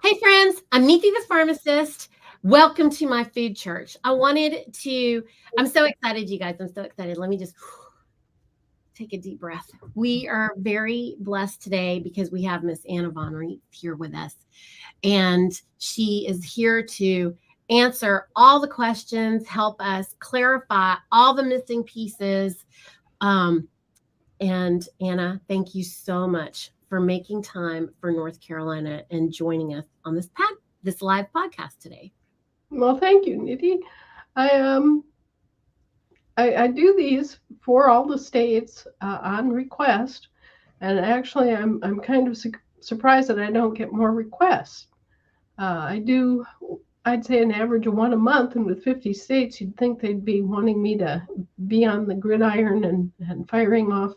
Hey friends, I'm Neethi the pharmacist. Welcome to my food church. I'm so excited, you guys. I'm so excited. Let me just take a deep breath. We are very blessed today because we have Miss Anna Von Reitz here with us. And she is here to answer all the questions, help us clarify all the missing pieces. And Anna, thank you so much for making time for North Carolina and joining us on this live podcast today. Well, thank you, Nidhi. I I do these for all the states on request, and actually, I'm kind of surprised that I don't get more requests. I do, I'd say, an average of one a month, and with 50 states, you'd think they'd be wanting me to be on the gridiron and firing off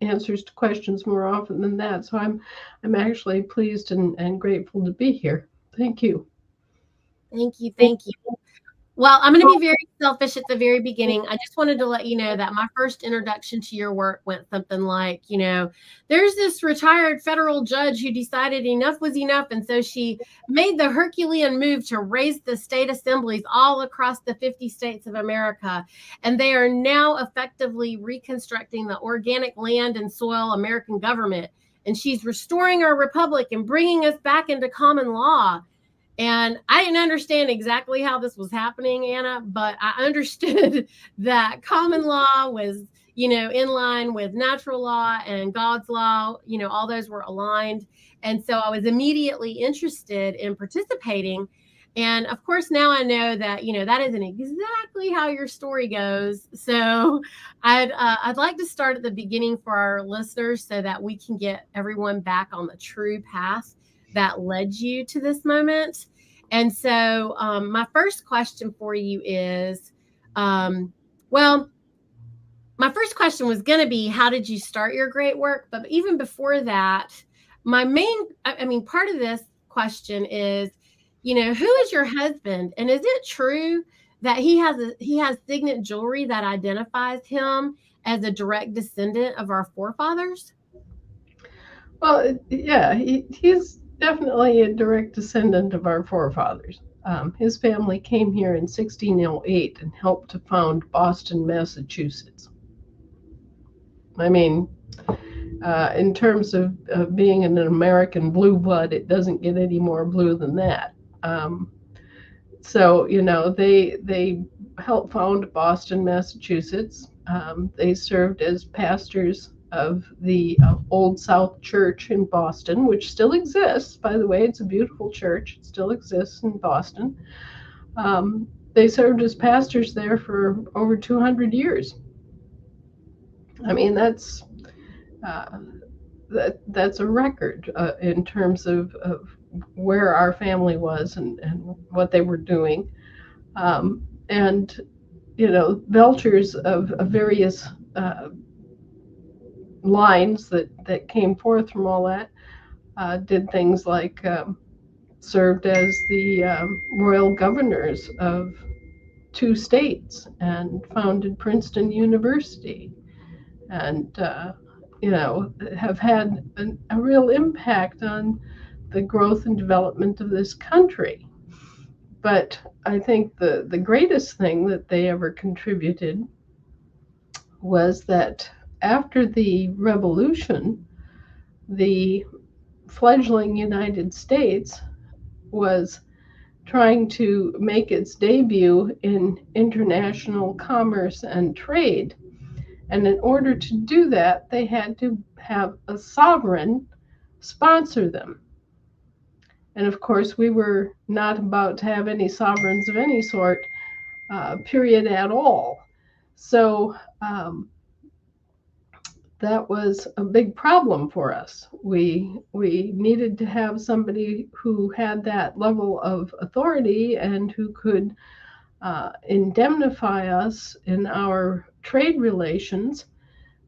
answers to questions more often than that. So I'm actually pleased and grateful to be here. Thank you. Thank you. Thank you. Well, I'm going to be very selfish at the very beginning. I just wanted to let you know that my first introduction to your work went something like, there's this retired federal judge who decided enough was enough. And so she made the Herculean move to raise the state assemblies all across the 50 states of America. And they are now effectively reconstructing the organic land and soil American government. And she's restoring our republic and bringing us back into common law. And I didn't understand exactly how this was happening, Anna, but I understood that common law was, in line with natural law and God's law, all those were aligned. And so I was immediately interested in participating. And of course, now I know that, that isn't exactly how your story goes. So I'd like to start at the beginning for our listeners so that we can get everyone back on the true path that led you to this moment. And so my first question for you is, my first question was going to be, how did you start your great work? But even before that, part of this question is, who is your husband? And is it true that he has signet jewelry that identifies him as a direct descendant of our forefathers? Well, yeah, he's definitely a direct descendant of our forefathers. His family came here in 1608 and helped to found Boston, Massachusetts. I mean, in terms of being an American blue blood, it doesn't get any more blue than that. So they helped found Boston, Massachusetts. They served as pastors of the Old South Church in Boston, which still exists. By the way, it's a beautiful church. It still exists in Boston. They served as pastors there for over 200 years. I mean, uh, that's a record in terms of where our family was and what they were doing. And Belchers of various lines that came forth from all that did things like served as the royal governors of 2 states and founded Princeton University, and have had a real impact on the growth and development of this country. But I think the greatest thing that they ever contributed was that after the revolution, the fledgling United States was trying to make its debut in international commerce and trade. And in order to do that, they had to have a sovereign sponsor them. And of course, we were not about to have any sovereigns of any sort, period, at all. So that was a big problem for us. We needed to have somebody who had that level of authority and who could indemnify us in our trade relations,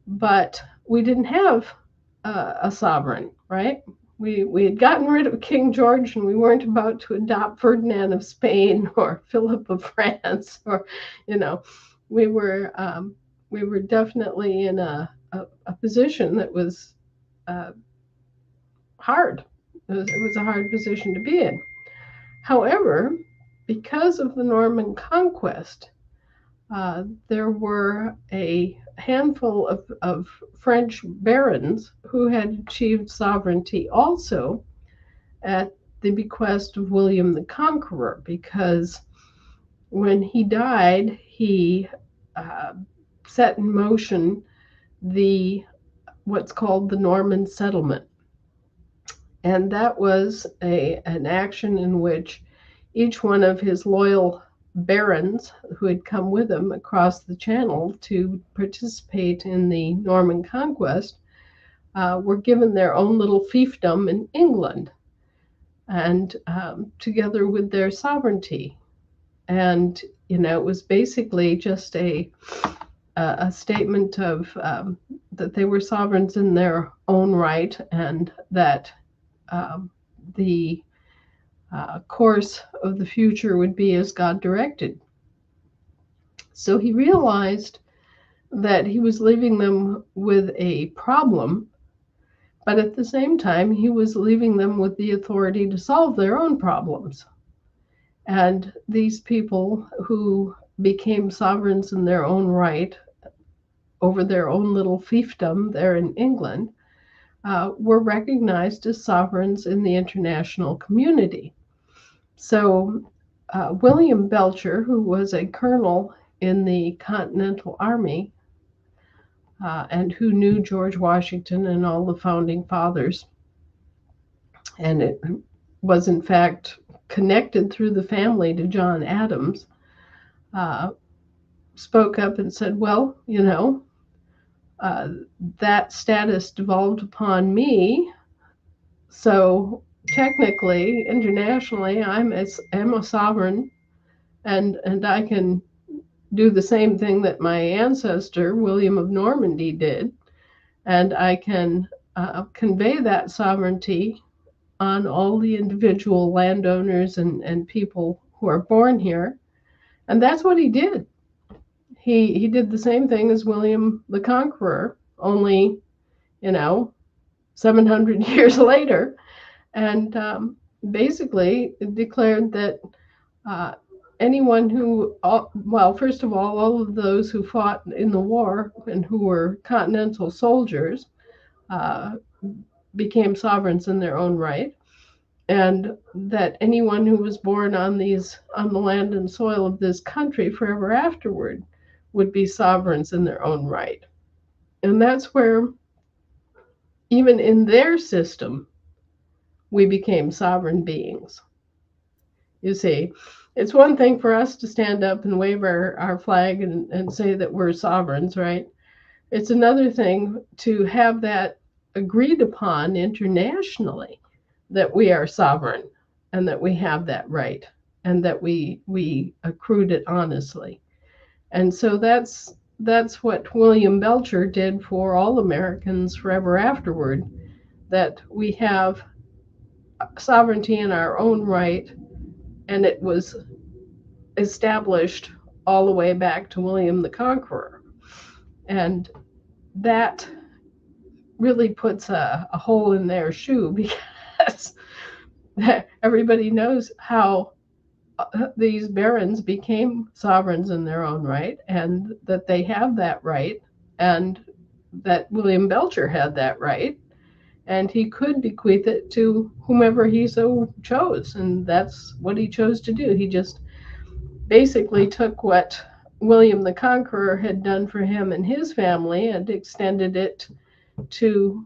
but we didn't have a sovereign, right? We had gotten rid of King George, and we weren't about to adopt Ferdinand of Spain or Philip of France, or we were we were definitely in a position that was hard. It was a hard position to be in. However, because of the Norman conquest, there were a handful of French barons who had achieved sovereignty also at the bequest of William the Conqueror, because when he died, he uh, set in motion the what's called the Norman settlement. And that was an action in which each one of his loyal barons who had come with him across the channel to participate in the Norman conquest were given their own little fiefdom in England, and together with their sovereignty. And it was basically just a statement of that they were sovereigns in their own right, and that um, the course of the future would be as God directed. So he realized that he was leaving them with a problem, but at the same time, he was leaving them with the authority to solve their own problems. And these people who became sovereigns in their own right over their own little fiefdom there in England were recognized as sovereigns in the international community. So William Belcher, who was a colonel in the Continental Army and who knew George Washington and all the founding fathers, and it was in fact connected through the family to John Adams, uh, spoke up and said, well, uh, that status devolved upon me. So technically, internationally, I'm a sovereign, and I can do the same thing that my ancestor, William of Normandy, did. And I can convey that sovereignty on all the individual landowners and people who are born here. And that's what he did. He did the same thing as William the Conqueror, only, 700 years later, and basically declared that uh, anyone who, well, first of all of those who fought in the war and who were continental soldiers uh, became sovereigns in their own right, and that anyone who was born on the land and soil of this country forever afterward would be sovereigns in their own right. And that's where, even in their system, we became sovereign beings. You see, it's one thing for us to stand up and wave our flag and say that we're sovereigns, right? It's another thing to have that agreed upon internationally, that we are sovereign and that we have that right and that we accrued it honestly. And so that's what William Belcher did for all Americans forever afterward, that we have sovereignty in our own right, and it was established all the way back to William the Conqueror. And that really puts a hole in their shoe, because everybody knows how these barons became sovereigns in their own right, and that they have that right, and that William Belcher had that right, and he could bequeath it to whomever he so chose, and that's what he chose to do. He just basically took what William the Conqueror had done for him and his family and extended it to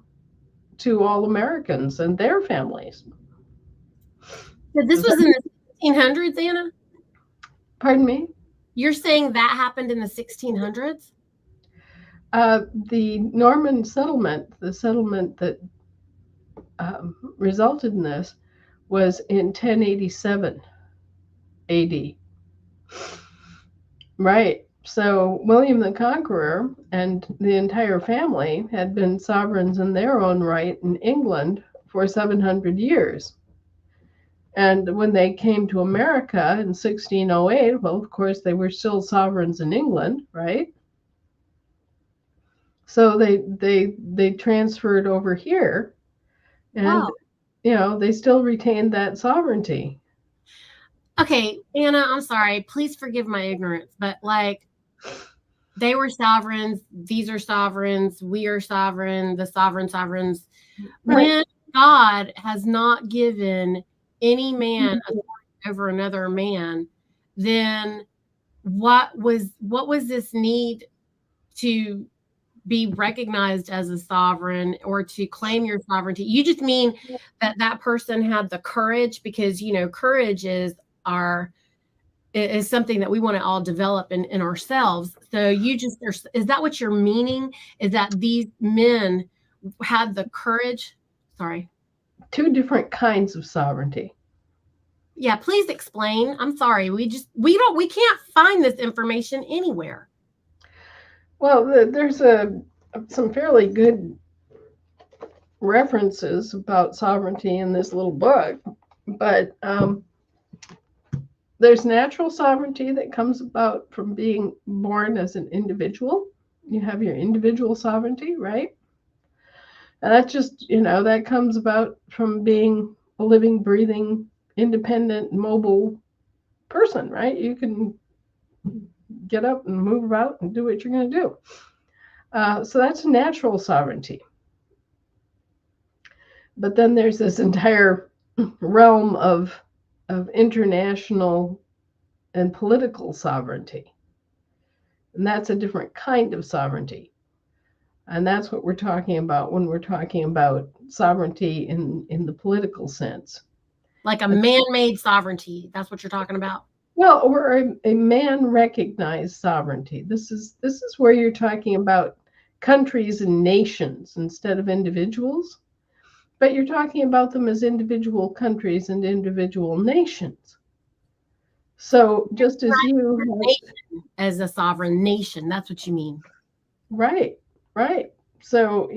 all Americans and their families. So this was in the 1600s, Anna? Pardon me? You're saying that happened in the 1600s? The Norman settlement, the settlement that resulted in this, was in 1087 AD. Right. So William the Conqueror and the entire family had been sovereigns in their own right in England for 700 years. And when they came to America in 1608, well, of course, they were still sovereigns in England, right? So they transferred over here, and Wow. they still retained that sovereignty. Okay, Anna, I'm sorry. Please forgive my ignorance, but like they were sovereigns, these are sovereigns, we are sovereign, the sovereigns. Right. When God has not given any man authority over another man, then what was this need to be recognized as a sovereign or to claim your sovereignty? You just mean that that person had the courage, because courage our is something that we want to all develop in ourselves. So is that what you're meaning? Is that these men had the courage? Sorry. Two different kinds of sovereignty. Yeah, please explain. I'm sorry. We can't find this information anywhere. Well, there's some fairly good references about sovereignty in this little book, but there's natural sovereignty that comes about from being born as an individual. You have your individual sovereignty, right? And that just, that comes about from being a living, breathing, independent, mobile person, right? You can get up and move about and do what you're going to do. So that's natural sovereignty. But then there's this entire realm of international and political sovereignty. And that's a different kind of sovereignty. And that's what we're talking about when we're talking about sovereignty in the political sense. Like a man-made sovereignty. That's what you're talking about. Well, or a man-recognized sovereignty. This is where you're talking about countries and nations instead of individuals, but you're talking about them as individual countries and individual nations. So just as you have, as a sovereign nation, that's what you mean. Right, right. So,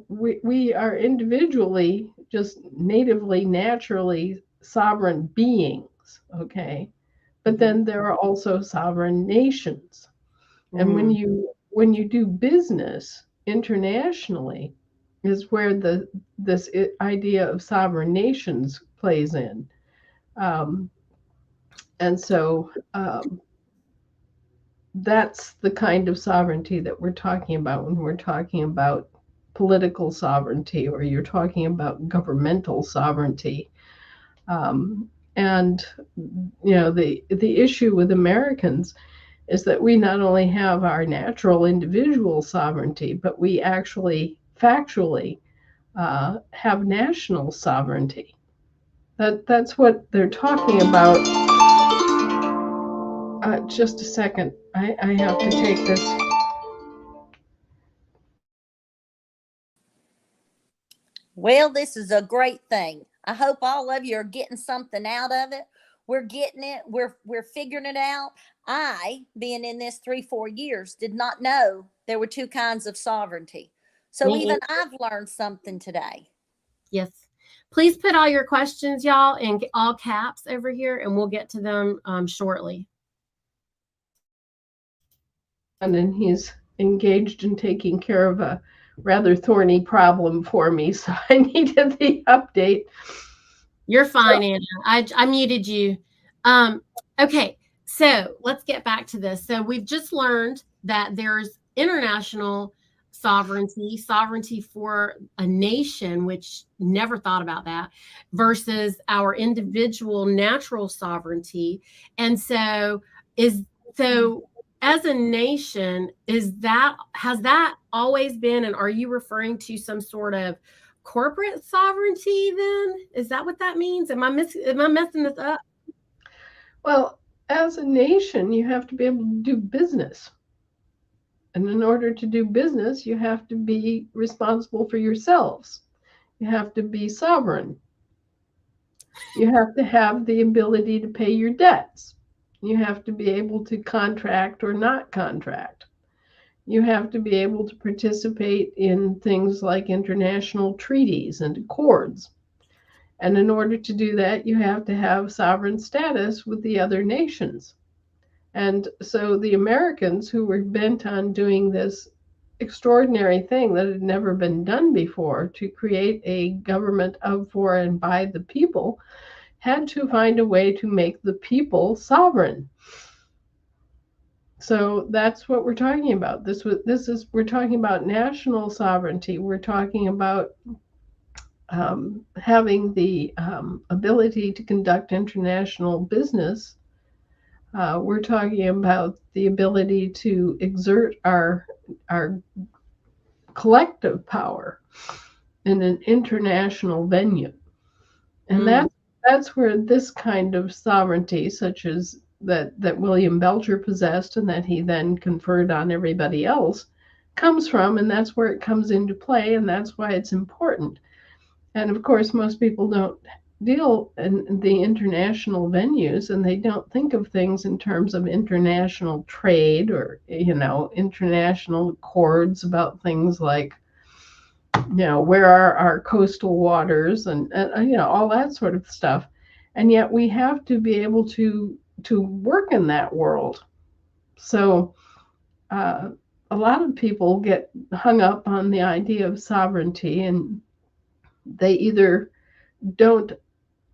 we are individually, just natively, naturally sovereign beings, okay? But then there are also sovereign nations. And when you do business internationally is where this idea of sovereign nations plays in. Um, and so that's the kind of sovereignty that we're talking about when we're talking about political sovereignty, or you're talking about governmental sovereignty. And the issue with Americans is that we not only have our natural individual sovereignty, but we actually factually have national sovereignty. That's what they're talking about. Just a second. I have to take this. Well, this is a great thing. I hope all of you are getting something out of it. We're getting it. We're figuring it out. I, being in this 3-4 years, did not know there were two kinds of sovereignty. So even I've learned something today. Yes. Please put all your questions, y'all, in all caps over here, and we'll get to them shortly. And then he's engaged in taking care of a rather thorny problem for me, so I needed the update. You're fine, Anna. I muted you. Okay, so let's get back to this. So we've just learned that there's international sovereignty for a nation, which never thought about that, versus our individual natural sovereignty. And so as a nation, has that always been, and are you referring to some sort of corporate sovereignty then? Is that what that means? Am I messing this up? Well, as a nation, you have to be able to do business. And in order to do business, you have to be responsible for yourselves. You have to be sovereign. You have to have the ability to pay your debts. You have to be able to contract or not contract. You have to be able to participate in things like international treaties and accords. And in order to do that, you have to have sovereign status with the other nations. And so the Americans, who were bent on doing this extraordinary thing that had never been done before, to create a government of, for, and by the people, had to find a way to make the people sovereign. So that's what we're talking about. We're talking about national sovereignty. We're talking about having the ability to conduct international business. We're talking about the ability to exert our collective power in an international venue. And that's where this kind of sovereignty, such as that William Belcher possessed and that he then conferred on everybody else, comes from, and that's where it comes into play, and that's why it's important. And of course, most people don't deal in the international venues, and they don't think of things in terms of international trade or, international accords about things like, where are our coastal waters and all that sort of stuff. And yet we have to be able to work in that world. So a lot of people get hung up on the idea of sovereignty, and they either don't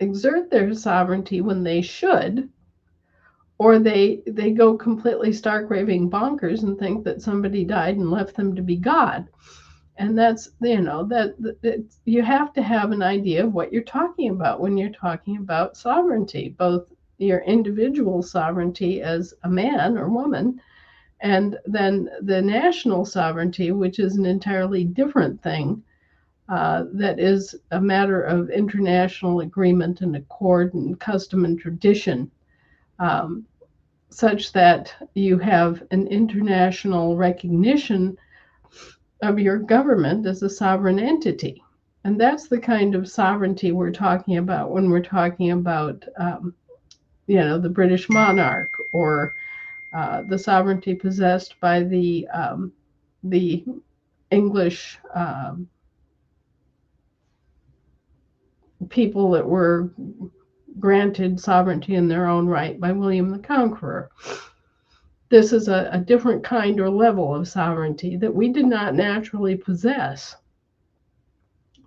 exert their sovereignty when they should, or they go completely stark raving bonkers and think that somebody died and left them to be God. And that's, that you have to have an idea of what you're talking about when you're talking about sovereignty, both your individual sovereignty as a man or woman, and then the national sovereignty, which is an entirely different thing. That is a matter of international agreement and accord and custom and tradition, such that you have an international recognition of your government as a sovereign entity. And that's the kind of sovereignty we're talking about when we're talking about, the British monarch, or the sovereignty possessed by the English people that were granted sovereignty in their own right by William the Conqueror. This is a different kind or level of sovereignty that we did not naturally possess,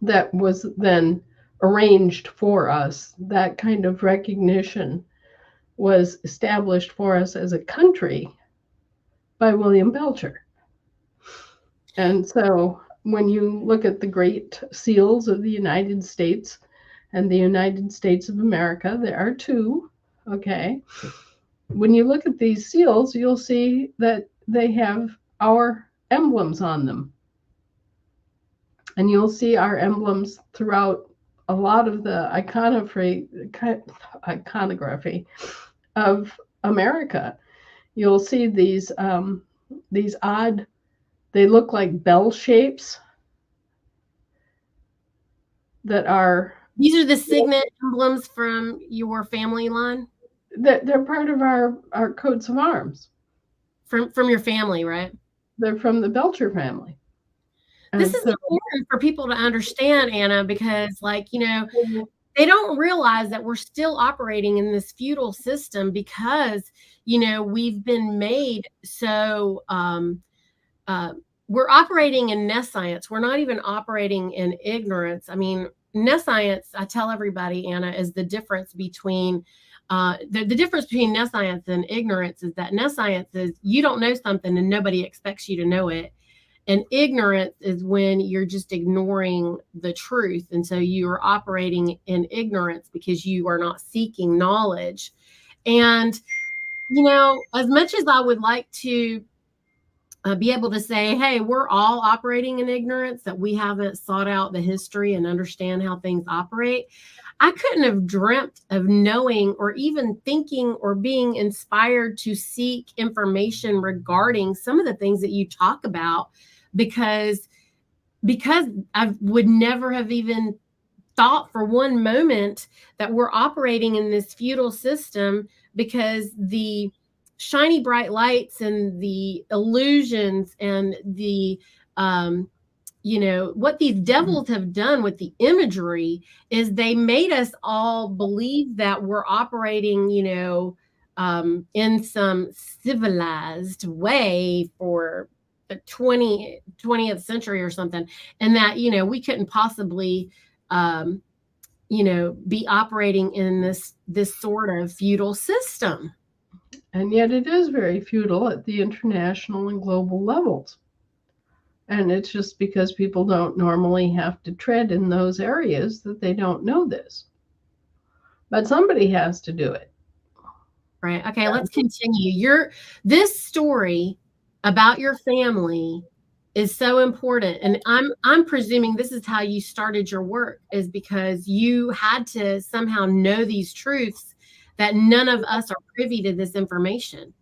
that was then arranged for us. That kind of recognition was established for us as a country by William Belcher. And so when you look at the great seals of the United States and the United States of America, there are two, okay? When you look at these seals, you'll see that they have our emblems on them. And you'll see our emblems throughout a lot of the iconography of America. You'll see these odd, they look like bell shapes that are... These are the signet emblems from your family line? They're part of our coats of arms. From your family, right? They're from the Belcher family. This is important for people to understand, Anna, because they don't realize that we're still operating in this feudal system because, we've been made so, we're operating in nescience. We're not even operating in ignorance. I mean, nescience, I tell everybody, Anna, is the difference between the difference between nescience and ignorance is that nescience is you don't know something and nobody expects you to know it. And ignorance is when you're just ignoring the truth. And so you are operating in ignorance because you are not seeking knowledge. And, as much as I would like to be able to say, hey, we're all operating in ignorance, that we haven't sought out the history and understand how things operate, I couldn't have dreamt of knowing or even thinking or being inspired to seek information regarding some of the things that you talk about, because I would never have even thought for one moment that we're operating in this feudal system, because the shiny bright lights and the illusions and the what these devils have done with the imagery is they made us all believe that we're operating in some civilized way for 20th century or something, and that, we couldn't possibly, be operating in this sort of feudal system. And yet it is very feudal at the international and global levels. And it's just because people don't normally have to tread in those areas that they don't know this. But somebody has to do it. Right. Okay, let's continue. This story about your family is so important, and I'm presuming this is how you started your work, is because you had to somehow know these truths that none of us are privy to this information.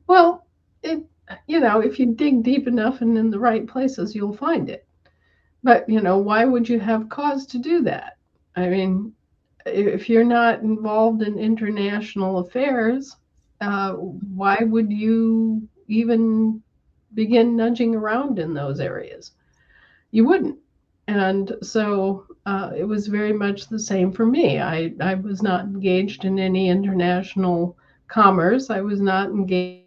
Well, if you dig deep enough and in the right places, you'll find it. But, why would you have cause to do that? I mean, if you're not involved in international affairs, why would you even begin nudging around in those areas? You wouldn't. And so it was very much the same for me. I was not engaged in any international commerce. I was not engaged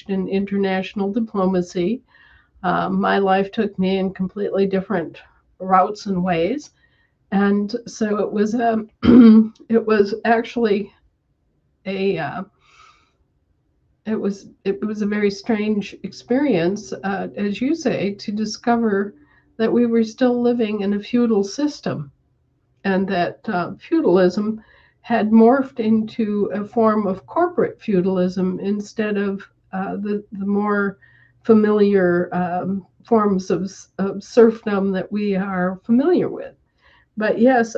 in international diplomacy. My life took me in completely different routes and ways. And so it was it was actually a it was a very strange experience, as you say, to discover that we were still living in a feudal system, and that feudalism had morphed into a form of corporate feudalism instead of the more familiar forms of serfdom that we are familiar with. But yes,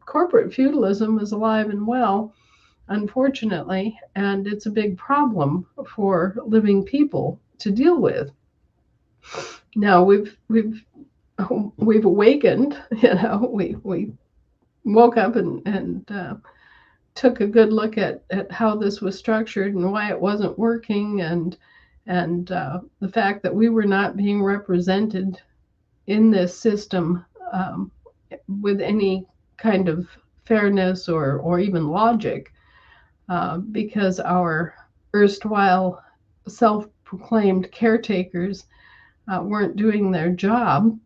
corporate feudalism is alive and well, unfortunately, and it's a big problem for living people to deal with. Now we've awakened. We woke up and took a good look at how this was structured and why it wasn't working, and the fact that we were not being represented in this system with any kind of fairness or even logic, because our erstwhile self-proclaimed caretakers weren't doing their job.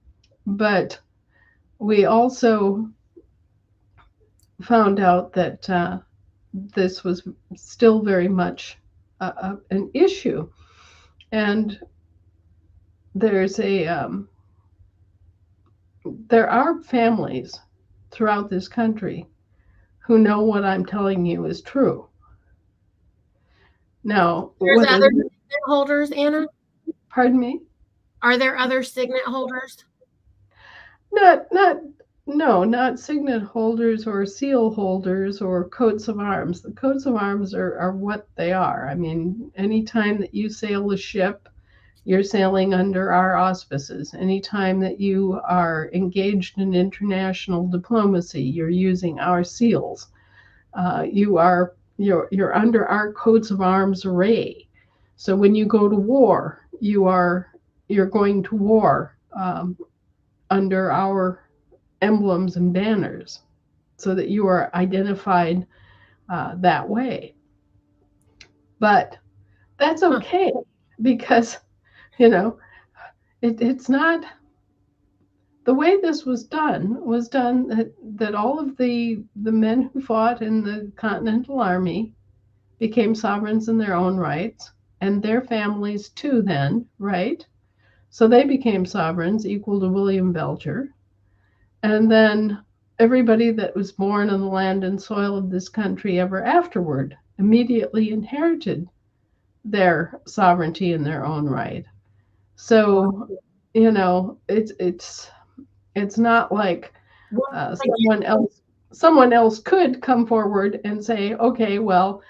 But we also found out that this was still very much an issue. And there's there are families throughout this country who know what I'm telling you is true. Now, There's other signet holders, Anna? Pardon me? Are there other signet holders? Not signet holders or seal holders or coats of arms. The coats of arms are what they are. I mean, anytime that you sail a ship, you're sailing under our auspices. Anytime that you are engaged in international diplomacy, you're using our seals. You're under our coats of arms array. So when you go to war, you're going to war under our emblems and banners, so that you are identified that way. But that's okay, because it's not the way this was done that all of the men who fought in the Continental Army became sovereigns in their own rights, and their families too then, right? So they became sovereigns equal to William Belcher. And then everybody that was born on the land and soil of this country ever afterward immediately inherited their sovereignty in their own right. So, it's not like someone else could come forward and say, okay, well,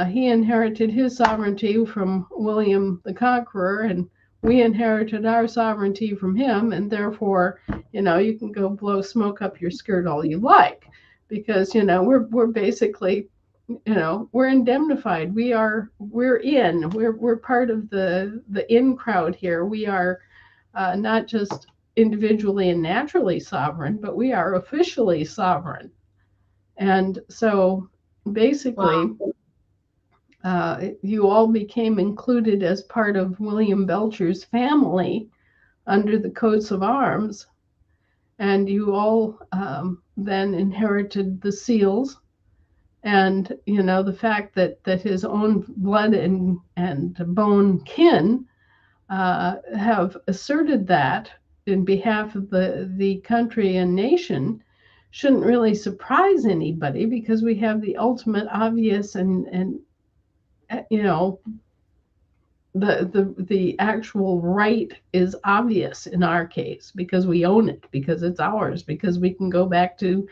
he inherited his sovereignty from William the Conqueror, and we inherited our sovereignty from him, and therefore, you can go blow smoke up your skirt all you like, because we're basically, we're indemnified. We're part of the in crowd here. We are not just individually and naturally sovereign, but we are officially sovereign. And so basically, you all became included as part of William Belcher's family under the coats of arms, and you all then inherited the seals. And the fact that his own blood and bone kin have asserted that in behalf of the country and nation shouldn't really surprise anybody, because we have the ultimate obvious and the actual right is obvious in our case, because we own it, because it's ours, because we can go back to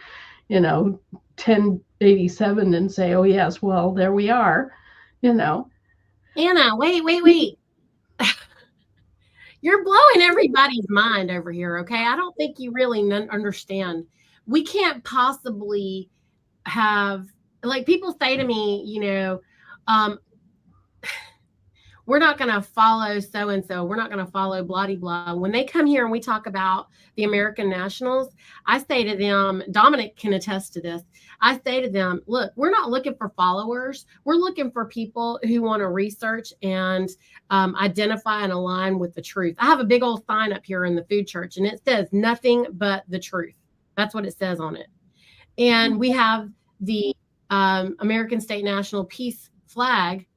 1087 and say, oh yes, well, there we are. Anna, wait. You're blowing everybody's mind over here, okay? I don't think you really understand. We can't possibly have, like, people say to me, we're not going to follow so-and-so. We're not going to follow blah-de-blah. When they come here and we talk about the American nationals, I say to them, Dominic can attest to this, I say to them, look, we're not looking for followers. We're looking for people who want to research and identify and align with the truth. I have a big old sign up here in the food church, and it says nothing but the truth. That's what it says on it. And we have the American State National Peace flag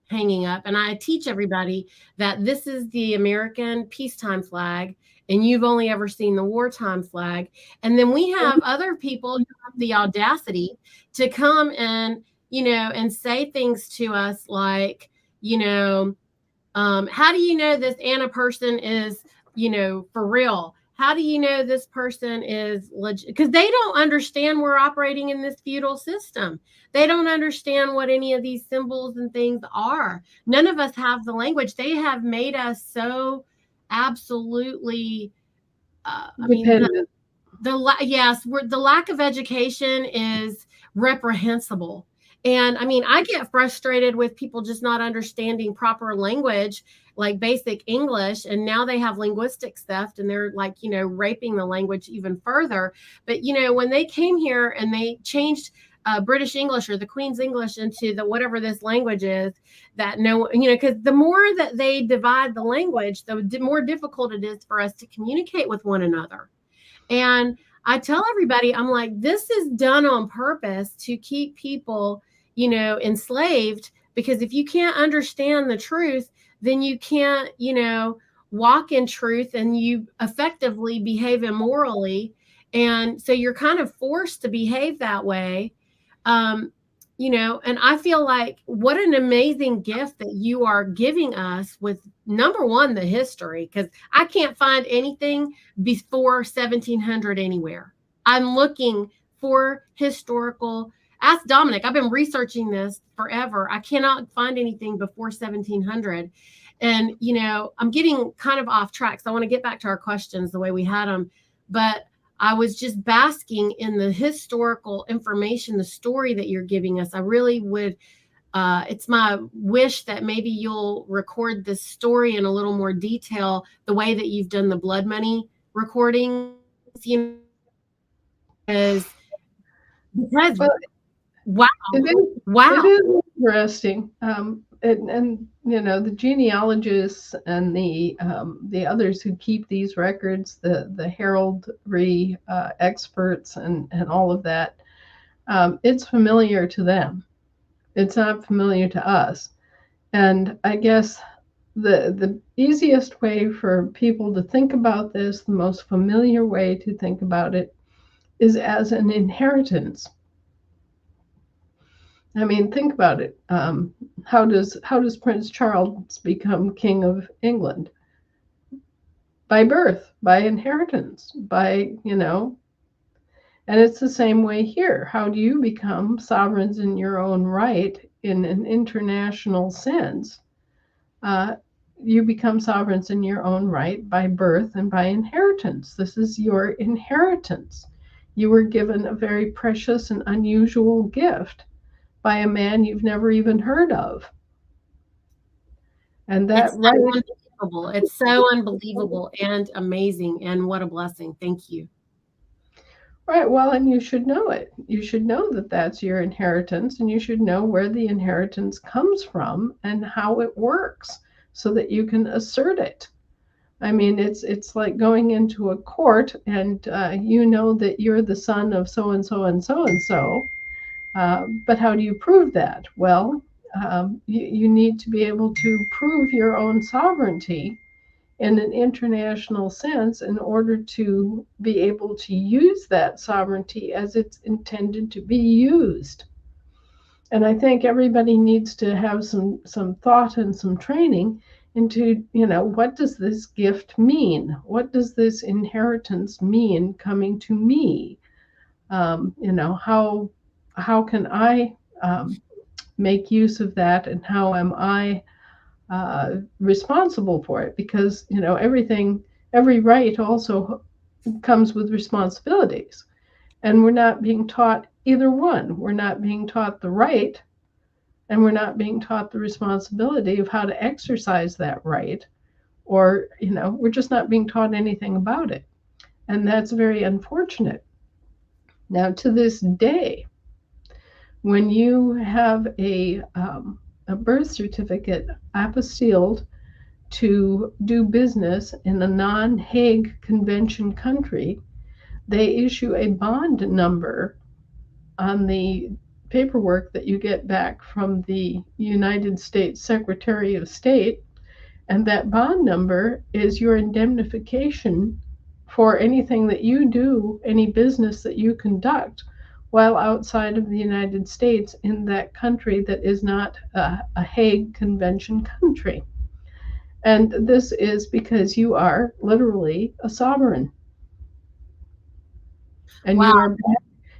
hanging up, and I teach everybody that this is the American peacetime flag, and you've only ever seen the wartime flag. And then we have other people who have the audacity to come and and say things to us like, how do you know this Anna person is for real? How do you know this person is legit? Because they don't understand we're operating in this feudal system. They don't understand what any of these symbols and things are. None of us have the language. They have made us so absolutely, dependent. the lack of education is reprehensible. And I get frustrated with people just not understanding proper language, like basic English, and now they have linguistics theft, and they're like, raping the language even further. But when they came here and they changed British English or the Queen's English into the whatever this language is, that because the more that they divide the language, the more difficult it is for us to communicate with one another. And I tell everybody, I'm like, this is done on purpose to keep people, enslaved, because if you can't understand the truth, then you can't, walk in truth, and you effectively behave immorally. And so you're kind of forced to behave that way. And I feel like what an amazing gift that you are giving us with, number one, the history, because I can't find anything before 1700 anywhere. I'm looking for historical. Ask Dominic. I've been researching this forever. I cannot find anything before 1700. And, I'm getting kind of off track, so I want to get back to our questions the way we had them. But I was just basking in the historical information, the story that you're giving us. I really would, it's my wish that maybe you'll record this story in a little more detail, the way that you've done the blood money recordings, because wow. It is interesting. And the genealogists and the others who keep these records, the heraldry experts and all of that, it's familiar to them. It's not familiar to us. And I guess the easiest way for people to think about this, the most familiar way to think about it, is as an inheritance. Think about it. How does Prince Charles become King of England? By birth, by inheritance, and it's the same way here. How do you become sovereigns in your own right in an international sense? You become sovereigns in your own right by birth and by inheritance. This is your inheritance. You were given a very precious and unusual gift by a man you've never even heard of. And that it's so unbelievable. It's so unbelievable and amazing, and what a blessing. Thank you. Right. Well, and you should know it. You should know that that's your inheritance, and you should know where the inheritance comes from and how it works so that you can assert it. I mean, it's like going into a court and you know that you're the son of so and so and so and so. But how do you prove that? Well, you need to be able to prove your own sovereignty in an international sense in order to be able to use that sovereignty as it's intended to be used. And I think everybody needs to have some thought and some training into, what does this gift mean? What does this inheritance mean coming to me? How can I make use of that, and how am I responsible for it? Because every right also comes with responsibilities, and we're not being taught either one. We're not being taught the right, and we're not being taught the responsibility of how to exercise that right, or we're just not being taught anything about it, and that's very unfortunate. Now, to this day, when you have a birth certificate apostilled to do business in a non-Hague Convention country, they issue a bond number on the paperwork that you get back from the United States Secretary of State, and that bond number is your indemnification for anything that you do, any business that you conduct while outside of the United States in that country that is not a Hague Convention country. And this is because you are literally a sovereign. And Wow.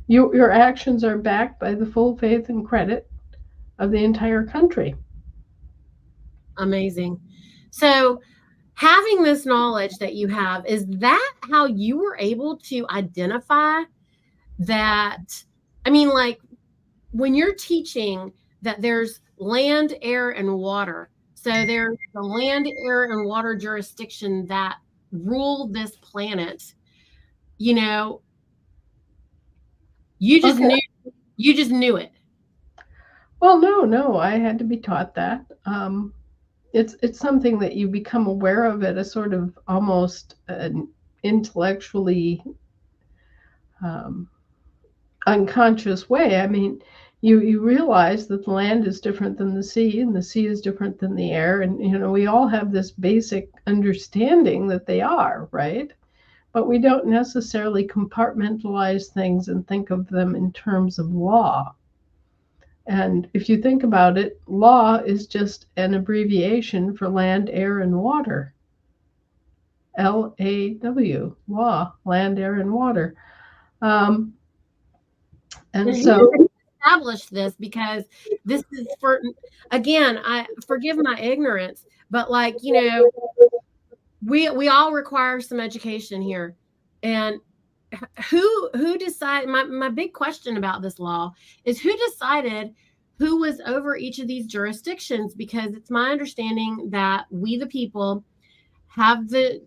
your actions are backed by the full faith and credit of the entire country. Amazing. So, having this knowledge that you have, is that how you were able to identify that? I mean, like when you're teaching that there's land, air, and water. So there's the land, air, and water jurisdiction that rule this planet. You know, you just Okay. knew you just knew it. Well, no, I had to be taught that. It's something that you become aware of at a sort of almost an intellectually um, unconscious way. I mean, you realize that the land is different than the sea, and the sea is different than the air, and we all have this basic understanding that they are, right? But we don't necessarily compartmentalize things and think of them in terms of law. And if you think about it, law is just an abbreviation for land, air, and water. LAW, law, land, air, and water. Um, and And so, who established this? Because this is for, again, I forgive my ignorance, but like, we all require some education here. And who decided, my big question about this law is who decided who was over each of these jurisdictions? Because it's my understanding that we the people have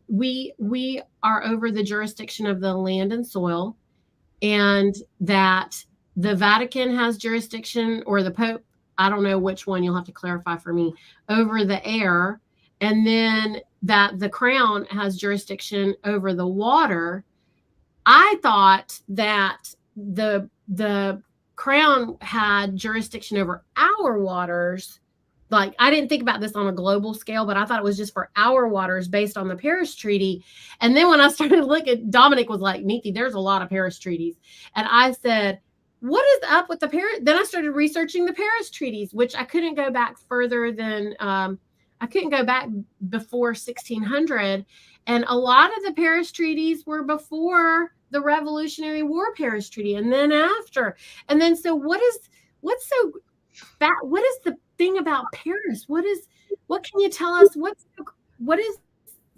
we are over the jurisdiction of the land and soil, and that the Vatican has jurisdiction, or the Pope, I don't know which one, you'll have to clarify for me, over the air, and then that the crown has jurisdiction over the water. I thought that the crown had jurisdiction over our waters. Like, I didn't think about this on a global scale, but I thought it was just for our waters based on the Paris Treaty. And then when I started looking, Dominic was like, Niti, there's a lot of Paris treaties. And I said, what is up with the Paris? Then I started researching the Paris treaties, which I couldn't go back further than, I couldn't go back before 1600. And a lot of the Paris treaties were before the Revolutionary War Paris Treaty, and then after. And then, so what is the thing about Paris? What can you tell us? What is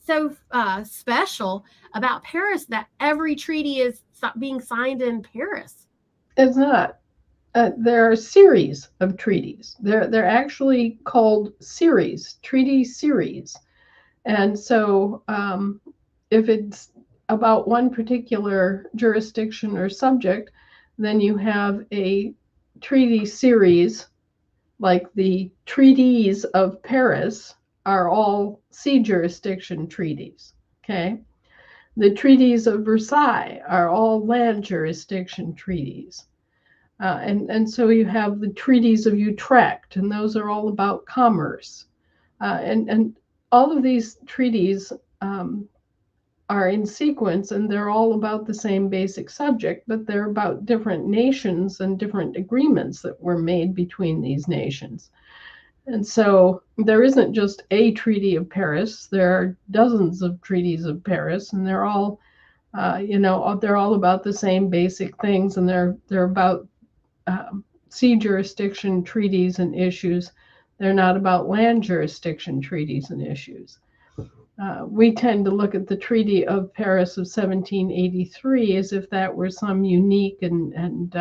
so special about Paris that every treaty is being signed in Paris? it's not. There are a series of treaties. They're actually called treaty series. And so if it's about one particular jurisdiction or subject, then you have a treaty series, like the treaties of Paris are all sea jurisdiction treaties, okay? The treaties of Versailles are all land jurisdiction treaties. And so you have the treaties of Utrecht, and those are all about commerce. And all of these treaties are in sequence, and they're all about the same basic subject, but they're about different nations and different agreements that were made between these nations. And so there isn't just a Treaty of Paris. There are dozens of treaties of Paris, and they're all, they're all about the same basic things, and they're about sea jurisdiction treaties and issues. They're not about land jurisdiction treaties and issues. We tend to look at the Treaty of Paris of 1783 as if that were some unique and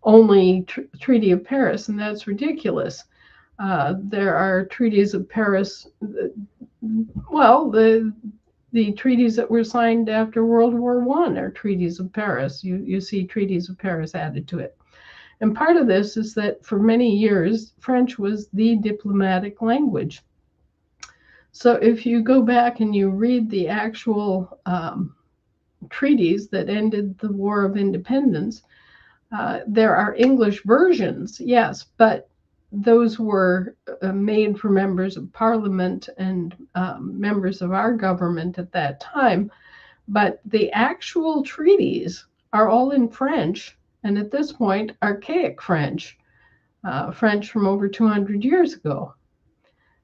only Treaty of Paris, and that's ridiculous. There are treaties of Paris. The treaties that were signed after World War I are treaties of Paris. You see treaties of Paris added to it. And part of this is that for many years, French was the diplomatic language. So if you go back and you read the actual treaties that ended the War of Independence, there are English versions, yes, but those were made for members of Parliament and members of our government at that time. But the actual treaties are all in French, and at this point, archaic French, French from over 200 years ago.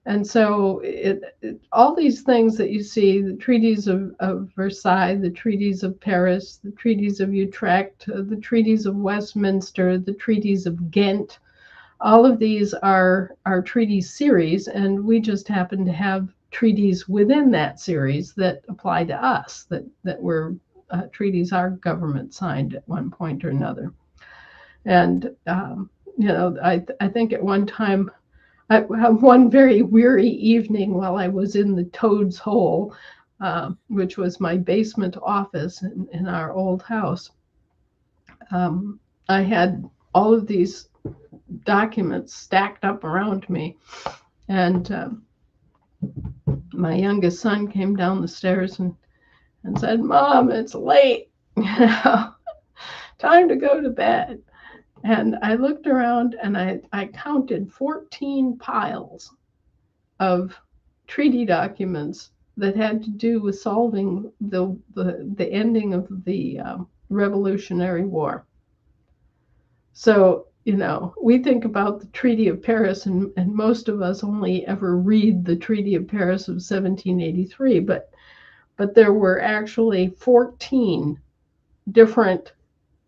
And so all these things that you see, the treaties of Versailles, the treaties of Paris, the treaties of Utrecht, the treaties of Westminster, the treaties of Ghent, all of these are treaty series, and we just happen to have treaties within that series that apply to us, that were treaties our government signed at one point or another. And, I think at one time, one very weary evening while I was in the Toad's Hole, which was my basement office in our old house, I had all of these documents stacked up around me. And my youngest son came down the stairs and said, "Mom, it's late. Time to go to bed." And I looked around and I counted 14 piles of treaty documents that had to do with solving the ending of the Revolutionary War. So, we think about the Treaty of Paris, and most of us only ever read the Treaty of Paris of 1783, but there were actually 14 different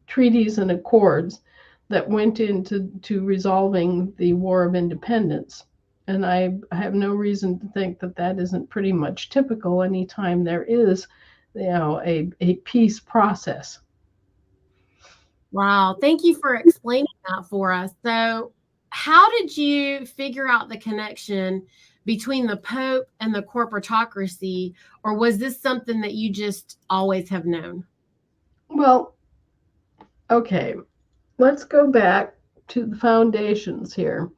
treaties and accords that went into resolving the War of Independence. And I have no reason to think that isn't pretty much typical anytime there is, a peace process. Wow. Thank you for explaining that for us. So how did you figure out the connection between the Pope and the corporatocracy, or was this something that you just always have known? Well, okay. Let's go back to the foundations here,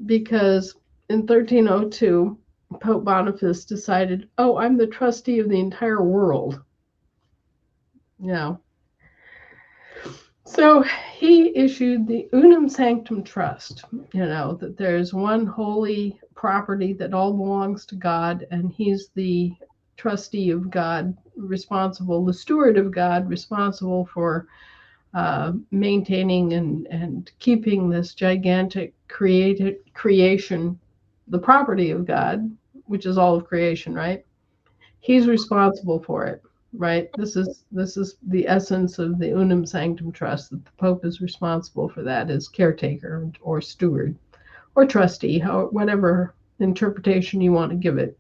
because in 1302, Pope Boniface decided, I'm the trustee of the entire world. So he issued the Unum Sanctum Trust, that there's one holy property that all belongs to God, and he's the trustee of God, the steward of God, responsible for maintaining and keeping this gigantic creation, the property of God, which is all of creation, right? He's responsible for it, right? This is the essence of the Unum Sanctum Trust, that the Pope is responsible for that as caretaker or steward or trustee, whatever interpretation you want to give it.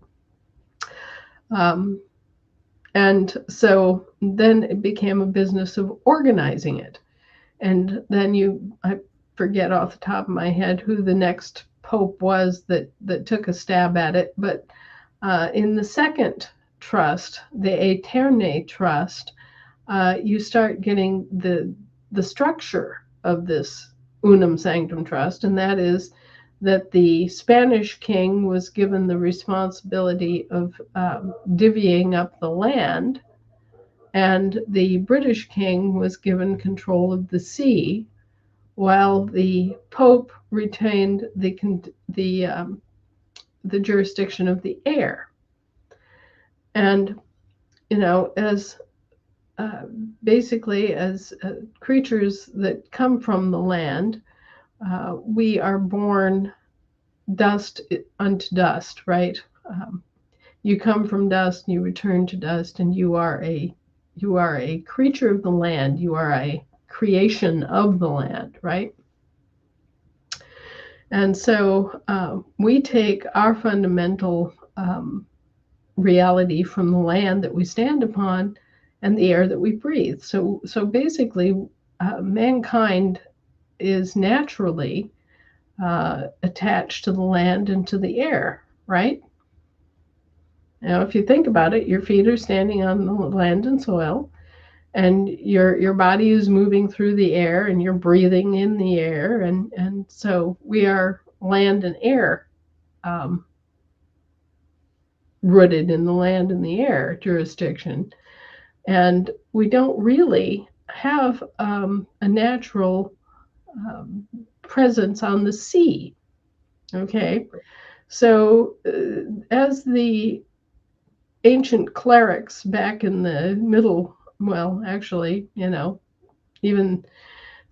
And so then it became a business of organizing it. And then I forget off the top of my head who the next pope was that took a stab at it. But in the second trust, the Eterne trust, you start getting the structure of this unum sanctum trust, and that is that the Spanish king was given the responsibility of divvying up the land, and the British king was given control of the sea, while the Pope retained the jurisdiction of the air. And as basically as creatures that come from the land, we are born dust unto dust, right? You come from dust and you return to dust, and you are a creature of the land. You are a creation of the land, right? And so we take our fundamental reality from the land that we stand upon and the air that we breathe. So basically, mankind is naturally attached to the land and to the air, right? Now, if you think about it, your feet are standing on the land and soil, and your body is moving through the air, and you're breathing in the air, and so we are land and air, rooted in the land and the air jurisdiction. And we don't really have a natural presence on the sea. Okay, so as the ancient clerics back in the middle, well, actually, even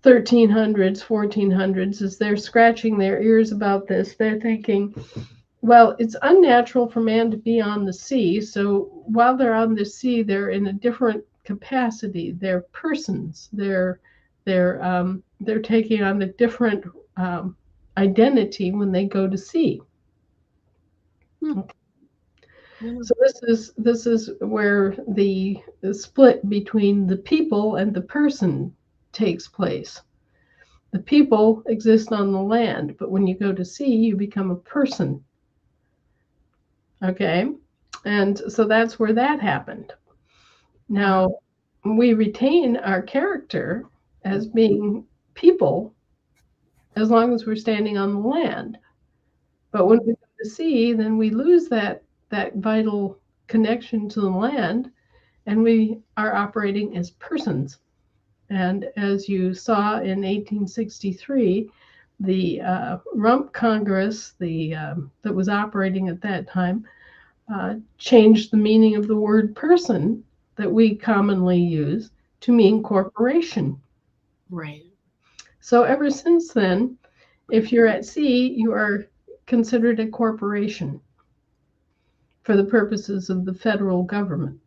1300s, 1400s, as they're scratching their ears about this, they're thinking, well, it's unnatural for man to be on the sea. So while they're on the sea, they're in a different capacity. They're persons. They're taking on a different identity when they go to sea. Okay. So this is where the split between the people and the person takes place. The people exist on the land, but when you go to sea, you become a person. Okay, and so that's where that happened. Now, we retain our character as being people as long as we're standing on the land. But when we go to sea, then we lose that vital connection to the land, and we are operating as persons. And as you saw in 1863, the Rump Congress, that was operating at that time, changed the meaning of the word person that we commonly use to mean corporation. Right. So ever since then, if you're at sea, you are considered a corporation for the purposes of the federal government.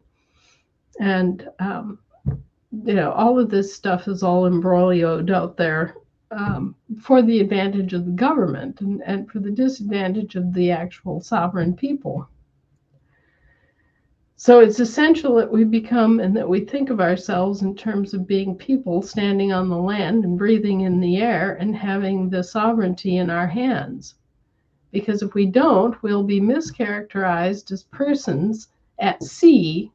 And, all of this stuff is all embroilioed out there for the advantage of the government and for the disadvantage of the actual sovereign people. So it's essential that we become and that we think of ourselves in terms of being people standing on the land and breathing in the air and having the sovereignty in our hands. Because if we don't, we'll be mischaracterized as persons at sea.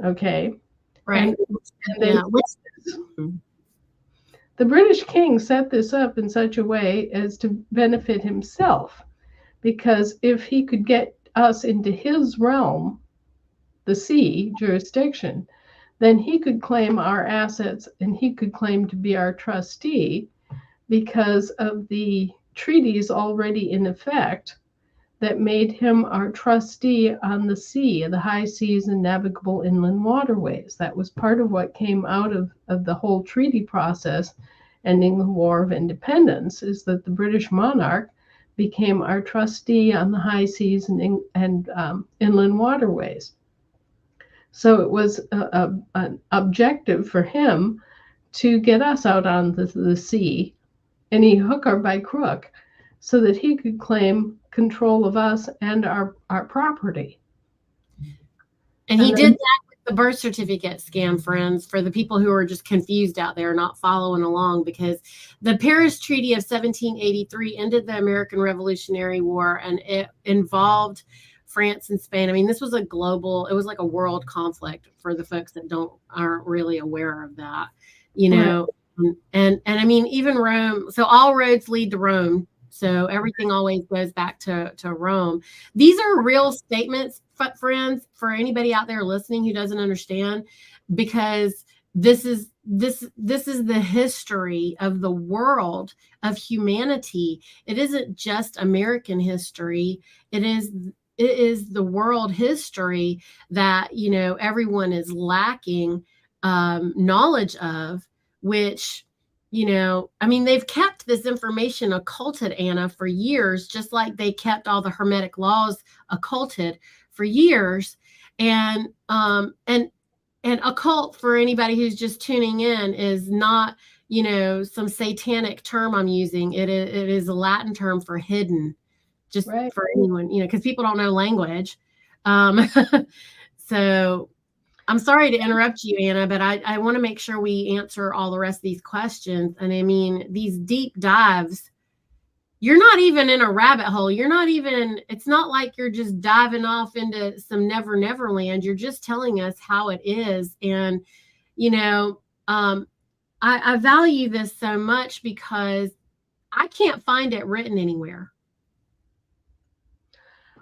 Okay. Right. The British king set this up in such a way as to benefit himself, because if he could get us into his realm, the sea jurisdiction, then he could claim our assets and he could claim to be our trustee because of the treaties already in effect that made him our trustee on the sea, the high seas and navigable inland waterways. That was part of what came out of the whole treaty process ending the War of Independence, is that the British monarch became our trustee on the high seas and inland waterways. So it was an objective for him to get us out on the sea, any hook or by crook, so that he could claim control of us and our property. And he did that with the birth certificate scam, friends, for the people who are just confused out there, not following along, because the Paris Treaty of 1783 ended the American Revolutionary War, and it involved France and Spain. I mean, this was a global, it was like a world conflict for the folks that aren't really aware of that, you know. Right. And I mean, even Rome, so all roads lead to Rome. So everything always goes back to Rome. These are real statements, friends, for anybody out there listening who doesn't understand, because this is the history of the world, of humanity. It isn't just American history. It is the world history that, you know, everyone is lacking knowledge of, which, you know, I mean, they've kept this information occulted, Anna, for years, just like they kept all the Hermetic laws occulted for years. And occult, for anybody who's just tuning in, is not, you know, some satanic term I'm using. It is a Latin term for hidden, just right. For anyone, you know, because people don't know language. So I'm sorry to interrupt you, Anna, but I want to make sure we answer all the rest of these questions. And I mean, these deep dives, you're not even in a rabbit hole. You're not even, it's not like you're just diving off into some never land. You're just telling us how it is. And, you know, I value this so much because I can't find it written anywhere.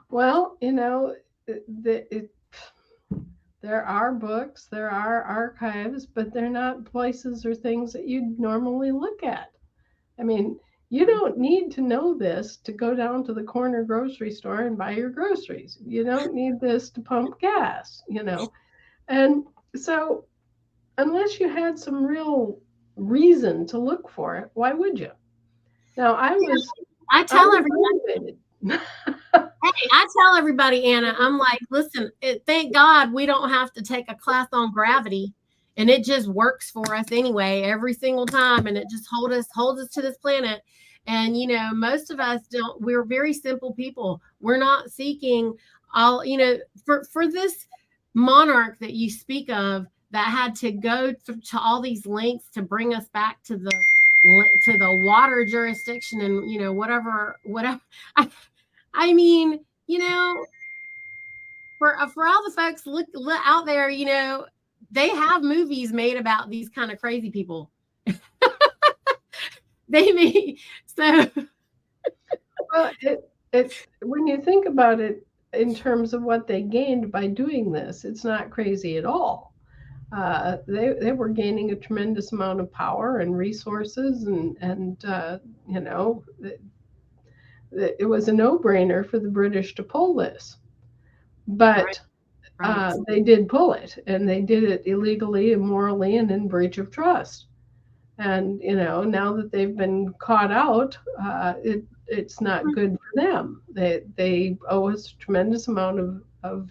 Well, you know, there are books, there are archives, but they're not places or things that you'd normally look at. I mean, you don't need to know this to go down to the corner grocery store and buy your groceries. You don't need this to pump gas, you know. And so unless you had some real reason to look for it, why would you? Now, I tell everybody. Hey, I tell everybody, Anna, I'm like, listen, thank God we don't have to take a class on gravity. And it just works for us anyway, every single time. And it just holds us to this planet. And, you know, most of us we're very simple people. We're not seeking all, you know, for this monarch that you speak of that had to go to all these lengths to bring us back to the water jurisdiction and, you know, whatever. I mean, you know, for all the folks look out there, you know, they have movies made about these kind of crazy people. So. Well, it's when you think about it in terms of what they gained by doing this, it's not crazy at all. They were gaining a tremendous amount of power and resources, and you know, it was a no-brainer for the British to pull this. But right. They did pull it, and they did it illegally, immorally, and in breach of trust. And, you know, now that they've been caught out, it's not good for them. They owe us a tremendous amount of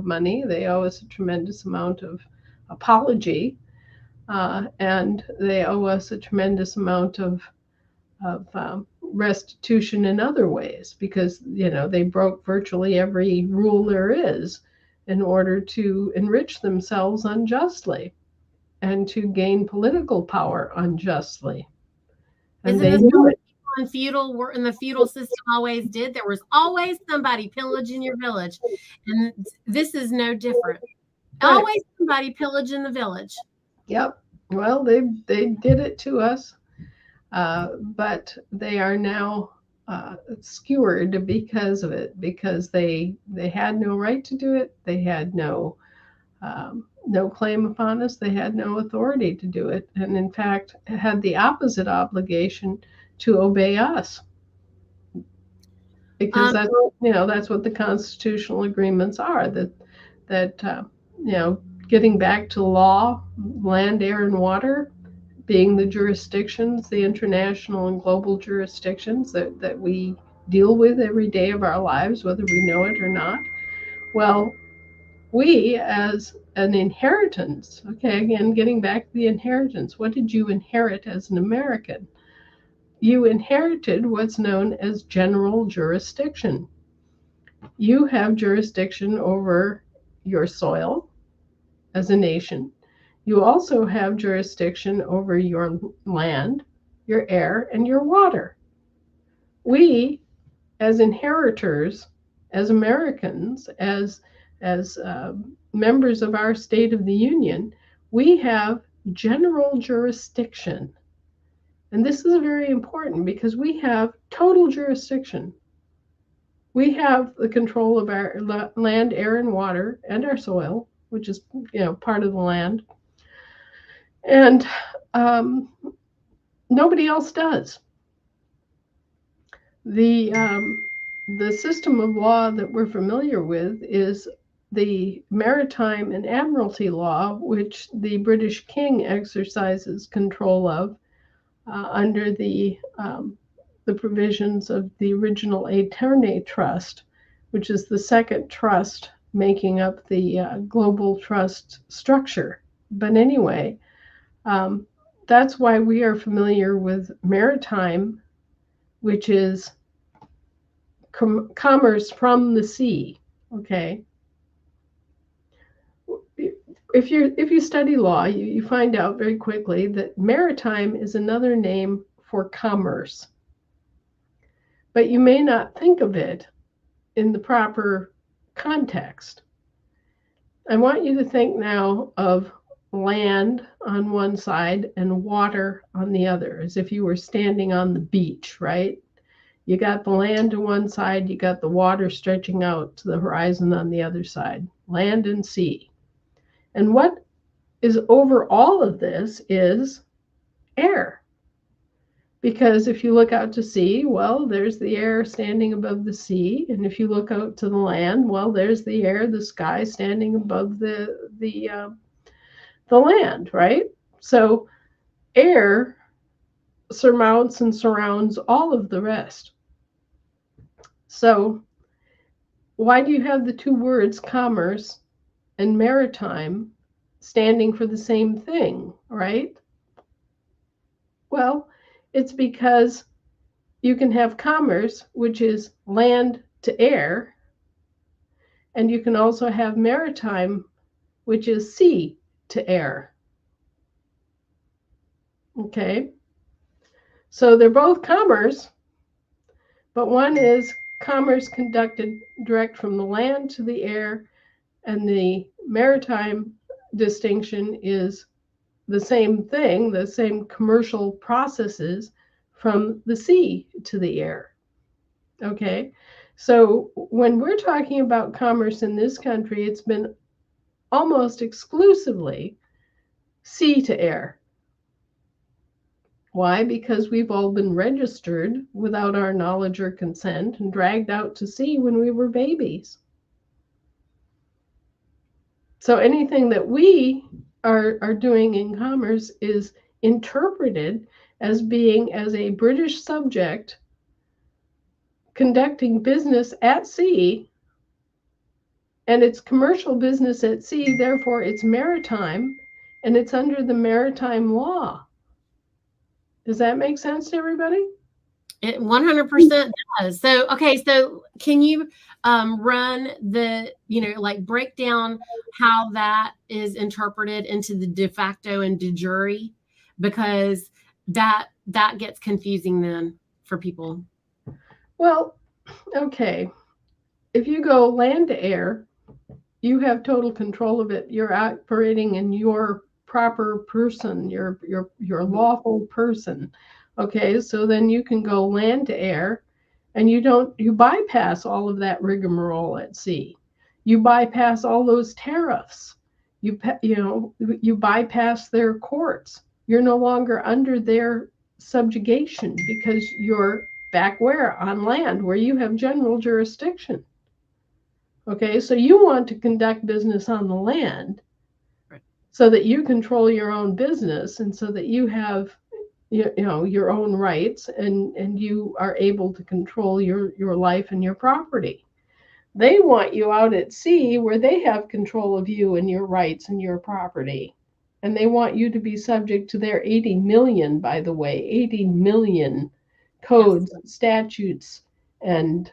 money. They owe us a tremendous amount of apology, and they owe us a tremendous amount of restitution in other ways, because, you know, they broke virtually every rule there is in order to enrich themselves unjustly and to gain political power unjustly. And isn't this what people in the feudal system always did? There was always somebody pillaging your village, and this is no different. Right. Always somebody pillaging the village. Yep. Well, they did it to us, but they are now skewered because of it, because they had no right to do it. They had no claim upon us. They had no authority to do it, and in fact had the opposite obligation to obey us, because that's, you know, that's what the constitutional agreements are, that you know, getting back to law, land, air, and water being the jurisdictions, the international and global jurisdictions that we deal with every day of our lives, whether we know it or not. Well, we, as an inheritance, okay, again, getting back to the inheritance, what did you inherit as an American? You inherited what's known as general jurisdiction. You have jurisdiction over your soil as a nation. You also have jurisdiction over your land, your air, and your water. We, as inheritors, as Americans, as members of our state of the Union, we have general jurisdiction. And this is very important because we have total jurisdiction. We have the control of our land, air, and water, and our soil, which is, part of the land. And nobody else does. The system of law that we're familiar with is the maritime and admiralty law, which the British King exercises control of under the provisions of the original Eterne Trust, which is the second trust making up the global trust structure. But anyway, that's why we are familiar with maritime, which is commerce from the sea. Okay. If you study law, you find out very quickly that maritime is another name for commerce. But you may not think of it in the proper context. I want you to think now of land on one side and water on the other, as if you were standing on the beach, right? You got the land to one side, you got the water stretching out to the horizon on the other side, land and sea. And what is over all of this is air. Because if you look out to sea, well, there's the air standing above the sea. And if you look out to the land, well, there's the air, the sky standing above the land, right? So air surmounts and surrounds all of the rest. So why do you have the two words commerce and maritime standing for the same thing, right? Well, it's because you can have commerce, which is land to air, and you can also have maritime, which is sea to air. Okay? So they're both commerce, but one is commerce conducted direct from the land to the air, and the maritime distinction is the same thing, the same commercial processes from the sea to the air. Okay, so when we're talking about commerce in this country, it's been almost exclusively sea to air. Why? Because we've all been registered without our knowledge or consent and dragged out to sea when we were babies. So anything that we are doing in commerce is interpreted as being as a British subject conducting business at sea, and it's commercial business at sea, therefore it's maritime, and it's under the maritime law. Does that make sense to everybody? It 100% does. So, okay, so can you run the, like break down how that is interpreted into the de facto and de jure? Because that gets confusing then for people. Well, okay. If you go land to air, you have total control of it. You're operating in your proper person, your lawful person. Okay, so then you can go land to air, and you bypass all of that rigmarole at sea. You bypass all those tariffs. You bypass their courts. You're no longer under their subjugation because you're back where? On land, where you have general jurisdiction. Okay, so you want to conduct business on the land, right, so that you control your own business, and so that you have your own rights, and you are able to control your life and your property. They want you out at sea where they have control of you and your rights and your property. And they want you to be subject to their 80 million, by the way, 80 million codes, yes, statutes, and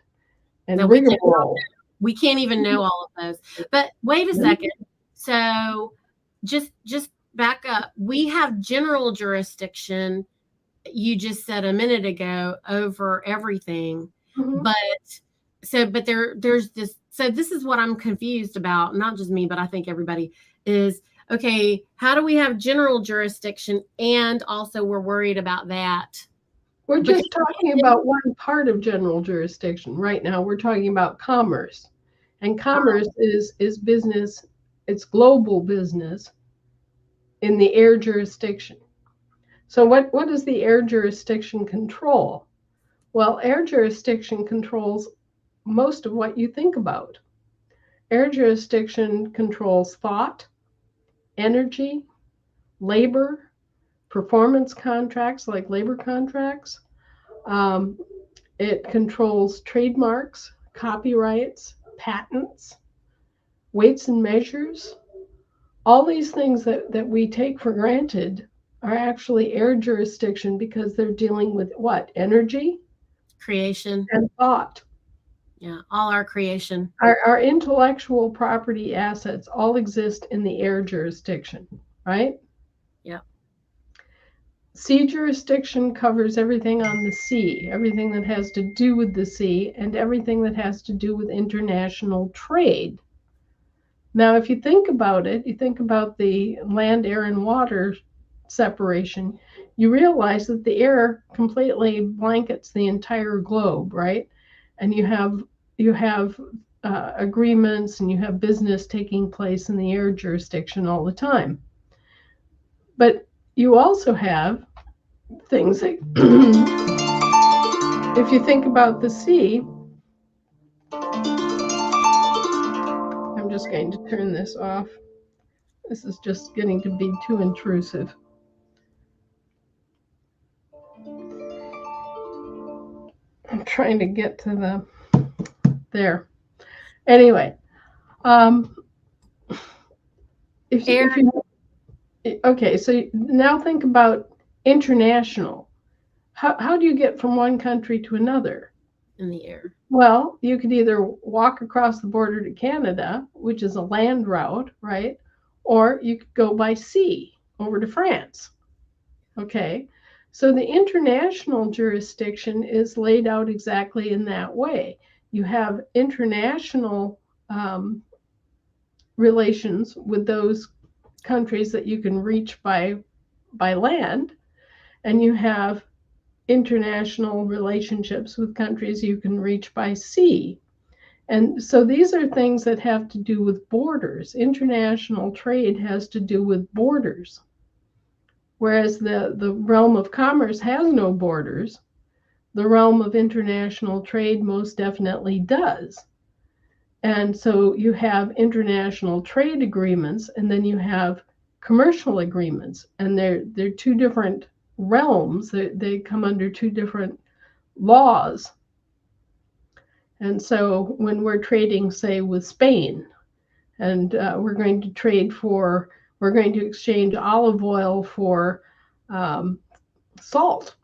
rigmarole. We can't even know all of those. But wait a second. So just back up. We have general jurisdiction, you just said a minute ago, over everything. Mm-hmm. But but there's this, so this is what I'm confused about, not just me, but I think everybody is, okay, how do we have general jurisdiction and also we're worried about that? We're Because just talking about one part of general jurisdiction right now. We're talking about commerce. And commerce is business, it's global business in the air jurisdiction. So what does the air jurisdiction control? Well, air jurisdiction controls most of what you think about. Air jurisdiction controls thought, energy, labor, performance contracts like labor contracts. It controls trademarks, copyrights, patents, weights and measures. All these things that we take for granted are actually air jurisdiction because they're dealing with what? Energy? creation. And thought. Yeah, all our creation. Our intellectual property assets all exist in the air jurisdiction, right? Yeah. Sea jurisdiction covers everything on the sea, everything that has to do with the sea, and everything that has to do with international trade. Now, if you think about it, you think about the land, air, and water separation, you realize that the air completely blankets the entire globe, right? And you have agreements and you have business taking place in the air jurisdiction all the time. But you also have things that, if you think about the sea, I'm just going to turn this off. This is just getting to be too intrusive. I'm trying to get to there. Anyway, okay, so now think about international. How do you get from one country to another? In the air. Well, you could either walk across the border to Canada, which is a land route, right? Or you could go by sea over to France. Okay, so the international jurisdiction is laid out exactly in that way. You have international relations with those countries that you can reach by land, and you have international relationships with countries you can reach by sea. And so these are things that have to do with borders. International trade has to do with borders, whereas the realm of commerce has no borders. The realm of international trade most definitely does. And so you have international trade agreements, and then you have commercial agreements, and they're two different realms. They come under two different laws. And so when we're trading, say, with Spain, and we're going to exchange olive oil for salt,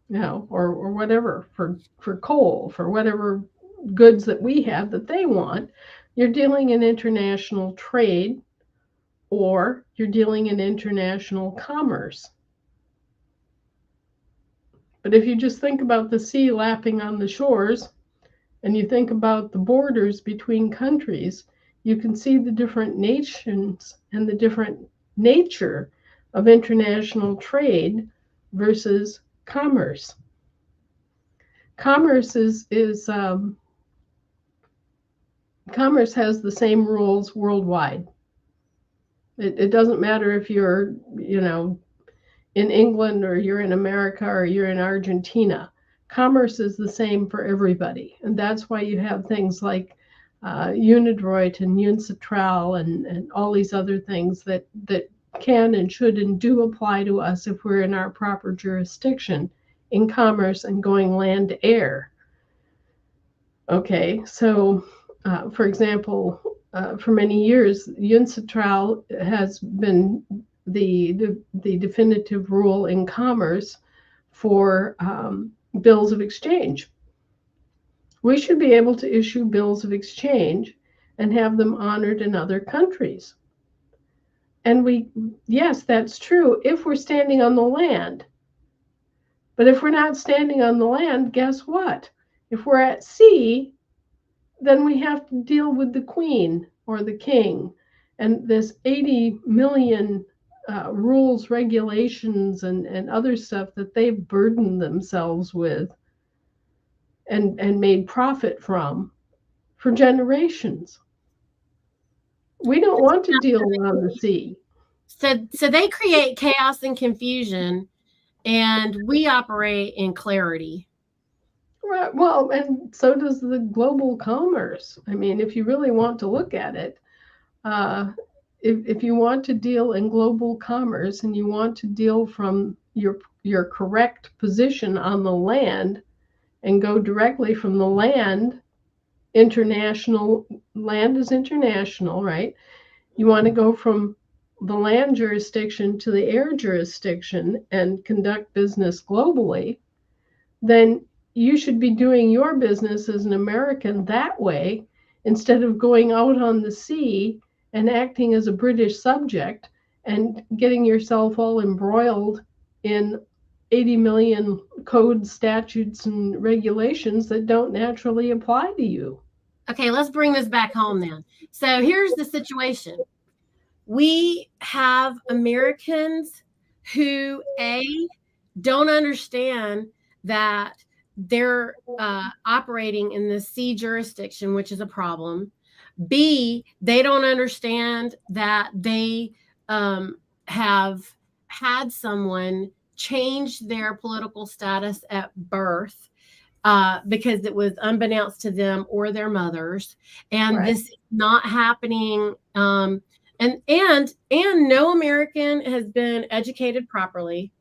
or whatever, for coal, for whatever goods that we have that they want, you're dealing in international trade, or you're dealing in international commerce. But if you just think about the sea lapping on the shores, and you think about the borders between countries, you can see the different nations and the different nature of international trade versus commerce. Commerce commerce has the same rules worldwide. It doesn't matter if you're, in England, or you're in America, or you're in Argentina. Commerce is the same for everybody. And that's why you have things like Unidroit and Uncitral and all these other things that can and should and do apply to us if we're in our proper jurisdiction in commerce and going land to air. Okay, so for example, for many years, Uncitral has been the definitive rule in commerce for bills of exchange. We should be able to issue bills of exchange and have them honored in other countries. And yes, that's true if we're standing on the land. But if we're not standing on the land, guess what? If we're at sea, then we have to deal with the queen or the king and this 80 million rules, regulations, and other stuff that they've burdened themselves with and made profit from for generations. We don't want to deal on the sea. So they create chaos and confusion, and we operate in clarity. Right. Well, and so does the global commerce. I mean, if you really want to look at it, uh, if you want to deal in global commerce and you want to deal from your correct position on the land and go directly from the land, international land is international, right? You want to go from the land jurisdiction to the air jurisdiction and conduct business globally, then you should be doing your business as an American that way instead of going out on the sea and acting as a British subject and getting yourself all embroiled in 80 million codes, statutes, and regulations that don't naturally apply to you. Okay, let's bring this back home then. So here's the situation. We have Americans who, don't understand that they're operating in the sea jurisdiction, which is a problem. B, they don't understand that they have had someone change their political status at birth because it was unbeknownst to them or their mothers, and Right. this is not happening. And no American has been educated properly,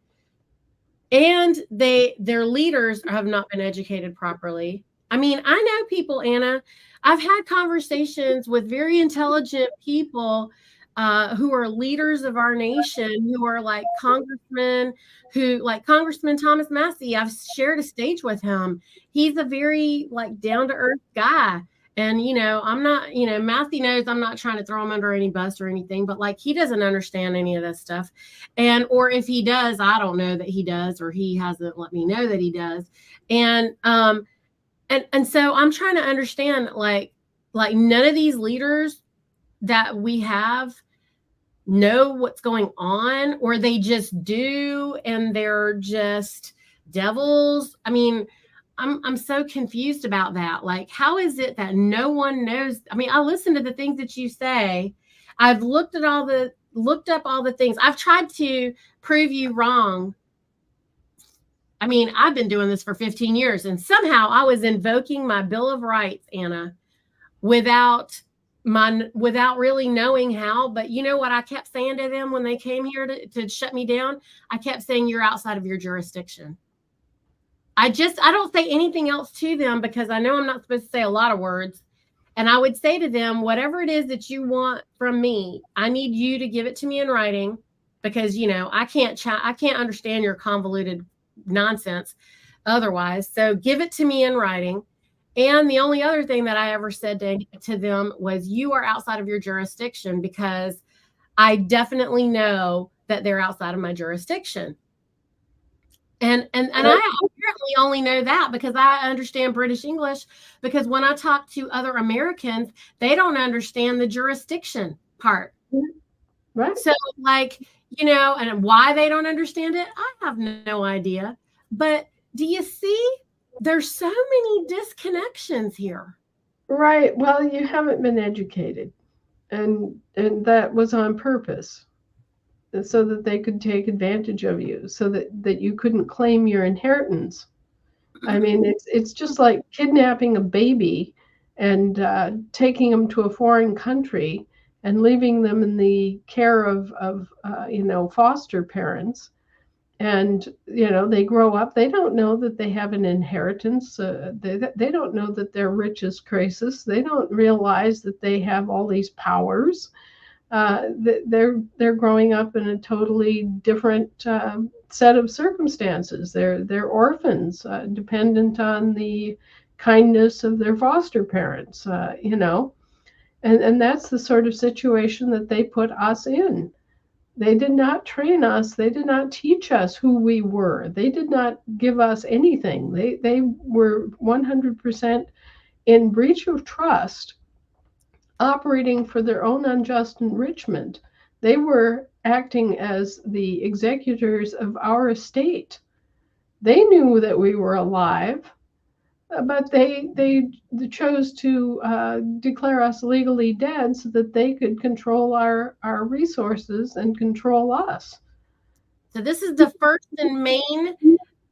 and their leaders have not been educated properly. I mean, I know people, Anna. I've had conversations with very intelligent people who are leaders of our nation, who are like congressmen, like Congressman Thomas Massey. I've shared a stage with him. He's a very like down to earth guy. And, I'm not, Matthew knows I'm not trying to throw him under any bus or anything, but like he doesn't understand any of this stuff. Or if he does, I don't know that he does, or he hasn't let me know that he does. And so I'm trying to understand like none of these leaders that we have know what's going on, or they just do, and they're just devils. I mean, I'm so confused about that. Like, how is it that no one knows? I mean, I listen to the things that you say. I've looked up all the things. I've tried to prove you wrong. I mean, I've been doing this for 15 years, and somehow I was invoking my Bill of Rights, Anna, without really knowing how. But you know what I kept saying to them when they came here to shut me down? I kept saying, you're outside of your jurisdiction. I don't say anything else to them because I know I'm not supposed to say a lot of words. And I would say to them, whatever it is that you want from me, I need you to give it to me in writing, because, I can't understand your convoluted nonsense otherwise. So give it to me in writing. And the only other thing that I ever said to them was, you are outside of your jurisdiction, because I definitely know that they're outside of my jurisdiction. And I apparently only know that because I understand British English, because when I talk to other Americans, they don't understand the jurisdiction part. Right. So and why they don't understand it, I have no idea. But do you see, there's so many disconnections here. Right. Well, you haven't been educated, and that was on purpose, so that they could take advantage of you, so that you couldn't claim your inheritance. I mean, it's just like kidnapping a baby and taking them to a foreign country and leaving them in the care of foster parents. And they grow up, they don't know that they have an inheritance. They don't know that they're rich as Croesus. They don't realize that they have all these powers. They're growing up in a totally different set of circumstances. They're orphans, dependent on the kindness of their foster parents. And that's the sort of situation that they put us in. They did not train us. They did not teach us who we were. They did not give us anything. They were 100% in breach of trust, operating for their own unjust enrichment. They were acting as the executors of our estate. They knew that we were alive, but they chose to declare us legally dead so that they could control our resources and control us. So this is the first and main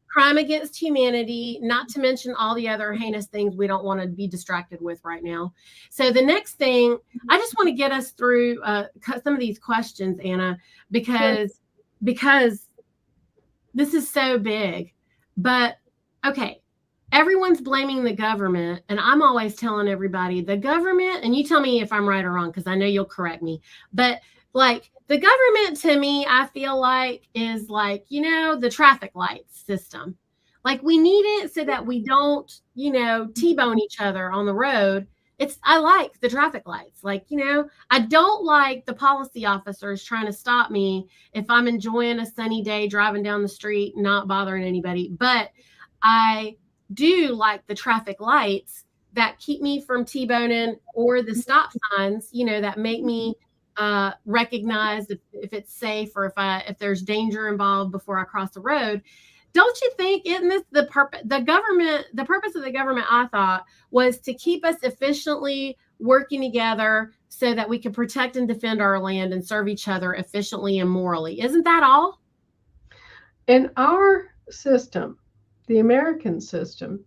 crime against humanity, not to mention all the other heinous things we don't want to be distracted with right now. So the next thing, I just want to get us through some of these questions, Anna, because this is so big. But okay, everyone's blaming the government, and I'm always telling everybody the government, and you tell me if I'm right or wrong, because I know you'll correct me, but like the government to me, I feel like is like, the traffic lights system. Like we need it so that we don't, T-bone each other on the road. I like the traffic lights. Like, I don't like the policy officers trying to stop me if I'm enjoying a sunny day driving down the street, not bothering anybody. But I do like the traffic lights that keep me from T-boning, or the stop signs, that make me recognize if it's safe, or if there's danger involved before I cross the road. Don't you think, isn't this the purpose? The purpose of the government, I thought, was to keep us efficiently working together so that we can protect and defend our land and serve each other efficiently and morally. Isn't that all? In our system, the American system,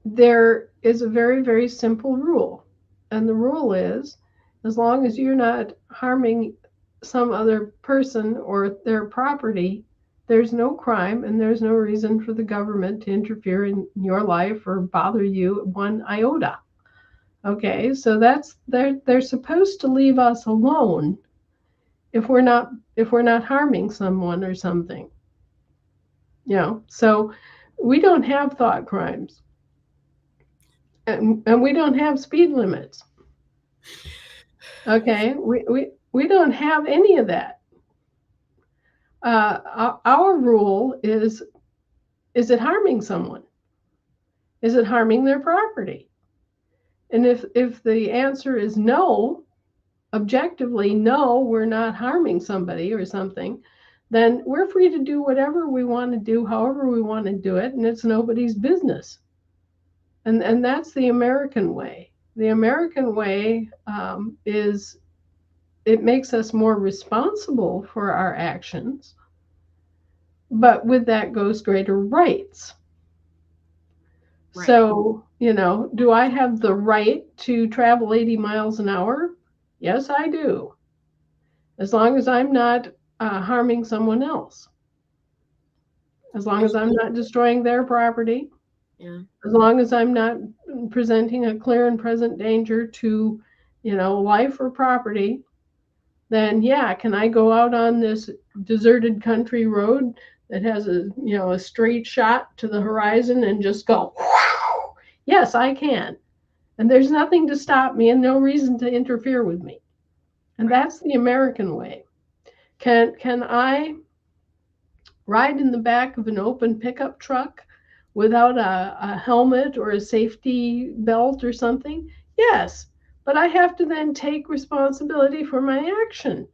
there is a very, very simple rule. And the rule is, as long as you're not harming some other person or their property, there's no crime and there's no reason for the government to interfere in your life or bother you one iota. Okay, so they're supposed to leave us alone if we're not harming someone or something. So we don't have thought crimes. And we don't have speed limits. Okay, we don't have any of that. Our rule is it harming someone? Is it harming their property? And if the answer is no, objectively no, we're not harming somebody or something, then we're free to do whatever we want to do, however we want to do it, and it's nobody's business. And that's the American way. The American way is, it makes us more responsible for our actions, but with that goes greater rights. Right. So, do I have the right to travel 80 miles an hour? Yes, I do. As long as I'm not harming someone else. As long as I'm not destroying their property. Yeah. As long as I'm not presenting a clear and present danger to, life or property, then yeah, can I go out on this deserted country road that has a straight shot to the horizon and just go, whoosh? Yes, I can. And there's nothing to stop me and no reason to interfere with me. And that's the American way. Can I ride in the back of an open pickup truck without a helmet or a safety belt or something? Yes, but I have to then take responsibility for my action.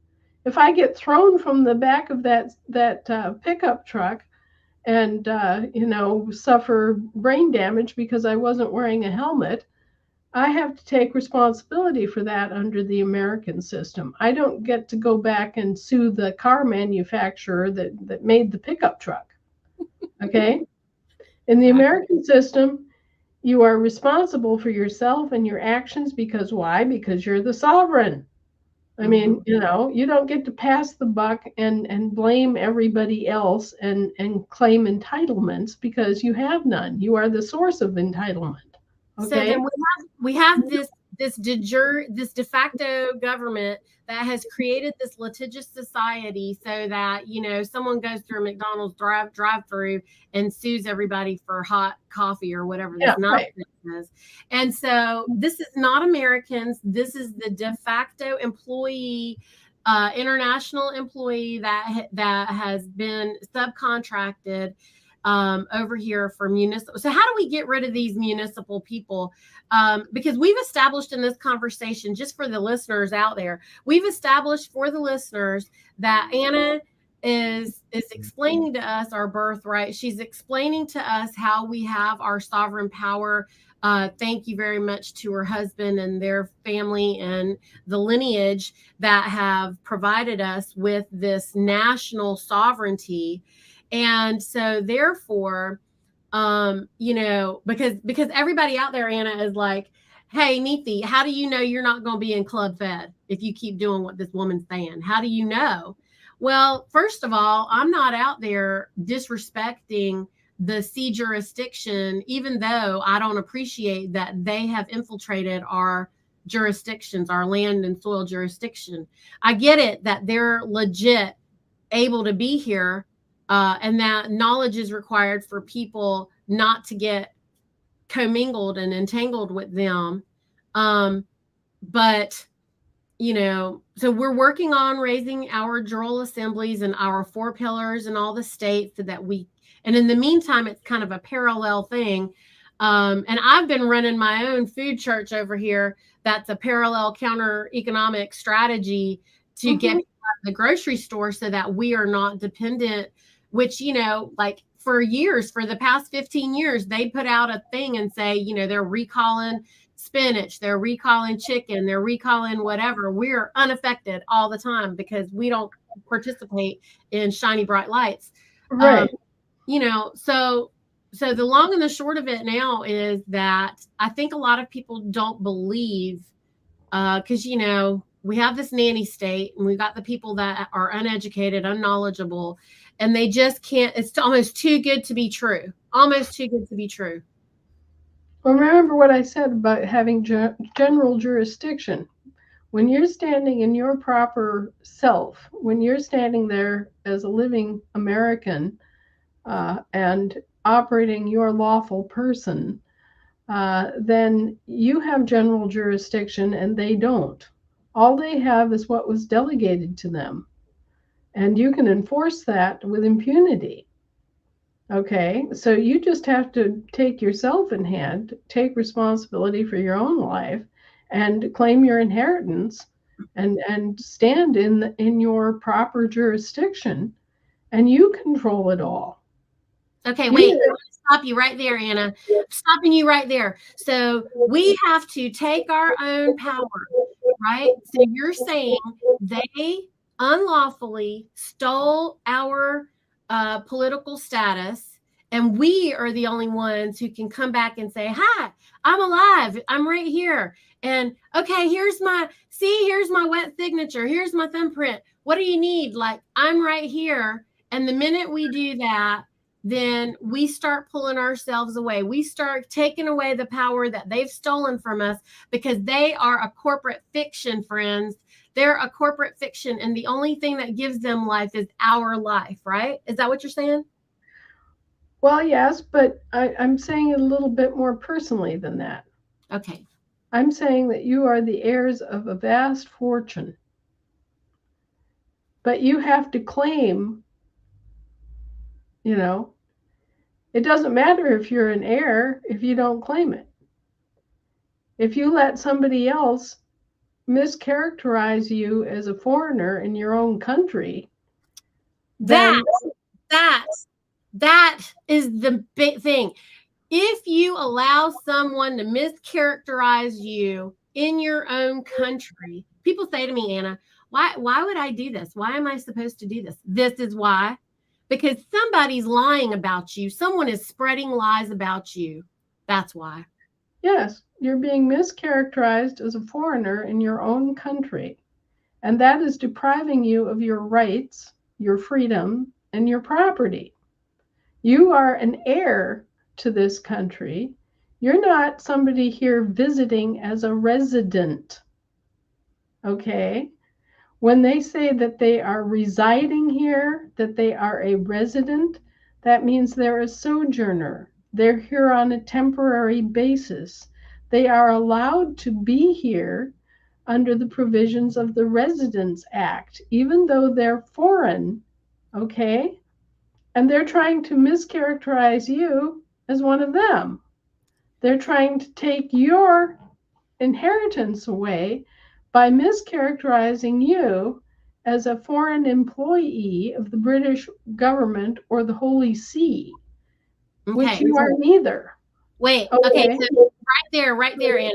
If I get thrown from the back of that pickup truck and suffer brain damage because I wasn't wearing a helmet, I have to take responsibility for that under the American system. I don't get to go back and sue the car manufacturer that made the pickup truck. Okay? In the American system, you are responsible for yourself and your actions because why? Because you're the sovereign. I mean, you don't get to pass the buck and blame everybody else and claim entitlements because you have none. You are the source of entitlement. Okay? So then we have this de facto government that has created this litigious society so that, someone goes through a McDonald's drive-through and sues everybody for hot coffee or whatever this nonsense is. And so this is not Americans. This is the de facto employee, international employee that has been subcontracted over here for municipal. So how do we get rid of these municipal people? Because we've established in this conversation, just for the listeners out there, we've established for the listeners that Anna is explaining to us our birthright. She's explaining to us how we have our sovereign power. Thank you very much to her husband and their family and the lineage that have provided us with this national sovereignty. And so therefore, because everybody out there, Anna, is like, hey, Neethi, how do you know you're not going to be in Club Fed if you keep doing what this woman's saying? How do you know? Well, first of all, I'm not out there disrespecting the sea jurisdiction, even though I don't appreciate that they have infiltrated our jurisdictions, our land and soil jurisdiction. I get it that they're legit able to be here, and that knowledge is required for people not to get commingled and entangled with them. But so we're working on raising our jural assemblies and our 4 pillars in all the states so that and in the meantime, it's kind of a parallel thing. And I've been running my own food church over here. That's a parallel counter economic strategy to get the grocery store so that we are not dependent, which, like for years, for the past 15 years, they put out a thing and say, they're recalling spinach, they're recalling chicken, they're recalling whatever. We're unaffected all the time because we don't participate in shiny bright lights. Right. So the long and the short of it now is that I think a lot of people don't believe, because we have this nanny state and we've got the people that are uneducated, unknowledgeable, and they just can't. It's almost too good to be true. Almost too good to be true. Well, remember what I said about having general jurisdiction. When you're standing in your proper self, when you're standing there as a living American and operating your lawful person, then you have general jurisdiction and they don't. All they have is what was delegated to them. And you can enforce that with impunity. Okay, so you just have to take yourself in hand, take responsibility for your own life, and claim your inheritance, and stand in your proper jurisdiction, and you control it all. Okay, wait. I'm going to stop you right there, Anna. I'm stopping you right there. So we have to take our own power, right? So you're saying they unlawfully stole our political status, and we are the only ones who can come back and say, hi, I'm alive. I'm right here. And okay, here's my wet signature. Here's my thumbprint. What do you need? Like, I'm right here. And the minute we do that, then we start pulling ourselves away. We start taking away the power that they've stolen from us because they are a corporate fiction, friends. They're a corporate fiction, and the only thing that gives them life is our life, right? Is that what you're saying? Well, yes, but I'm saying it a little bit more personally than that. Okay. I'm saying that you are the heirs of a vast fortune, but you have to claim, it doesn't matter if you're an heir if you don't claim it. If you let somebody else mischaracterize you as a foreigner in your own country, that is the big thing. If you allow someone to mischaracterize you in your own country, people say to me, Anna, why would I do this? Why am I supposed to do this? This is why. Because somebody's lying about you. Someone is spreading lies about you. That's why. Yes, you're being mischaracterized as a foreigner in your own country. And that is depriving you of your rights, your freedom, and your property. You are an heir to this country. You're not somebody here visiting as a resident. Okay? When they say that they are residing here, that they are a resident, that means they're a sojourner. They're here on a temporary basis. They are allowed to be here under the provisions of the Residence Act, even though they're foreign, okay? And they're trying to mischaracterize you as one of them. They're trying to take your inheritance away by mischaracterizing you as a foreign employee of the British government or the Holy See, which Okay. you are neither. Wait. Okay. Okay. So right there, Anna.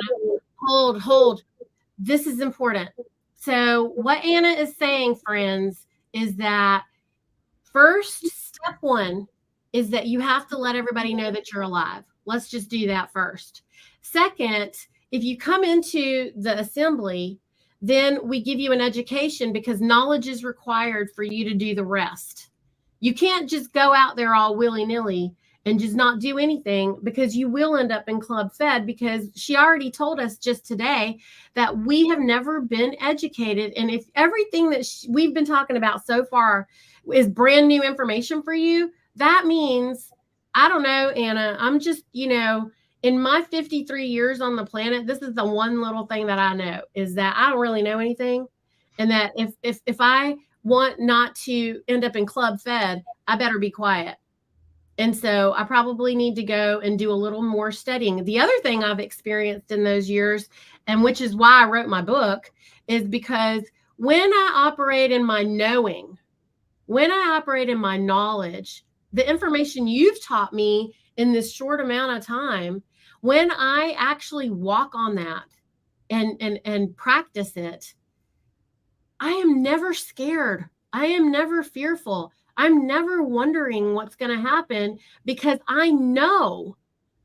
Hold. This is important. So what Anna is saying, friends, is that first step one is that you have to let everybody know that you're alive. Let's just do that first. Second, if you come into the assembly, then we give you an education because knowledge is required for you to do the rest. You can't just go out there all willy-nilly and just not do anything, because you will end up in Club Fed, because she already told us just today that we have never been educated. And if everything that we've been talking about so far is brand new information for you, that means, I don't know, Anna, I'm just, in my 53 years on the planet, this is the one little thing that I know, is that I don't really know anything. And that if I want not to end up in Club Fed, I better be quiet. And so I probably need to go and do a little more studying. The other thing I've experienced in those years, and which is why I wrote my book, is because when I operate in my knowing, when I operate in my knowledge, the information you've taught me in this short amount of time, when I actually walk on that and practice it, I am never scared. I am never fearful. I'm never wondering what's going to happen, because I know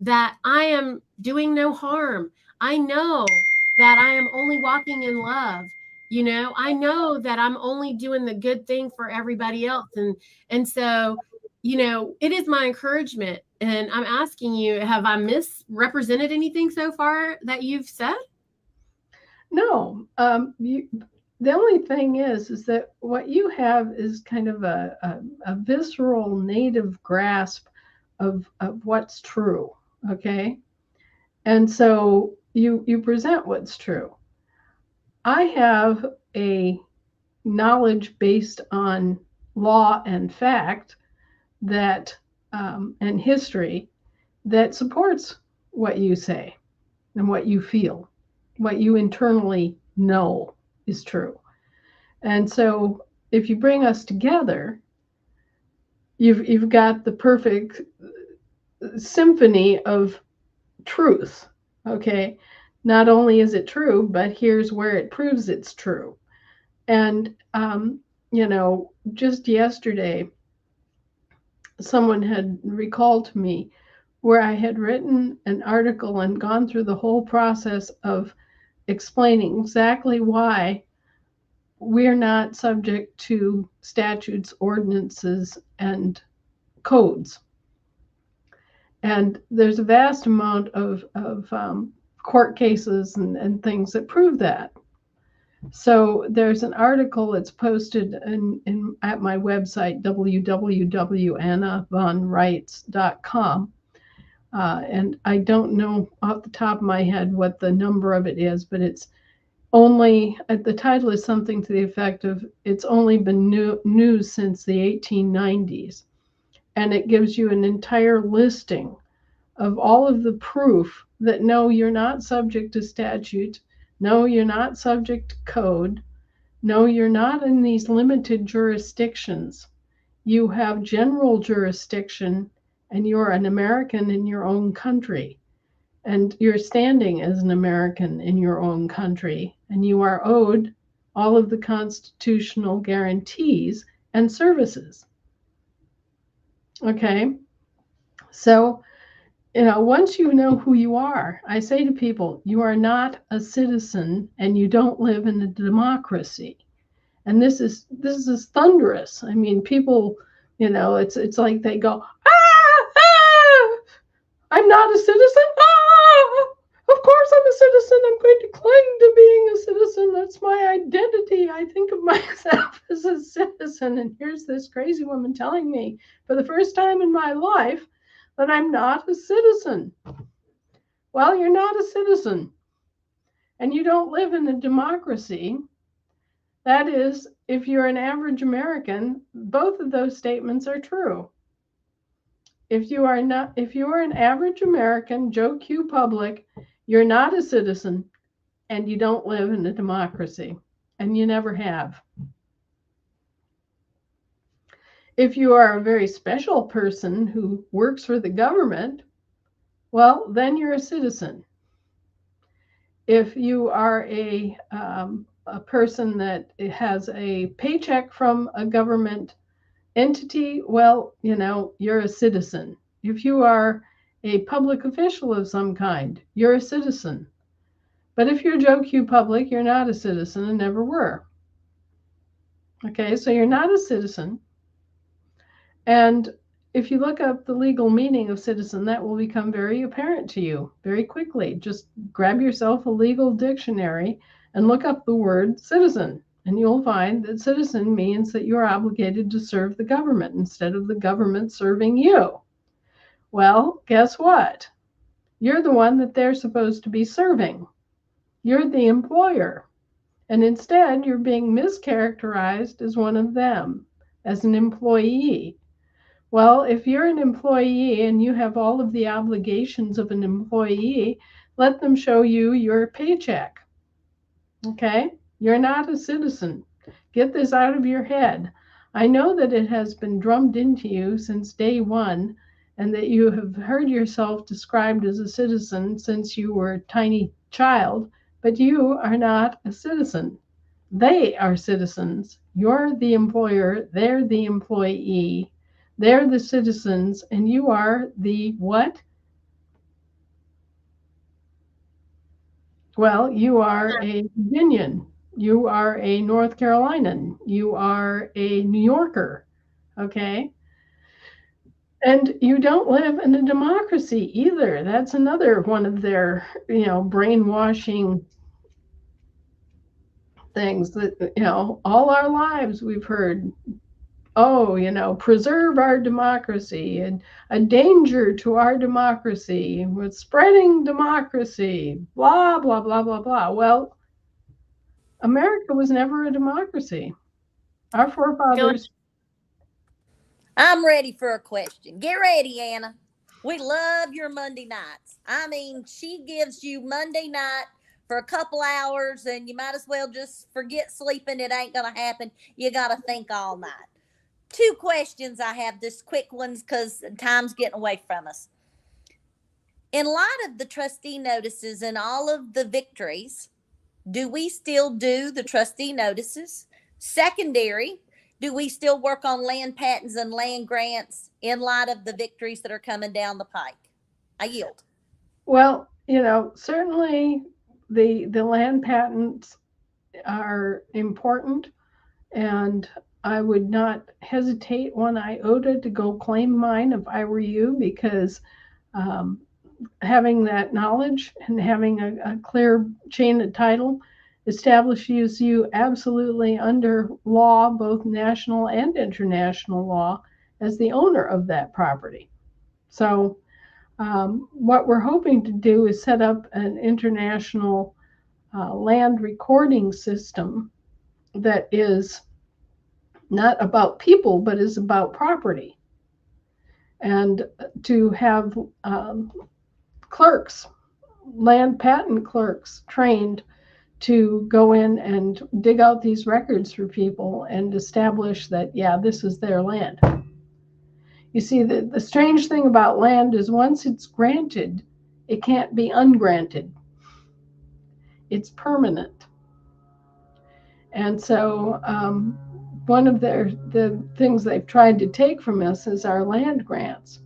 that I am doing no harm. I know that I am only walking in love. I know that I'm only doing the good thing for everybody else. And so, it is my encouragement. And I'm asking you, have I misrepresented anything so far that you've said? No, the only thing is that what you have is kind of a visceral native grasp of what's true. Okay. And so you present what's true. I have a knowledge based on law and fact that and history that supports what you say and what you feel, what you internally know is true. And so if you bring us together, you've got the perfect symphony of truth. Okay. Not only is it true, but here's where it proves it's true. And just yesterday, someone had recalled to me where I had written an article and gone through the whole process of explaining exactly why we're not subject to statutes, ordinances, and codes. And there's a vast amount of court cases and things that prove that. So there's an article that's posted at my website, www.annavonreitz.com. And I don't know off the top of my head what the number of it is, but it's only, the title is something to the effect of, it's only been news since the 1890s. And it gives you an entire listing of all of the proof that no, you're not subject to statute. No, you're not subject to code. No, you're not in these limited jurisdictions. You have general jurisdiction, and you're an American in your own country. And you're standing as an American in your own country, and you are owed all of the constitutional guarantees and services. Okay? So, once you know who you are, I say to people, you are not a citizen and you don't live in a democracy. And this is thunderous. I mean, people, it's like they go, I'm not a citizen. Of course I'm a citizen. I'm going to cling to being a citizen. That's my identity. I think of myself as a citizen. And here's this crazy woman telling me for the first time in my life that I'm not a citizen. Well, you're not a citizen. And you don't live in a democracy. That is, if you're an average American, both of those statements are true. if you are an average American, Joe Q public, you're not a citizen and you don't live in a democracy, and you never have. If you are a very special person who works for the government, well, then you're a citizen. If you are a person that has a paycheck from a government entity, well, you're a citizen. If you are a public official of some kind, you're a citizen. But if you're Joe Q public, you're not a citizen and never were. Okay, so you're not a citizen. And if you look up the legal meaning of citizen, that will become very apparent to you very quickly. Just grab yourself a legal dictionary and look up the word citizen, and you'll find that citizen means that you're obligated to serve the government instead of the government serving you. Well, guess what? You're the one that they're supposed to be serving. You're the employer. And instead, you're being mischaracterized as one of them, as an employee. Well, if you're an employee and you have all of the obligations of an employee, let them show you your paycheck. Okay? You're not a citizen. Get this out of your head. I know that it has been drummed into you since day one, and that you have heard yourself described as a citizen since you were a tiny child, but you are not a citizen. They are citizens. You're the employer. They're the employee. They're the citizens, and you are the what? Well, you are a Virginian. You are a North Carolinian. You are a New Yorker. Okay? And you don't live in a democracy either. That's another one of their, brainwashing things that, all our lives we've heard, preserve our democracy, and a danger to our democracy with spreading democracy, blah, blah, blah, blah, blah. Well, America was never a democracy. Our forefathers. I'm ready for a question. Get ready, Anna. We love your Monday nights. I mean, she gives you Monday night for a couple hours, and you might as well just forget sleeping. It ain't going to happen. You got to think all night. 2 questions I have, just quick ones because time's getting away from us. In light of the trustee notices and all of the victories, do we still do the trustee notices? Secondary, do we still work on land patents and land grants in light of the victories that are coming down the pike? I yield. Well, certainly the land patents are important, and I would not hesitate one iota to go claim mine if I were you, because having that knowledge and having a clear chain of title establishes you absolutely under law, both national and international law, as the owner of that property. So what we're hoping to do is set up an international land recording system that is not about people, but is about property. And to have clerks, land patent clerks, trained to go in and dig out these records for people and establish that, yeah, this is their land. You see, the strange thing about land is once it's granted, it can't be ungranted. It's permanent. And so one of the things they've tried to take from us is our land grants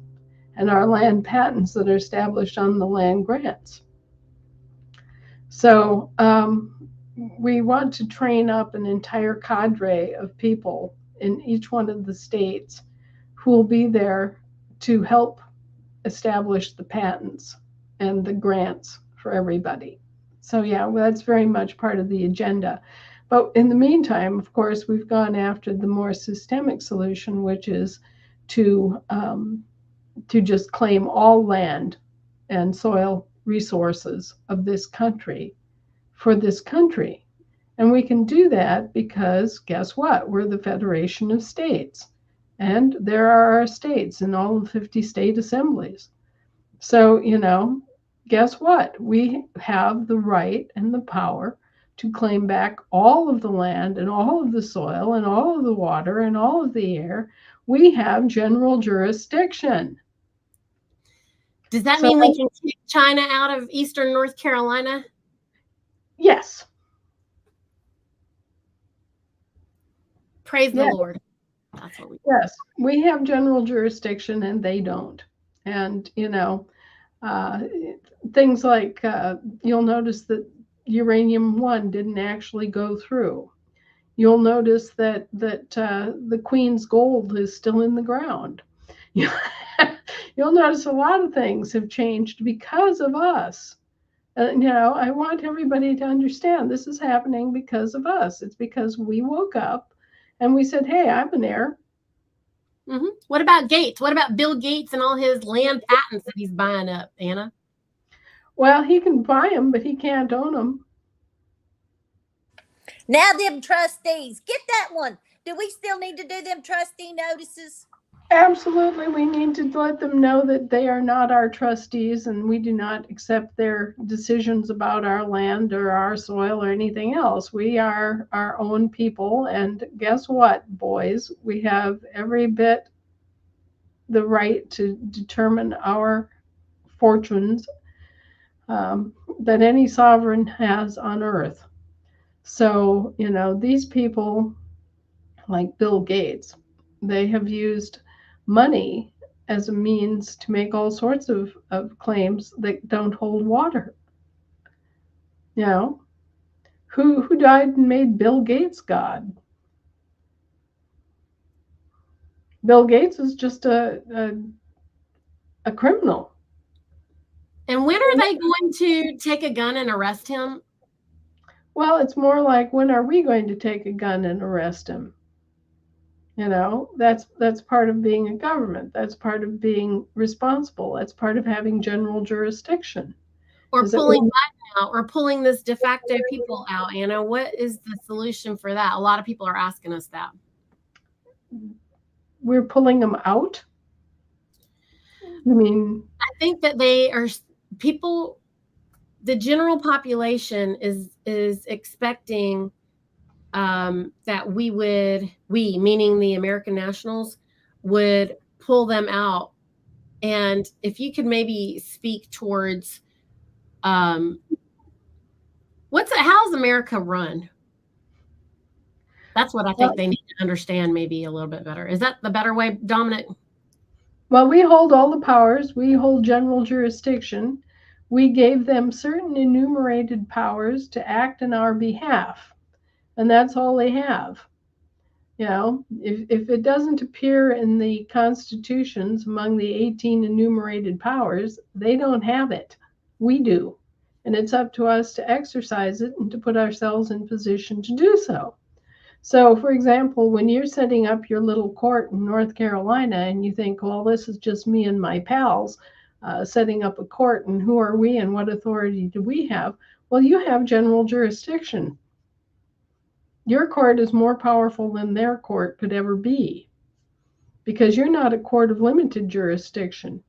and our land patents that are established on the land grants. So we want to train up an entire cadre of people in each one of the states who will be there to help establish the patents and the grants for everybody. So yeah, well, that's very much part of the agenda. But in the meantime, of course, we've gone after the more systemic solution, which is to just claim all land and soil resources of this country for this country. And we can do that because guess what? We're the Federation of States. And there are our states in all the 50 state assemblies. So, guess what? We have the right and the power to claim back all of the land and all of the soil and all of the water and all of the air. We have general jurisdiction. Does that So, mean we can kick China out of eastern North Carolina? yes. Praise the Yes. Lord. That's what we Yes. We have general jurisdiction and they don't. And, uh, things like you'll notice that uranium 1 didn't actually go through. You'll notice that the Queen's gold is still in the ground. You'll notice a lot of things have changed because of us. I want everybody to understand this is happening because of us. It's because we woke up and we said, "Hey, I'm an heir." Mm-hmm. What about Gates? What about Bill Gates and all his land patents that he's buying up, Anna? Well, he can buy them, but he can't own them. Now them trustees, get that one. Do we still need to do them trustee notices? Absolutely, we need to let them know that they are not our trustees and we do not accept their decisions about our land or our soil or anything else. We are our own people, and guess what, boys? We have every bit the right to determine our fortunes that any sovereign has on earth. So, these people like Bill Gates, they have used money as a means to make all sorts of claims that don't hold water. You know, who died and made Bill Gates God? Bill Gates is just a criminal. And when are they going to take a gun and arrest him? Well, it's more like, when are we going to take a gun and arrest him? That's part of being a government. That's part of being responsible. That's part of having general jurisdiction. Or pulling Biden out, or pulling this de facto people out, Anna? What is the solution for that? A lot of people are asking us that. We're pulling them out? I mean, I think that they are people. The general population is expecting that we, meaning the American nationals, would pull them out. And if you could maybe speak towards how's America run? That's what I think they need to understand maybe a little bit better. Is that the better way, Dominic? Well, we hold all the powers. We hold general jurisdiction. We gave them certain enumerated powers to act in our behalf, and that's all they have. If it doesn't appear in the constitutions among the 18 enumerated powers, they don't have it. We do. And it's up to us to exercise it and to put ourselves in position to do so. So, for example, when you're setting up your little court in North Carolina and you think, well, this is just me and my pals setting up a court, and who are we and what authority do we have? Well, you have general jurisdiction. Your court is more powerful than their court could ever be, because you're not a court of limited jurisdiction,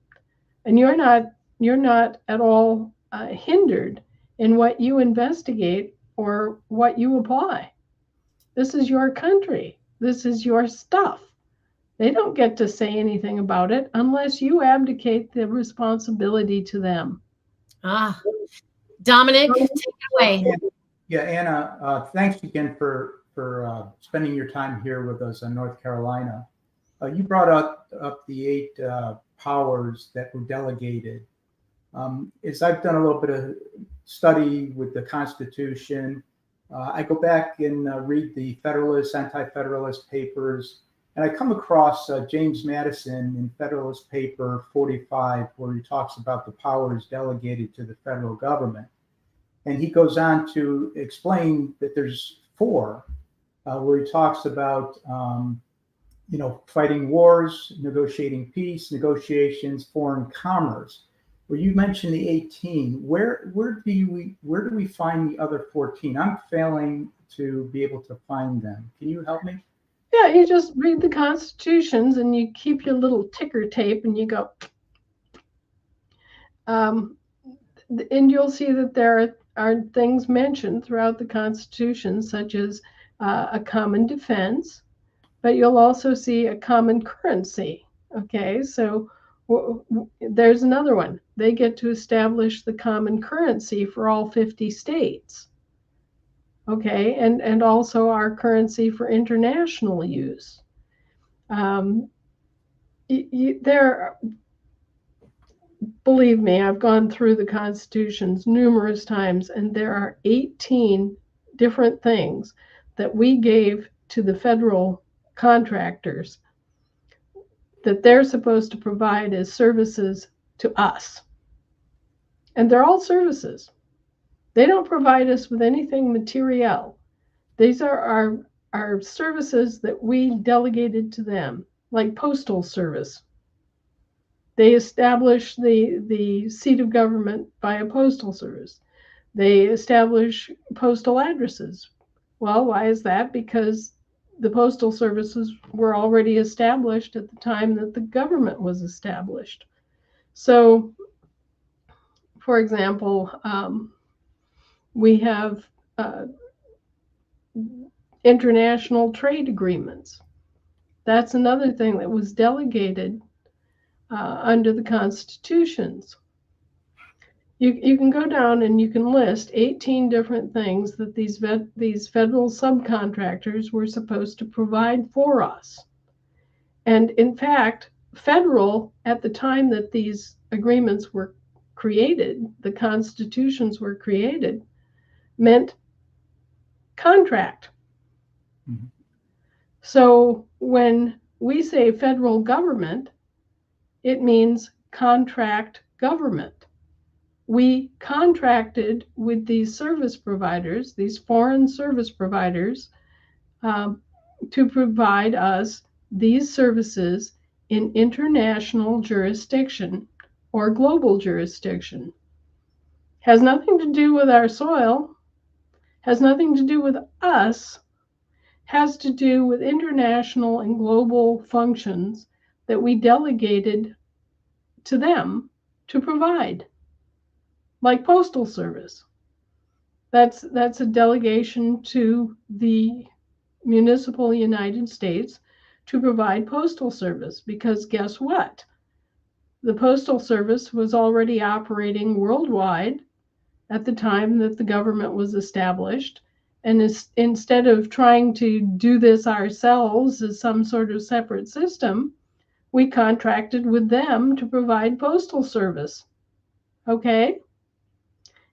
and you're not at all hindered in what you investigate or what you apply. This is your country. This is your stuff. They don't get to say anything about it unless you abdicate the responsibility to them. Dominic, take it away. Yeah, Anna, thanks again for spending your time here with us in North Carolina. You brought up the 8 powers that were delegated. As I've done a little bit of study with the Constitution, I go back and read the Federalist, Anti-Federalist papers, and I come across James Madison in Federalist Paper 45, where he talks about the powers delegated to the federal government. And he goes on to explain that there's 4, where he talks about, fighting wars, negotiating peace, negotiations, foreign commerce. Well, you mentioned the 18. Where do we find the other 14? I'm failing to be able to find them. Can you help me? Yeah, you just read the constitutions and you keep your little ticker tape and you go, and you'll see that there are things mentioned throughout the Constitution, such as a common defense, but you'll also see a common currency. Okay, so there's another one. They get to establish the common currency for all 50 states. Okay, and also our currency for international use. There, believe me, I've gone through the constitutions numerous times, and there are 18 different things that we gave to the federal contractors that they're supposed to provide as services to us. And they're all services. They don't provide us with anything material. These are our services that we delegated to them, like postal service. They establish the seat of government by a postal service. They establish postal addresses. Well, why is that? Because the postal services were already established at the time that the government was established. So, for example, we have international trade agreements. That's another thing that was delegated under the constitutions. You can go down and you can list 18 different things that these federal subcontractors were supposed to provide for us. And in fact, federal, at the time that these agreements were created, the constitutions were created, meant contract. Mm-hmm. So when we say federal government, it means contract government. We contracted with these service providers, these foreign service providers, to provide us these services in international jurisdiction or global jurisdiction. Has nothing to do with our soil, has nothing to do with us, has to do with international and global functions that we delegated to them to provide. Like postal service. That's a delegation to the municipal United States to provide postal service, because guess what? The postal service was already operating worldwide at the time that the government was established. And instead of trying to do this ourselves as some sort of separate system, we contracted with them to provide postal service. Okay?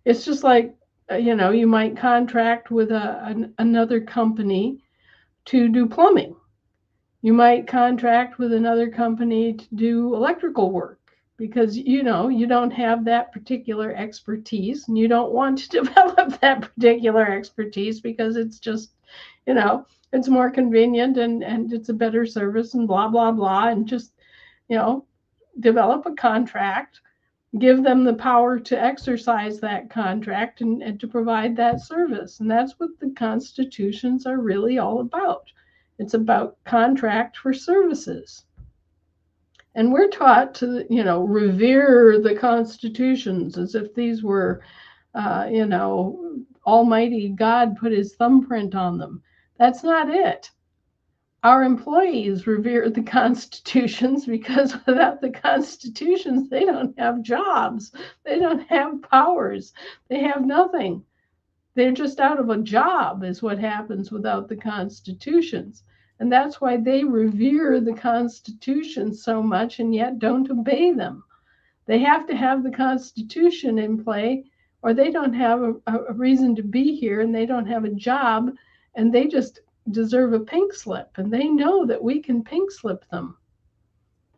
It's just like, you might contract with another company to do plumbing. You might contract with another company to do electrical work because, you don't have that particular expertise and you don't want to develop that particular expertise because it's just, it's more convenient and it's a better service and blah, blah, blah. And just, develop a contract. Give them the power to exercise that contract and to provide that service. And that's what the constitutions are really all about. It's about contract for services. And we're taught to, revere the constitutions as if these were, Almighty God put his thumbprint on them. That's not it. Our employees revere the constitutions because without the constitutions, they don't have jobs. They don't have powers. They have nothing. They're just out of a job is what happens without the constitutions. And that's why they revere the constitution so much and yet don't obey them. They have to have the constitution in play or they don't have a reason to be here and they don't have a job and they just deserve a pink slip, and they know that we can pink slip them.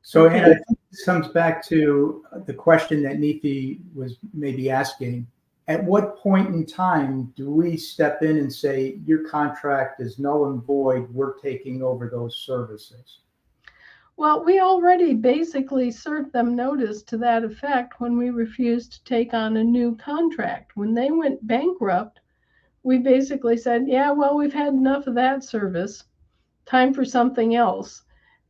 So, Anna, I think this comes back to the question that Neethi was maybe asking. At what point in time do we step in and say, your contract is null and void, we're taking over those services? Well, we already basically served them notice to that effect when we refused to take on a new contract. When they went bankrupt, we basically said, yeah, well, we've had enough of that service. time for something else.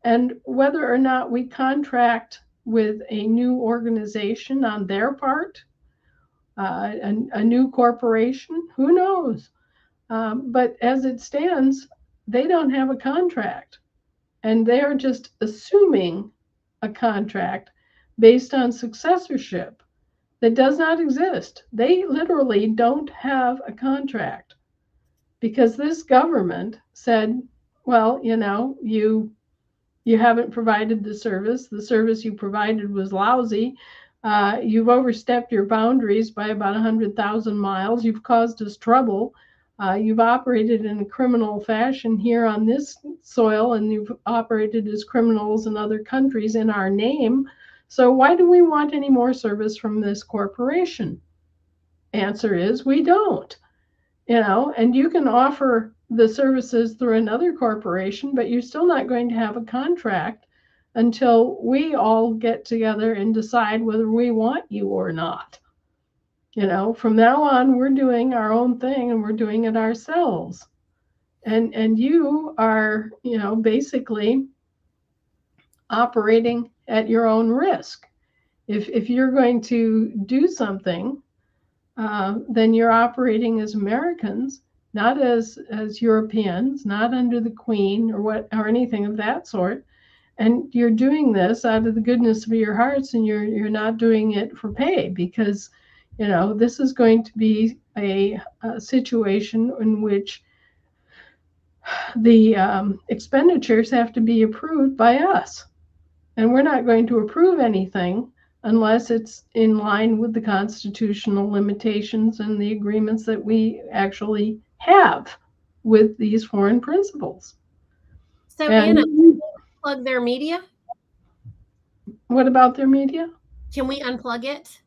And whether or not we contract with a new organization on their part, a new corporation, who knows? But as it stands, they don't have a contract. And they are just assuming a contract based on successorship that does not exist. They literally don't have a contract because this government said, well, you haven't provided the service you provided was lousy, you've overstepped your boundaries by about 100,000 miles, you've caused us trouble, you've operated in a criminal fashion here on this soil, and you've operated as criminals in other countries in our name, so why do we want any more service from this corporation? Answer is we don't. And you can offer the services through another corporation, but you're still not going to have a contract until we all get together and decide whether we want you or not. From now on, we're doing our own thing and we're doing it ourselves. And you are, basically operating at your own risk. If you're going to do something, then you're operating as Americans, not as Europeans, not under the Queen or anything of that sort. And you're doing this out of the goodness of your hearts, and you're not doing it for pay, because this is going to be a situation in which the expenditures have to be approved by us, and we're not going to approve anything unless it's in line with the constitutional limitations and the agreements that we actually have with these foreign principles. So, Anna, can we unplug their media? What about their media? Can we unplug it?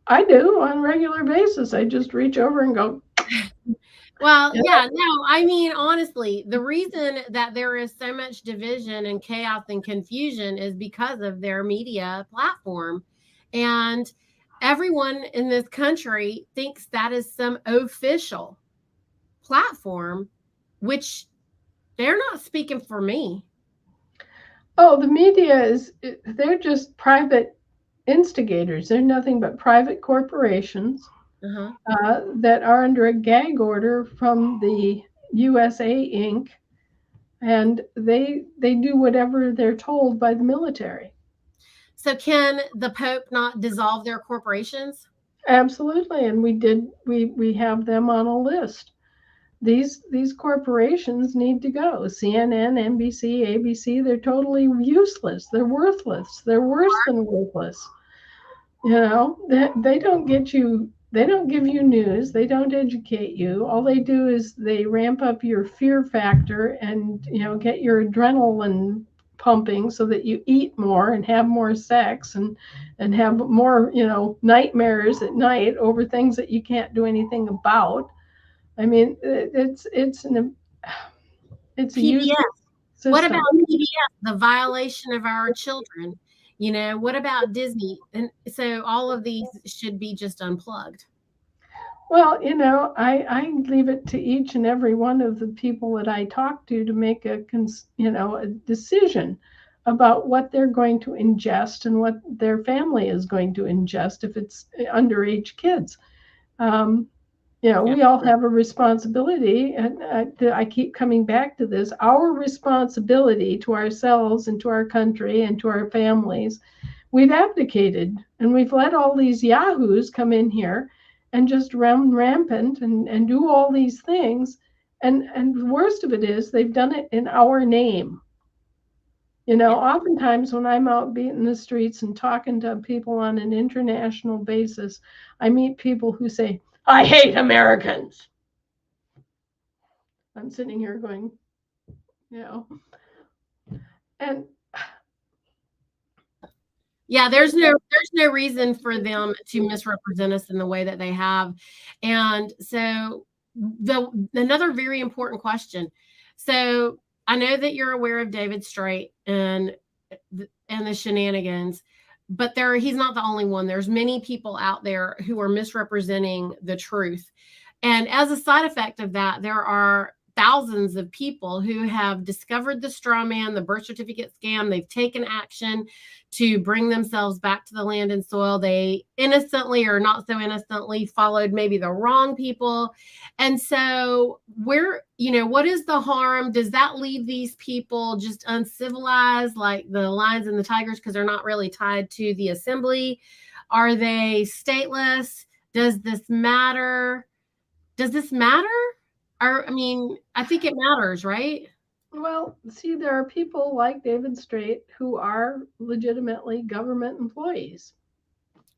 I do on a regular basis. I just reach over and go. Well, yeah, no, I mean, honestly, the reason that there is so much division and chaos and confusion is because of their media platform. And everyone in this country thinks that is some official platform, which they're not speaking for me. Oh, the media they're just private instigators. They're nothing but private corporations. That are under a gag order from the USA Inc. And they do whatever they're told by the military. So can the Pope not dissolve their corporations? Absolutely, and we have them on a list. These corporations need to go. CNN, NBC, ABC, they're totally useless. They're worthless. They're worse than worthless. They don't get you. They don't give you news. They don't educate you. All they do is they ramp up your fear factor and, get your adrenaline pumping so that you eat more and have more sex and have more, nightmares at night over things that you can't do anything about. I mean, it's a PBS. System. What about PBS, the violation of our children? What about Disney? And so all of these should be just unplugged. Well, I leave it to each and every one of the people that I talk to make a decision about what they're going to ingest and what their family is going to ingest if it's underage kids. We all have a responsibility, and I keep coming back to this. Our responsibility to ourselves and to our country and to our families, we've abdicated, and we've let all these yahoos come in here and just run rampant and do all these things. And the worst of it is they've done it in our name. Oftentimes when I'm out beating the streets and talking to people on an international basis, I meet people who say, I hate Americans. I'm sitting here going, and yeah, there's no reason for them to misrepresent us in the way that they have. And so another very important question. So I know that you're aware of David Strait and the shenanigans, but he's not the only one. There's many people out there who are misrepresenting the truth. And as a side effect of that, there are thousands of people who have discovered the straw man, the birth certificate scam. They've taken action to bring themselves back to the land and soil. They innocently or not so innocently followed maybe the wrong people. And so what is the harm? Does that leave these people just uncivilized like the lions and the tigers because they're not really tied to the assembly? Are they stateless? Does this matter? Does this matter? I think it matters, right? Well, see, there are people like David Straight who are legitimately government employees.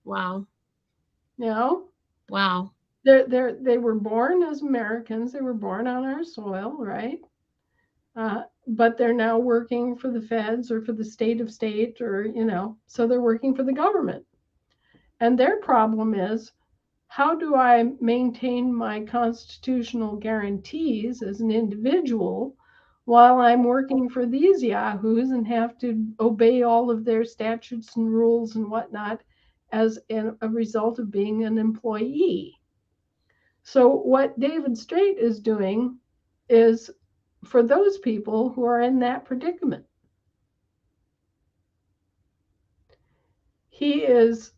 Wow. Wow. They were born as Americans. They were born on our soil, right? But they're now working for the feds or for the state of state or, so they're working for the government. And their problem is, how do I maintain my constitutional guarantees as an individual while I'm working for these yahoos and have to obey all of their statutes and rules and whatnot as a result of being an employee? So what David Straight is doing is for those people who are in that predicament. He is,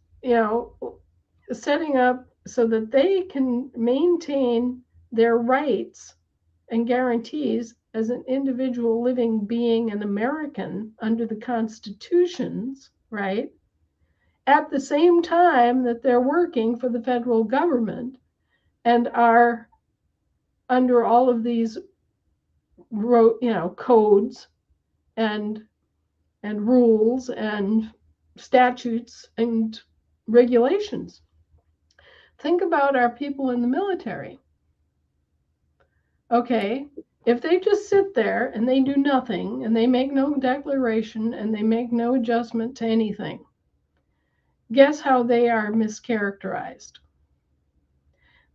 setting up so that they can maintain their rights and guarantees as an individual living being, an American under the constitutions, right? At the same time that they're working for the federal government and are under all of these, codes and rules and statutes and regulations. Think about our people in the military. Okay, if they just sit there and they do nothing and they make no declaration and they make no adjustment to anything, guess how they are mischaracterized?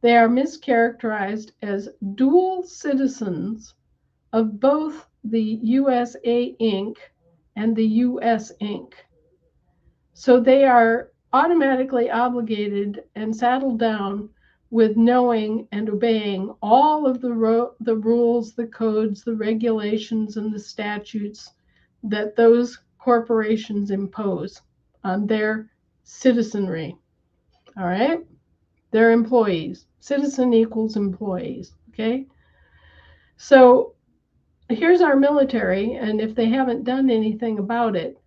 They are mischaracterized as dual citizens of both the USA Inc. and the US Inc. So they are automatically obligated and saddled down with knowing and obeying all of the rules, the codes, the regulations, and the statutes that those corporations impose on their citizenry. All right? They're employees. Citizen equals employees. Okay? So here's our military, and if they haven't done anything about it,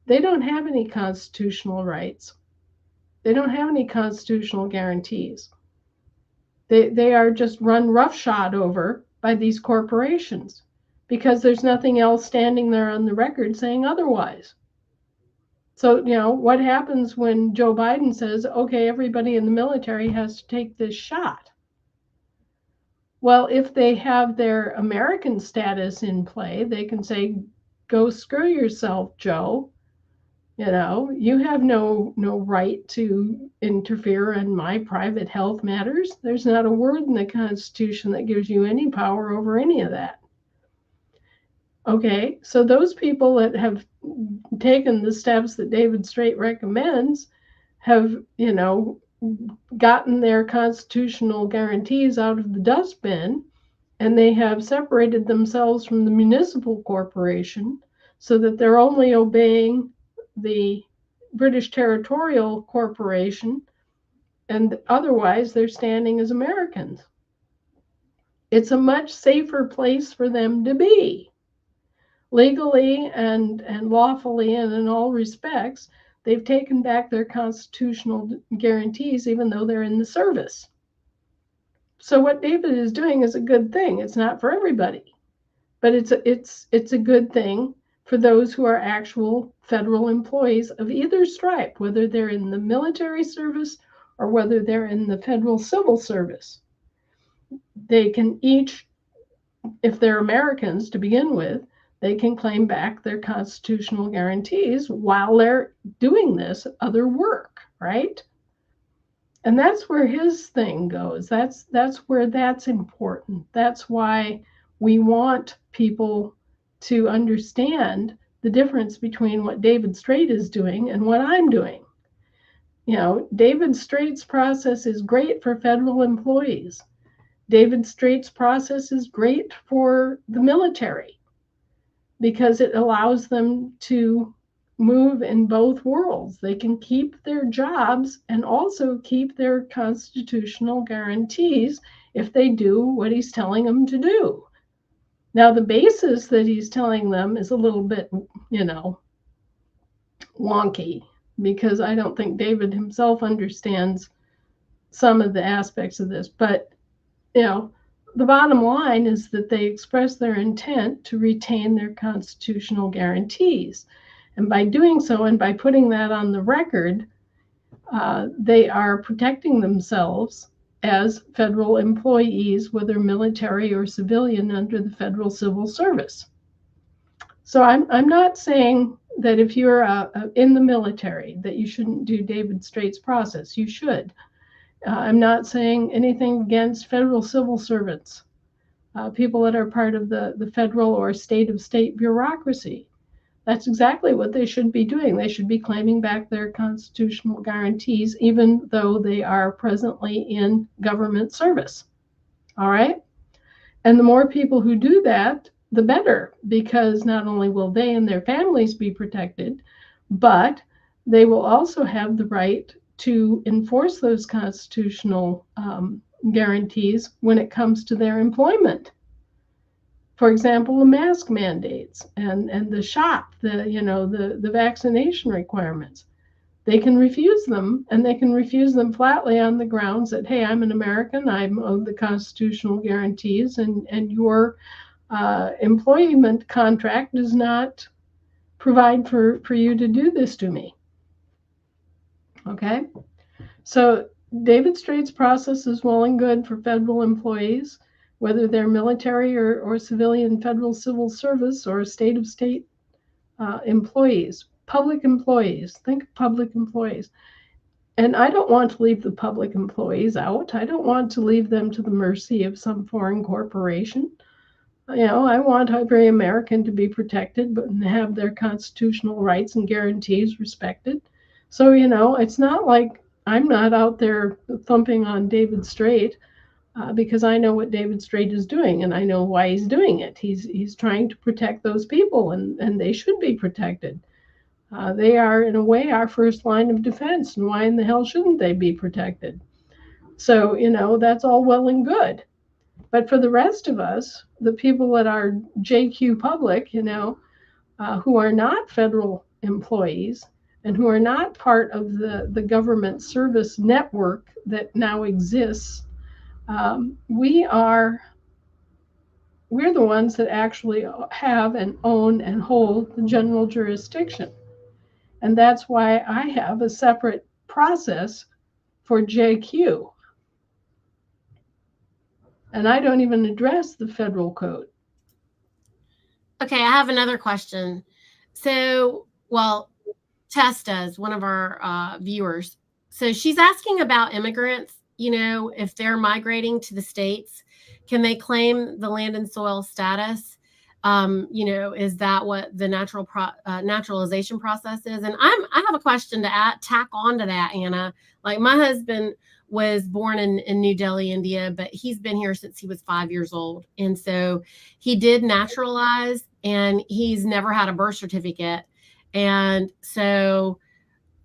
they don't have any constitutional rights. They don't have any constitutional guarantees. They are just run roughshod over by these corporations because there's nothing else standing there on the record saying otherwise. So, what happens when Joe Biden says, okay, everybody in the military has to take this shot? Well, if they have their American status in play, they can say, go screw yourself, Joe. You have no right to interfere in my private health matters. There's not a word in the Constitution that gives you any power over any of that. Okay, so those people that have taken the steps that David Straight recommends have, gotten their constitutional guarantees out of the dustbin, and they have separated themselves from the municipal corporation so that they're only obeying the British Territorial Corporation, and otherwise they're standing as Americans. It's a much safer place for them to be. Legally and lawfully and in all respects, they've taken back their constitutional guarantees even though they're in the service. So what David is doing is a good thing. It's not for everybody, but it's a good thing for those who are actual federal employees of either stripe, whether they're in the military service or whether they're in the federal civil service. They can each, if they're Americans to begin with, they can claim back their constitutional guarantees while they're doing this other work, right? And that's where his thing goes. That's where that's important. That's why we want people to understand the difference between what David Straight is doing and what I'm doing. David Straight's process is great for federal employees. David Straight's process is great for the military because it allows them to move in both worlds. They can keep their jobs and also keep their constitutional guarantees if they do what he's telling them to do. Now, the basis that he's telling them is a little bit, wonky, because I don't think David himself understands some of the aspects of this. But, the bottom line is that they express their intent to retain their constitutional guarantees. And by doing so, and by putting that on the record, they are protecting themselves as federal employees, whether military or civilian, under the Federal Civil Service. So I'm not saying that if you're in the military that you shouldn't do David Straight's process. You should. I'm not saying anything against federal civil servants, people that are part of the federal or state bureaucracy. That's exactly what they should be doing. They should be claiming back their constitutional guarantees, even though they are presently in government service. All right? And the more people who do that, the better, because not only will they and their families be protected, but they will also have the right to enforce those constitutional guarantees when it comes to their employment. For example, the mask mandates and the shot, the vaccination requirements. They can refuse them, and they can refuse them flatly on the grounds that, hey, I'm an American, I'm owed the constitutional guarantees, and your employment contract does not provide for you to do this to me. Okay? So David Straight's process is well and good for federal employees, whether they're military or civilian federal civil service or state of state employees, public employees. Think of public employees. And I don't want to leave the public employees out. I don't want to leave them to the mercy of some foreign corporation. I want every American to be protected, but have their constitutional rights and guarantees respected. So, it's not like I'm not out there thumping on David Straight. Because I know what David Straight is doing, and I know why he's doing it. He's trying to protect those people, and they should be protected. They are, in a way, our first line of defense, and why in the hell shouldn't they be protected? So, that's all well and good. But for the rest of us, the people that are JQ public, who are not federal employees and who are not part of the government service network that now exists, we're the ones that actually have and own and hold the general jurisdiction. And that's why I have a separate process for JQ. And I don't even address the federal code. Okay, I have another question. So, Tess does, one of our viewers. So she's asking about immigrants. If they're migrating to the States, can they claim the land and soil status? Is that what the naturalization process is? And I have a question to tack on to that, Anna. Like, my husband was born in New Delhi, India, but he's been here since he was 5 years old. And so he did naturalize, and he's never had a birth certificate. And so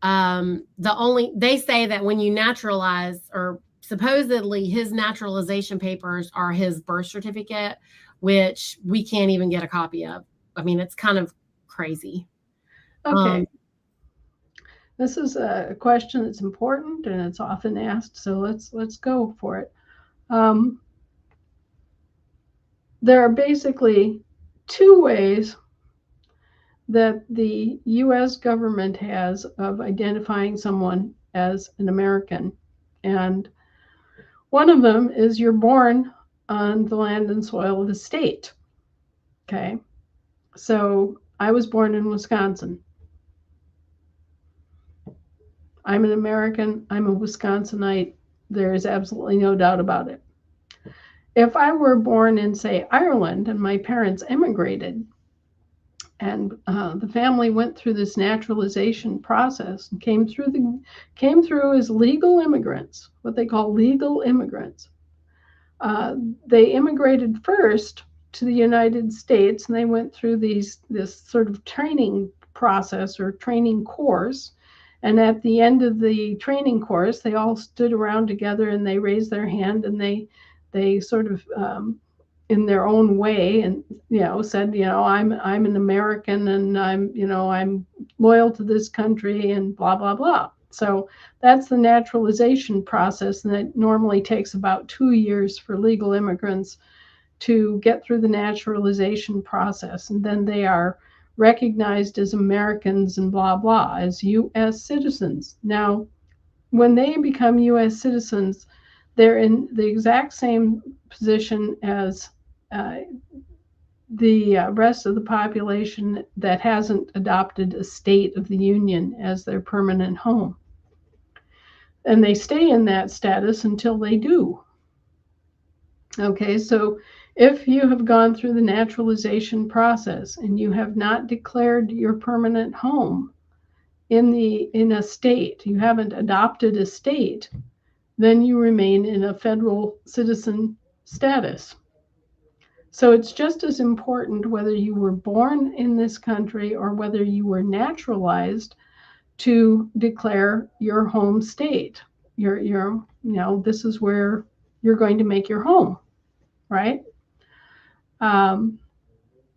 they say that when you naturalize, or supposedly his naturalization papers are his birth certificate, which we can't even get a copy of. I mean, it's kind of crazy. Okay. This is a question that's important, and it's often asked, so let's go for it. There are basically two ways that the U.S. government has of identifying someone as an American. And one of them is you're born on the land and soil of the state. Okay. So I was born in Wisconsin. I'm an American. I'm a Wisconsinite. There is absolutely no doubt about it. If I were born in, say, Ireland, and my parents immigrated, and the family went through this naturalization process and came through as legal immigrants, what they call legal immigrants, they immigrated first to the United States, and they went through this sort of training process or training course. And at the end of the training course, they all stood around together and they raised their hand, and they sort of in their own way, and said, I'm an American, and I'm loyal to this country, and blah blah blah. So that's the naturalization process, and it normally takes about 2 years for legal immigrants to get through the naturalization process, and then they are recognized as Americans and blah blah, as U.S. citizens. Now, when they become U.S. citizens, they're in the exact same position as the rest of the population that hasn't adopted a state of the Union as their permanent home. And they stay in that status until they do. Okay, so if you have gone through the naturalization process and you have not declared your permanent home in a state, you haven't adopted a state, then you remain in a federal citizen status. So it's just as important whether you were born in this country or whether you were naturalized to declare your home state. This is where you're going to make your home, right?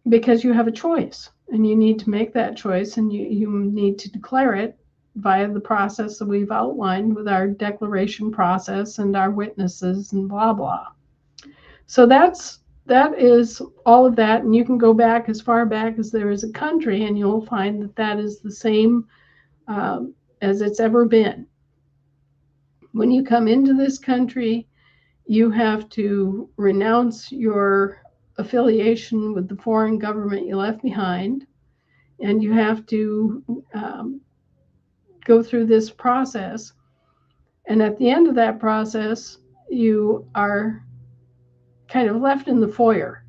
Because you have a choice, and you need to make that choice, and you need to declare it via the process that we've outlined with our declaration process and our witnesses and blah blah. So that is all of that, and you can go back as far back as there is a country, and you'll find that that is the same as it's ever been. When you come into this country, you have to renounce your affiliation with the foreign government you left behind, and you have to go through this process. And at the end of that process, you are kind of left in the foyer.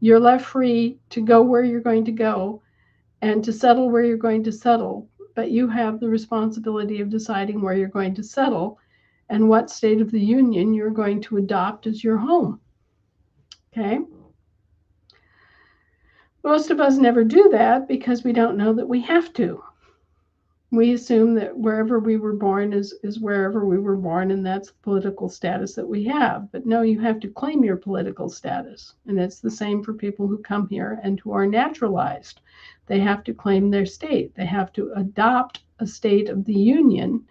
You're left free to go where you're going to go and to settle where you're going to settle, but you have the responsibility of deciding where you're going to settle and what state of the union you're going to adopt as your home. Okay? Most of us never do that because we don't know that we have to. We assume that wherever we were born is wherever we were born, and that's the political status that we have. But no, you have to claim your political status. And it's the same for people who come here and who are naturalized. They have to claim their state. They have to adopt a state of the union,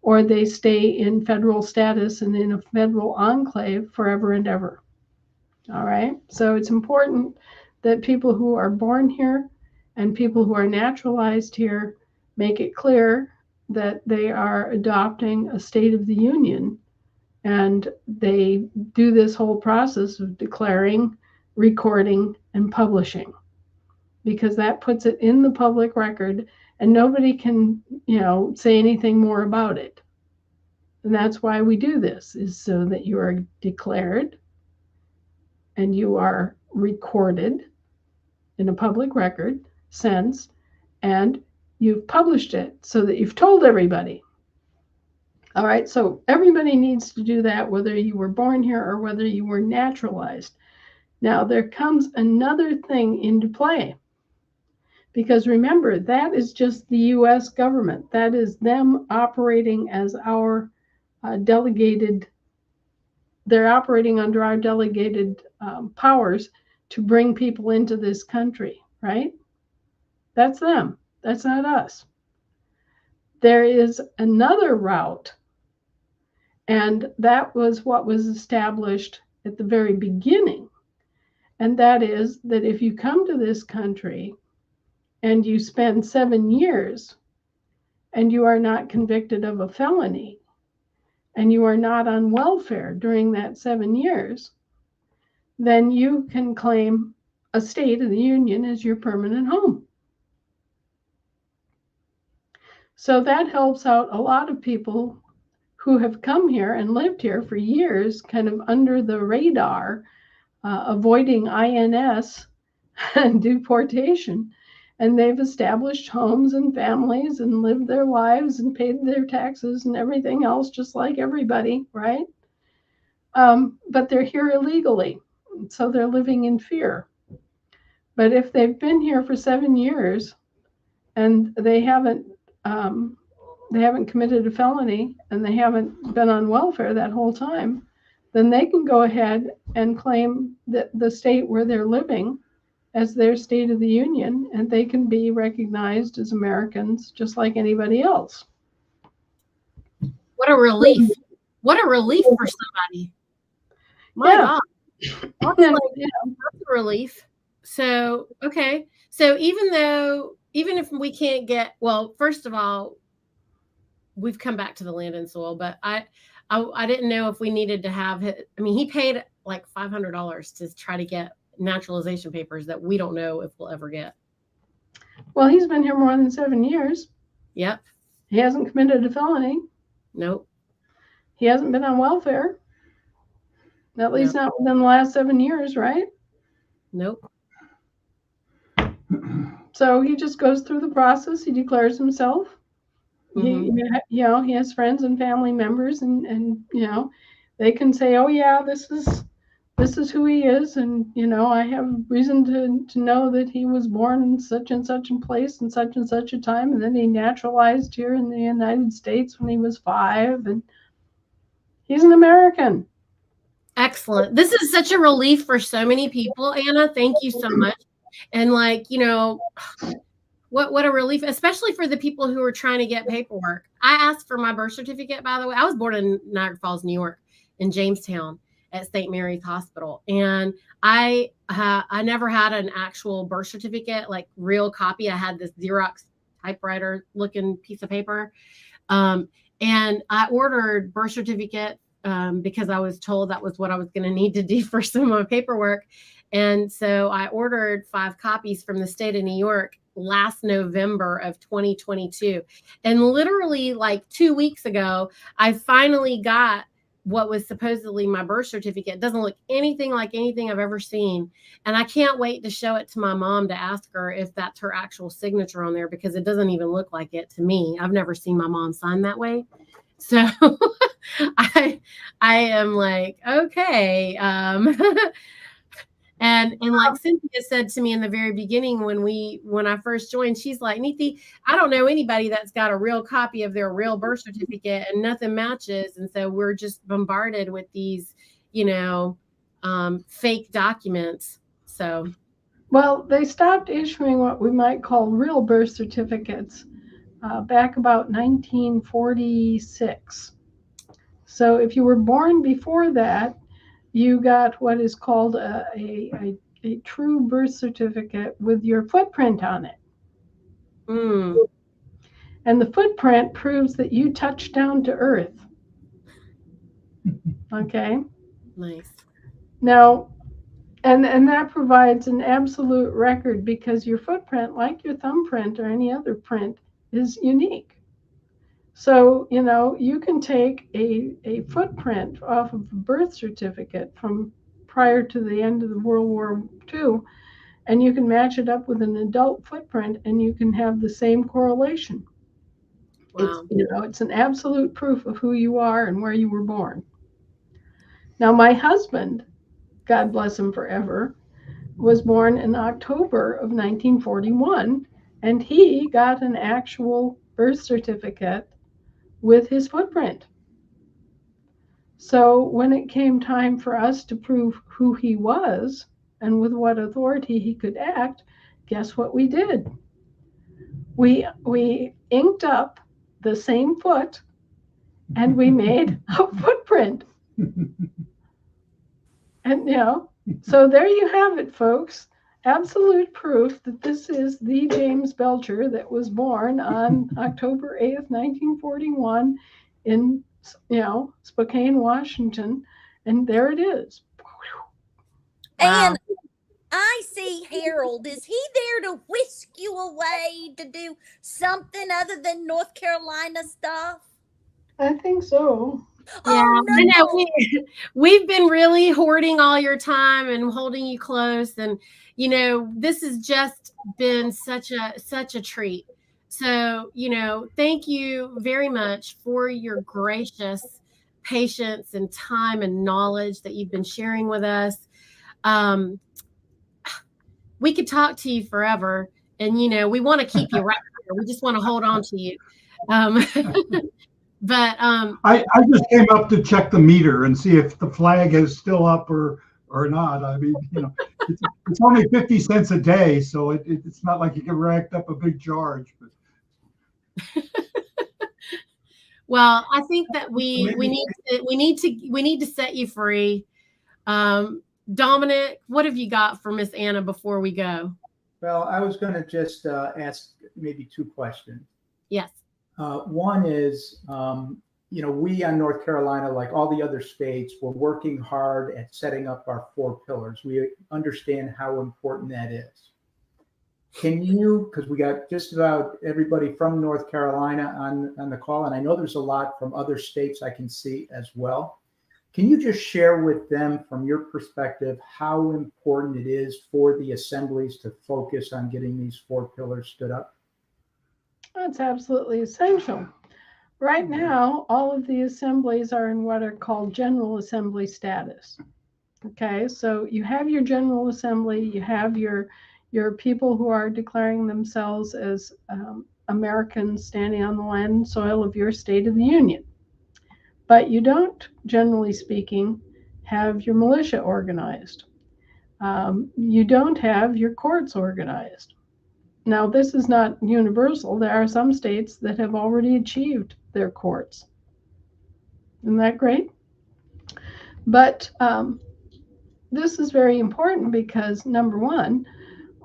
or they stay in federal status and in a federal enclave forever and ever. All right? So it's important that people who are born here and people who are naturalized here make it clear that they are adopting a state of the union, and they do this whole process of declaring, recording, and publishing, because that puts it in the public record, and nobody can, say anything more about it. And that's why we do this, is so that you are declared and you are recorded in a public record sense, and you've published it so that you've told everybody. All right, so everybody needs to do that, whether you were born here or whether you were naturalized. Now, there comes another thing into play, because remember, that is just the U.S. government. That is them operating as our delegated, they're operating under our delegated powers to bring people into this country, right? That's them. That's not us. There is another route, and that was what was established at the very beginning. And that is that if you come to this country and you spend 7 years and you are not convicted of a felony and you are not on welfare during that 7 years, then you can claim a state of the union as your permanent home. So that helps out a lot of people who have come here and lived here for years, kind of under the radar, avoiding INS and deportation. And they've established homes and families and lived their lives and paid their taxes and everything else just like everybody, right? but they're here illegally, so they're living in fear. But if they've been here for 7 years and they haven't committed a felony and they haven't been on welfare that whole time, then they can go ahead and claim that the state where they're living as their state of the union, and they can be recognized as Americans just like anybody else. What a relief. What a relief for somebody. My God. That's, that's a relief. So, okay. So even if we can't get, well, first of all, we've come back to the land and soil, but I didn't know if we needed to have, he paid like $500 to try to get naturalization papers that we don't know if we'll ever get. Well, he's been here more than 7 years. Yep. He hasn't committed a felony. Nope. He hasn't been on welfare. At least not within the last 7 years, right? Nope. So he just goes through the process. He declares himself. Mm-hmm. He has friends and family members, and they can say, oh yeah, this is who he is, and I have reason to know that he was born in such and such a place and such a time, and then he naturalized here in the United States when he was 5, and he's an American. Excellent. This is such a relief for so many people, Anna. Thank you so much. And what a relief, especially for the people who are trying to get paperwork. I asked for my birth certificate, by the way. I was born in Niagara Falls, New York, in Jamestown at St. Mary's Hospital. And I never had an actual birth certificate, like real copy. I had this Xerox typewriter looking piece of paper. And I ordered birth certificate because I was told that was what I was going to need to do for some of my paperwork. And so I ordered 5 copies from the state of New York last November of 2022. And literally like 2 weeks ago, I finally got what was supposedly my birth certificate. It doesn't look anything like anything I've ever seen. And I can't wait to show it to my mom to ask her if that's her actual signature on there, because it doesn't even look like it to me. I've never seen my mom sign that way. So I am like, okay. And like Cynthia said to me in the very beginning when I first joined, she's like, Neethi, I don't know anybody that's got a real copy of their real birth certificate and nothing matches. And so we're just bombarded with these, fake documents. So. Well, they stopped issuing what we might call real birth certificates back about 1946. So if you were born before that, you got what is called a true birth certificate with your footprint on it. Mm. And the footprint proves that you touched down to Earth. Okay? Nice. Now, and that provides an absolute record, because your footprint, like your thumbprint or any other print, is unique. So, you can take a footprint off of a birth certificate from prior to the end of the World War II, and you can match it up with an adult footprint, and you can have the same correlation. Wow. It's an absolute proof of who you are and where you were born. Now, my husband, God bless him forever, was born in October of 1941, and he got an actual birth certificate with his footprint. So when it came time for us to prove who he was and with what authority he could act, guess what we did? We inked up the same foot, and we made a footprint. And so there you have it, folks. Absolute proof that this is the James Belcher that was born on October 8th, 1941 in, Spokane, Washington. And there it is. Wow. And I see Harold. Is he there to whisk you away to do something other than North Carolina stuff? I think so. Yeah, oh, no. I know. We've been really hoarding all your time and holding you close, and this has just been such a treat. So thank you very much for your gracious patience and time and knowledge that you've been sharing with us. We could talk to you forever, and we want to keep you right here. We just want to hold on to you. But I just came up to check the meter and see if the flag is still up or not. I mean, it's only 50 cents a day, so it's not like you can rack up a big charge. But. Well, I think that we need to set you free. Dominic, what have you got for Miss Anna before we go? Well, I was going to just ask maybe two questions. Yes. One is, we on North Carolina, like all the other states, we're working hard at setting up our 4 pillars. We understand how important that is. Can you, because we got just about everybody from North Carolina on the call, and I know there's a lot from other states I can see as well. Can you just share with them from your perspective how important it is for the assemblies to focus on getting these 4 pillars stood up? That's absolutely essential. Right now, all of the assemblies are in what are called General Assembly status. Okay, so you have your General Assembly, you have your people who are declaring themselves as Americans standing on the land and soil of your state of the Union. But you don't, generally speaking, have your militia organized. You don't have your courts organized. Now, this is not universal. There are some states that have already achieved their courts. Isn't that great? But this is very important because, number one,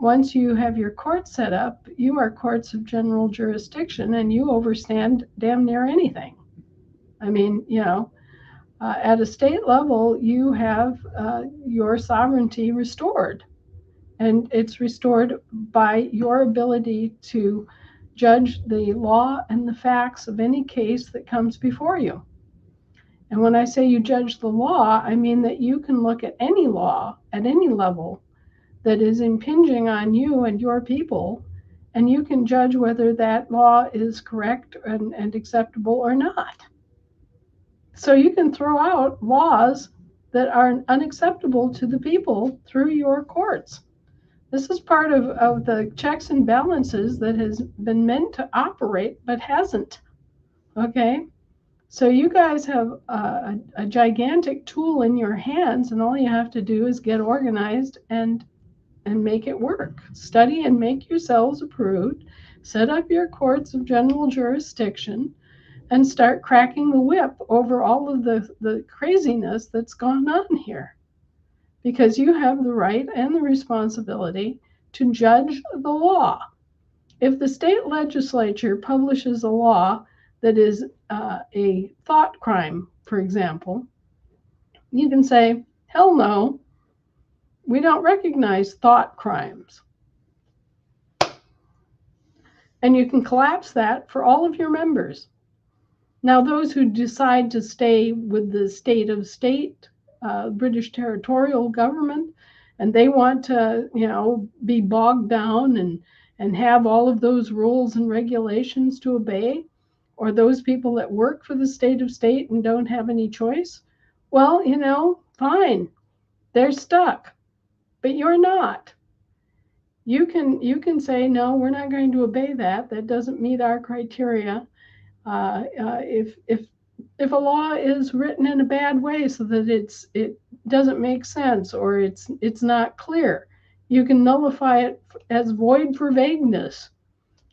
once you have your court set up, you are courts of general jurisdiction and you overstand damn near anything. I mean, at a state level, you have your sovereignty restored. And it's restored by your ability to judge the law and the facts of any case that comes before you. And when I say you judge the law, I mean that you can look at any law at any level that is impinging on you and your people, and you can judge whether that law is correct and acceptable or not. So you can throw out laws that are unacceptable to the people through your courts. This is part of the checks and balances that has been meant to operate, but hasn't. Okay? So you guys have a gigantic tool in your hands, and all you have to do is get organized and make it work. Study and make yourselves approved. Set up your courts of general jurisdiction and start cracking the whip over all of the craziness that's gone on here. Because you have the right and the responsibility to judge the law. If the state legislature publishes a law that is a thought crime, for example, you can say, hell no, we don't recognize thought crimes. And you can collapse that for all of your members. Now, those who decide to stay with the state of state, British territorial government, and they want to, be bogged down and have all of those rules and regulations to obey, or those people that work for the state of state and don't have any choice, well, fine, they're stuck, but you're not. You can say, no, we're not going to obey that. That doesn't meet our criteria. If a law is written in a bad way so that it doesn't make sense or it's not clear, you can nullify it as void for vagueness.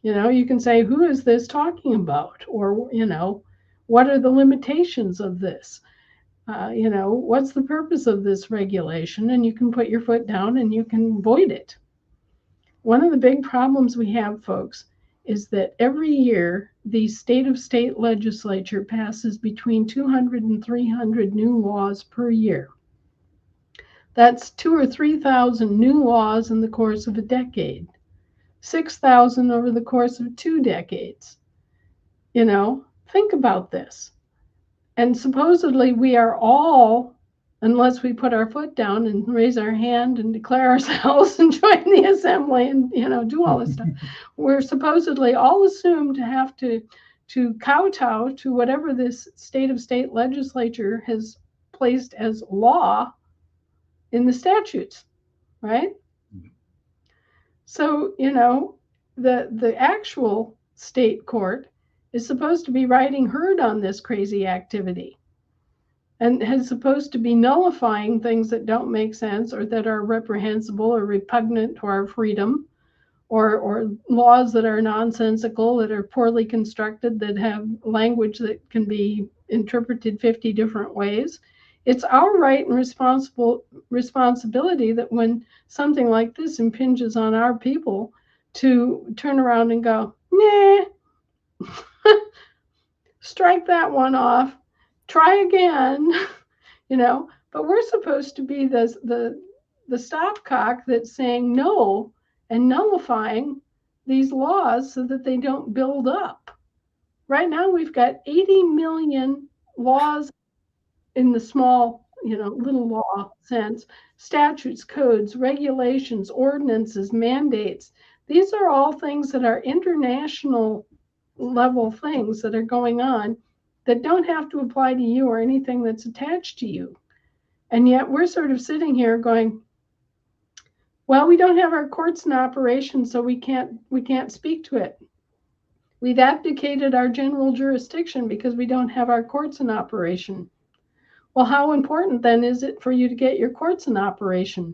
You can say, who is this talking about? Or, what are the limitations of this? What's the purpose of this regulation? And you can put your foot down and you can void it. One of the big problems we have, folks, is that every year the state of state legislature passes between 200 and 300 new laws per year. That's 2,000 or 3,000 new laws in the course of a decade, 6,000 over the course of 2 decades. Think about this. And supposedly we are all, unless we put our foot down and raise our hand and declare ourselves and join the assembly and, do all this stuff, we're supposedly all assumed to have to to kowtow to whatever this state legislature has placed as law in the statutes, right? So, the actual state court is supposed to be writing herd on this crazy activity and is supposed to be nullifying things that don't make sense or that are reprehensible or repugnant to our freedom, or laws that are nonsensical, that are poorly constructed, that have language that can be interpreted 50 different ways. It's our right and responsibility that when something like this impinges on our people, to turn around and go, nah, strike that one off, try again, but we're supposed to be the stopcock that's saying no and nullifying these laws so that they don't build up. Right now, we've got 80 million laws in the small, little law sense, statutes, codes, regulations, ordinances, mandates. These are all things that are international level things that are going on that don't have to apply to you or anything that's attached to you. And yet we're sort of sitting here going, well, we don't have our courts in operation, so we can't speak to it. We've abdicated our general jurisdiction because we don't have our courts in operation. Well, how important then is it for you to get your courts in operation?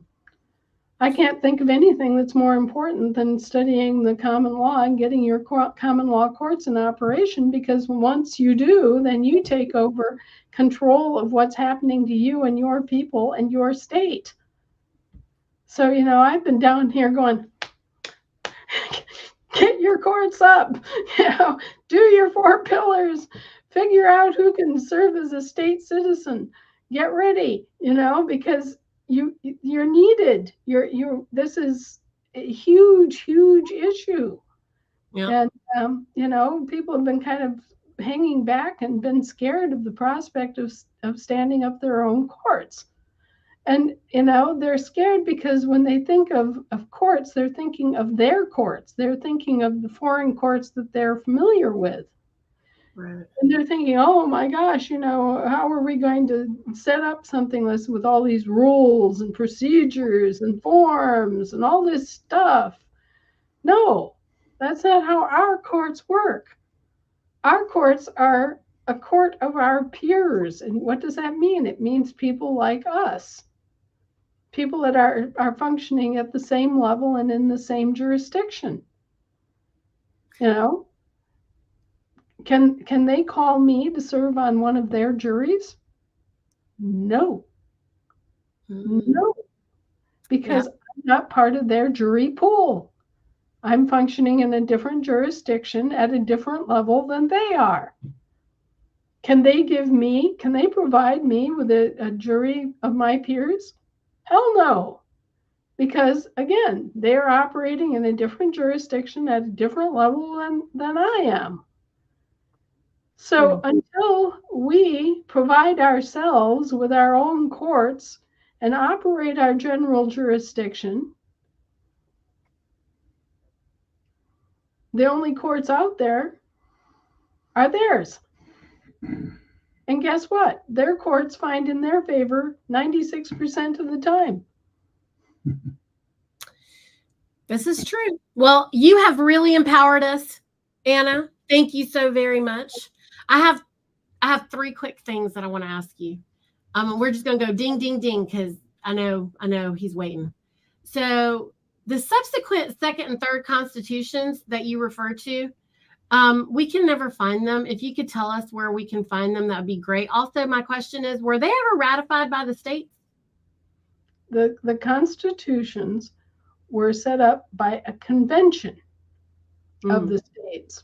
I can't think of anything that's more important than studying the common law and getting your common law courts in operation, because once you do, then you take over control of what's happening to you and your people and your state. So, I've been down here going, get your courts up, do your 4 pillars, figure out who can serve as a state citizen, get ready, because you're needed. This is a huge issue. Yeah. And, people have been kind of hanging back and been scared of the prospect of standing up their own courts. And, they're scared because when they think of courts, they're thinking of their courts. They're thinking of the foreign courts that they're familiar with. Right. And they're thinking, oh my gosh, how are we going to set up something with all these rules and procedures and forms and all this stuff? No, that's not how our courts work. Our courts are a court of our peers. And what does that mean? It means people like us. People that are functioning at the same level and in the same jurisdiction. Can they call me to serve on one of their juries? No. No. Because I'm not part of their jury pool. I'm functioning in a different jurisdiction at a different level than they are. Can they provide me with a jury of my peers? Hell no. Because again, they're operating in a different jurisdiction at a different level than I am. So until we provide ourselves with our own courts and operate our general jurisdiction, the only courts out there are theirs. And guess what? Their courts find in their favor 96% of the time. This is true. Well, you have really empowered us, Anna. Thank you so very much. I have 3 quick things that I want to ask you. We're just going to go ding, ding, ding, because I know he's waiting. So the subsequent 2nd and 3rd constitutions that you refer to, we can never find them. If you could tell us where we can find them, that would be great. Also, my question is, were they ever ratified by the states? The constitutions were set up by a convention of the states.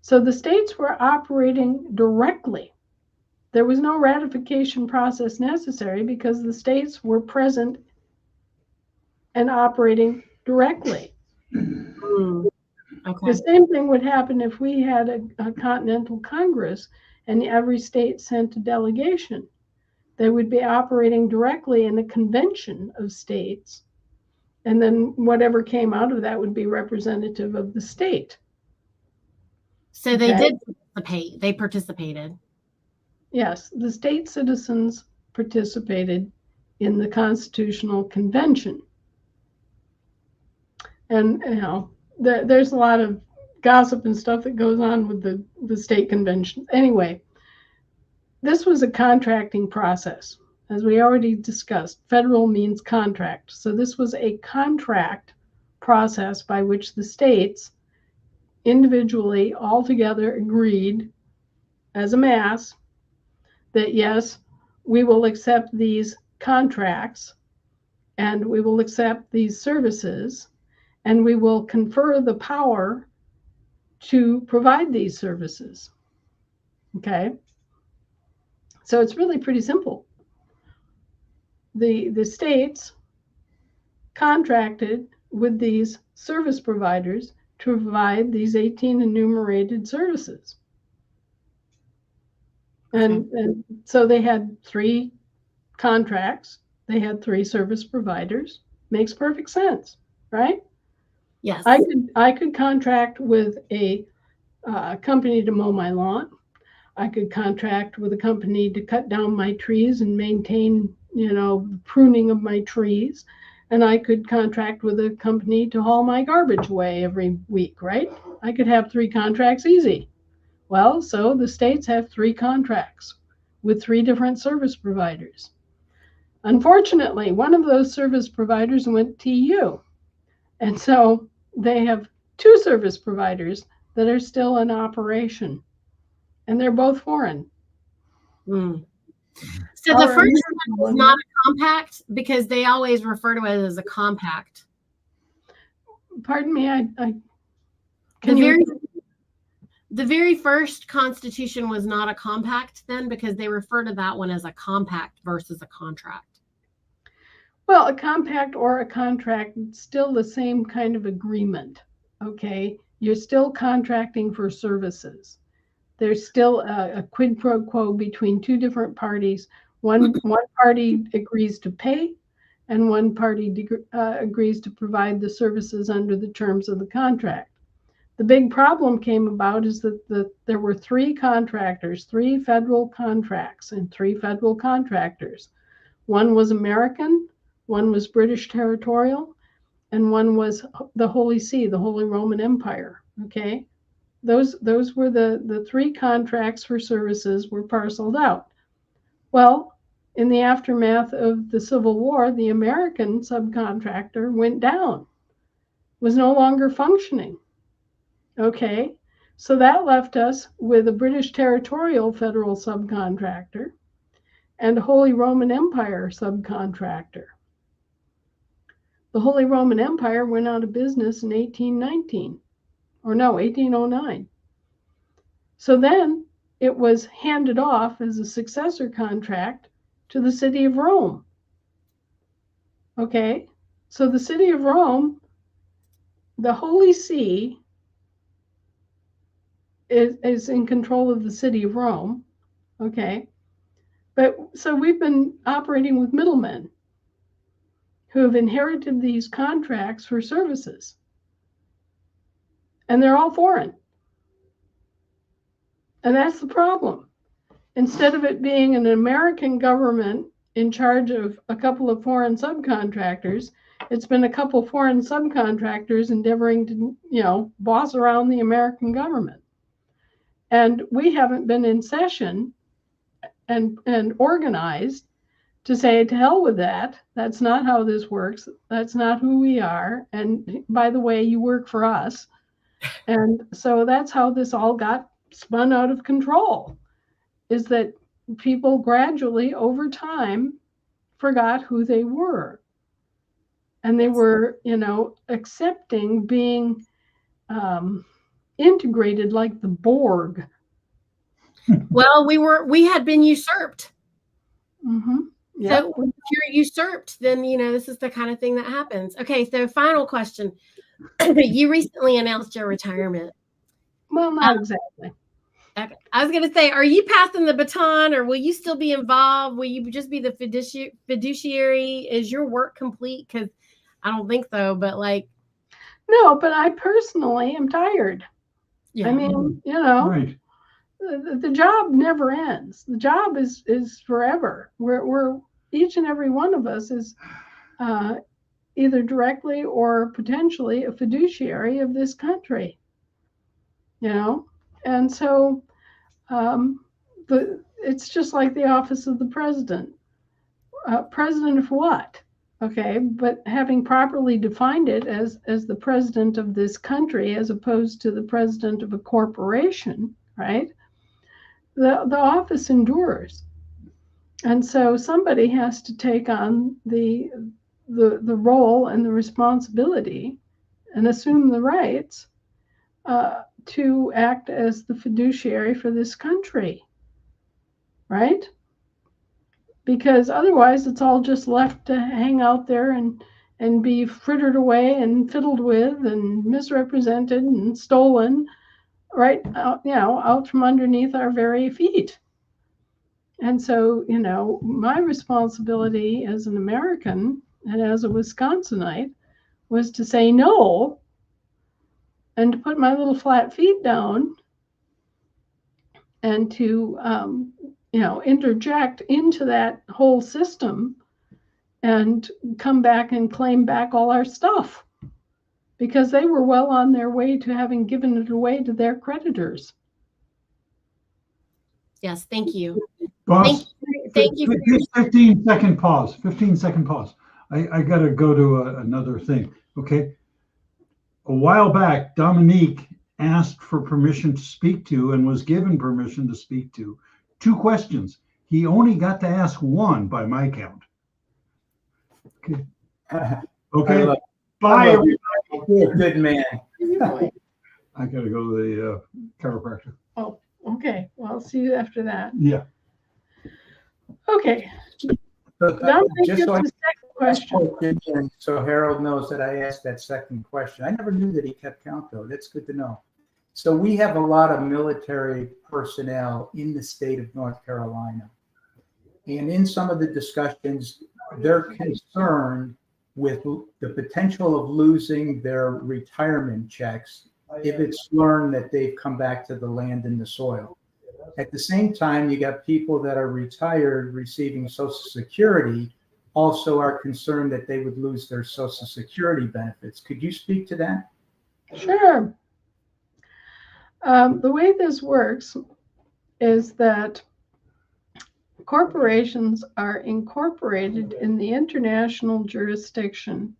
So the states were operating directly. There was no ratification process necessary because the states were present and operating directly. Okay. The same thing would happen if we had a continental Congress and every state sent a delegation. They would be operating directly in a convention of states. And then whatever came out of that would be representative of the state. So they Okay. did participate. They participated. Yes, the state citizens participated in the Constitutional Convention. And, there's a lot of gossip and stuff that goes on with the state convention. Anyway, this was a contracting process. As we already discussed, federal means contract. So this was a contract process by which the states individually all together agreed as a mass that yes, we will accept these contracts and we will accept these services and we will confer the power to provide these services. Okay? So it's really pretty simple. The states contracted with these service providers to provide these 18 enumerated services. And so they had 3 contracts, they had 3 service providers. Makes perfect sense, right? Yes. I could contract with a company to mow my lawn. I could contract with a company to cut down my trees and maintain, the pruning of my trees. And I could contract with a company to haul my garbage away every week, right? I could have 3 contracts easy. Well, so the states have 3 contracts with 3 different service providers. Unfortunately, one of those service providers went TU. And so they have 2 service providers that are still in operation. And they're both foreign. Mm. So the first one was not a compact because they always refer to it as a compact. Pardon me, the very first Constitution was not a compact then because they refer to that one as a compact versus a contract. Well, a compact or a contract, it's still the same kind of agreement, okay? You're still contracting for services. There's still a quid pro quo between 2 different parties. One party agrees to pay, and one party agrees to provide the services under the terms of the contract. The big problem came about is that there were 3 contractors, 3 federal contracts, and 3 federal contractors. One was American, one was British territorial, and one was the Holy See, the Holy Roman Empire, okay? Those were the 3 contracts for services were parceled out. Well, in the aftermath of the Civil War, the American subcontractor went down, was no longer functioning. Okay, so that left us with a British territorial federal subcontractor and a Holy Roman Empire subcontractor. The Holy Roman Empire went out of business in 1809. So then it was handed off as a successor contract to the city of Rome. Okay, so the city of Rome, the Holy See is in control of the city of Rome. Okay, but so we've been operating with middlemen who have inherited these contracts for services. And they're all foreign. And that's the problem. Instead of it being an American government in charge of a couple of foreign subcontractors, it's been a couple of foreign subcontractors endeavoring to, boss around the American government. And we haven't been in session and organized to say, to hell with that. That's not how this works. That's not who we are. And by the way, you work for us. And so that's how this all got spun out of control, is that people gradually over time forgot who they were. And they were, accepting being integrated like the Borg. Well, we had been usurped. Mm-hmm. Yep. So if you're usurped, then, this is the kind of thing that happens. Okay, so final question. You recently announced your retirement. Well, not exactly. Okay. I was going to say, are you passing the baton or will you still be involved? Will you just be the fiduciary? Is your work complete? Because I don't think so, but No, but I personally am tired. Yeah. I mean, you know, Right. the job never ends. The job is forever. We're each and every one of us is either directly or potentially a fiduciary of this country. You know, and so it's just like the office of the president. President of what? Okay, but having properly defined it as the president of this country as opposed to the president of a corporation, right? The office endures, and so somebody has to take on the role and the responsibility and assume the rights to act as the fiduciary for this country, right? Because otherwise it's all just left to hang out there and be frittered away and fiddled with and misrepresented and stolen right out, you know, out from underneath our very feet. And so, you know, my responsibility as an American and as a Wisconsinite was to say no and to put my little flat feet down and to you know, interject into that whole system and come back and claim back all our stuff because they were well on their way to having given it away to their creditors. Yes. Thank you. Boss, Thank you. 15-second pause. 15-second pause. I got to go to another thing. Okay. A while back, Dominique asked for permission to speak to and was given permission to speak to 2 questions. He only got to ask one by my count. Okay. Okay. Bye. You're a good man. I got to go to the chiropractor. Oh, okay. Well, I'll see you after that. Yeah. Okay. So, Dominic just gets so I the second question. and so Harold knows that I asked that second question. I never knew that he kept count, though. That's good to know. So we have a lot of military personnel in the state of North Carolina. And in some of the discussions, they're concerned with the potential of losing their retirement checks if it's learned that they've come back to the land and the soil. At the same time, you got people that are retired receiving Social Security also are concerned that they would lose their Social Security benefits. Could you speak to that? Sure. The way this works is that corporations are incorporated in the international jurisdiction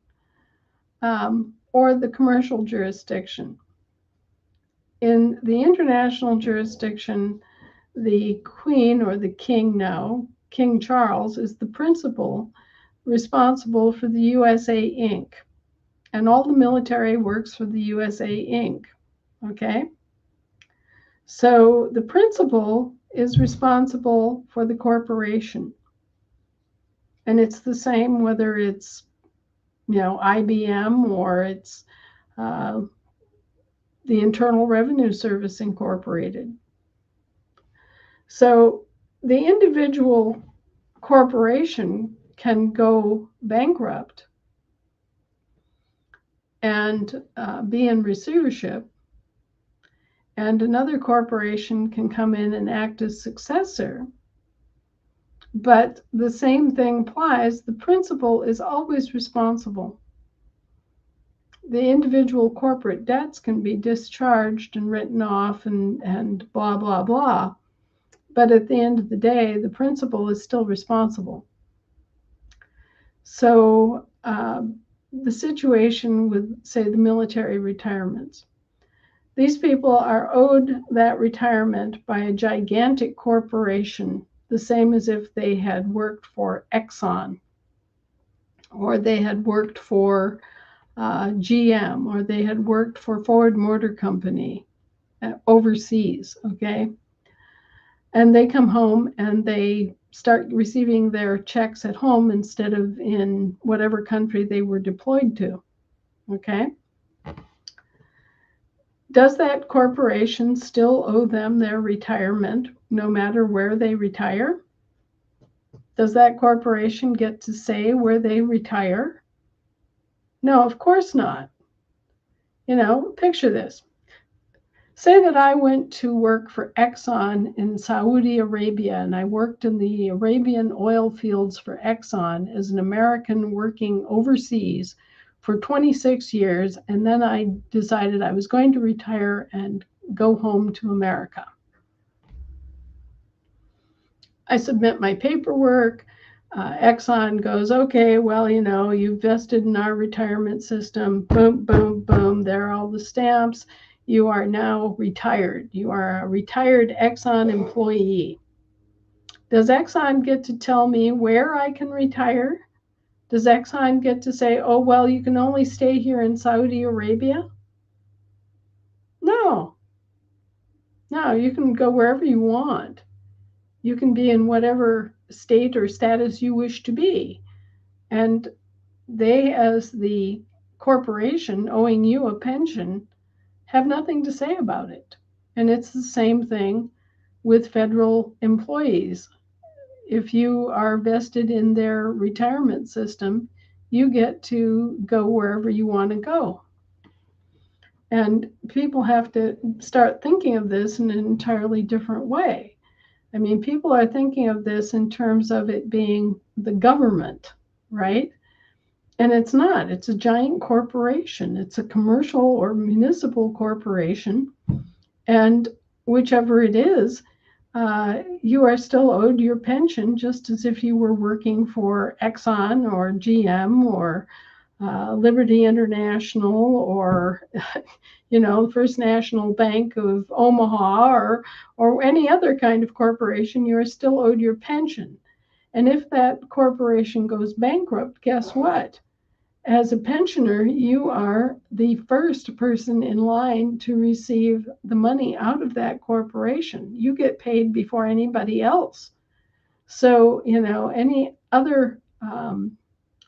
or the commercial jurisdiction. In the international jurisdiction, the Queen or the King now, King Charles, is the principal responsible for the USA Inc. And all the military works for the USA Inc. Okay? So the principal is responsible for the corporation. And it's the same whether it's, you know, IBM or it's the Internal Revenue Service Incorporated. So the individual corporation can go bankrupt and be in receivership, and another corporation can come in and act as successor. But the same thing applies. The principal is always responsible. The individual corporate debts can be discharged and written off and blah, blah, blah. But at the end of the day, the principal is still responsible. So the situation with, say, the military retirements. These people are owed that retirement by a gigantic corporation, the same as if they had worked for Exxon, or they had worked for GM, or they had worked for Ford Motor Company overseas, okay? And they come home and they start receiving their checks at home instead of in whatever country they were deployed to, okay? Does that corporation still owe them their retirement no matter where they retire? Does that corporation get to say where they retire? No, of course not. You know, picture this. Say that I went to work for Exxon in Saudi Arabia, and I worked in the Arabian oil fields for Exxon as an American working overseas for 26 years, and then I decided I was going to retire and go home to America. I submit my paperwork. Exxon goes, okay, well, you know, you vested in our retirement system. Boom, boom, boom. There are all the stamps. You are now retired. You are a retired Exxon employee. Does Exxon get to tell me where I can retire? Does Exxon get to say, oh, well, you can only stay here in Saudi Arabia? No. No, you can go wherever you want. You can be in whatever state or status you wish to be. And they, as the corporation owing you a pension, have nothing to say about it. And it's the same thing with federal employees. If you are vested in their retirement system, you get to go wherever you want to go. And people have to start thinking of this in an entirely different way. I mean, people are thinking of this in terms of it being the government, right? And it's not. It's a giant corporation. It's a commercial or municipal corporation. And whichever it is, you are still owed your pension just as if you were working for Exxon or GM or Liberty International or, you know, First National Bank of Omaha or any other kind of corporation. You are still owed your pension. And if that corporation goes bankrupt, guess what? As a pensioner, you are the first person in line to receive the money out of that corporation. You get paid before anybody else. So, you know, any other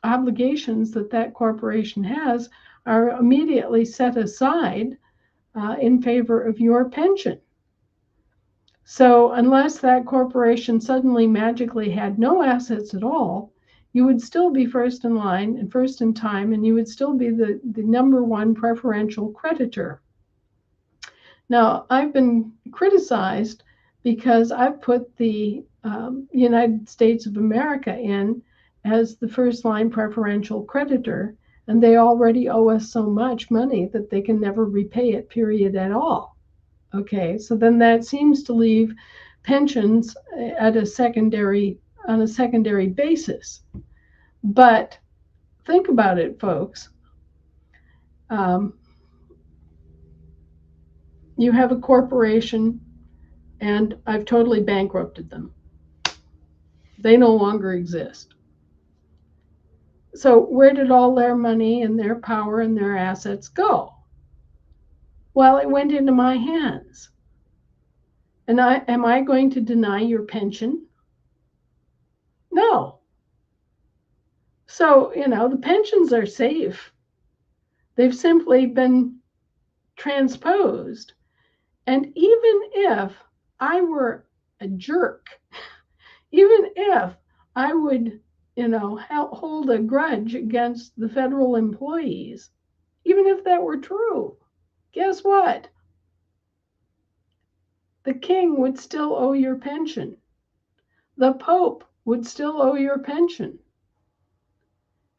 obligations that corporation has are immediately set aside in favor of your pension. So unless that corporation suddenly magically had no assets at all, you would still be first in line and first in time, and you would still be the number one preferential creditor. Now, I've been criticized because I've put the United States of America in as the first line preferential creditor, and they already owe us so much money that they can never repay it, period, at all. Okay, so then that seems to leave pensions on a secondary basis. But think about it, folks. You have a corporation, and I've totally bankrupted them. They no longer exist. So where did all their money and their power and their assets go? Well, it went into my hands. And am I going to deny your pension? No. So, you know, the pensions are safe. They've simply been transposed. And even if I were a jerk, even if I would, you know, hold a grudge against the federal employees, even if that were true, guess what? The king would still owe your pension. The Pope would still owe your pension.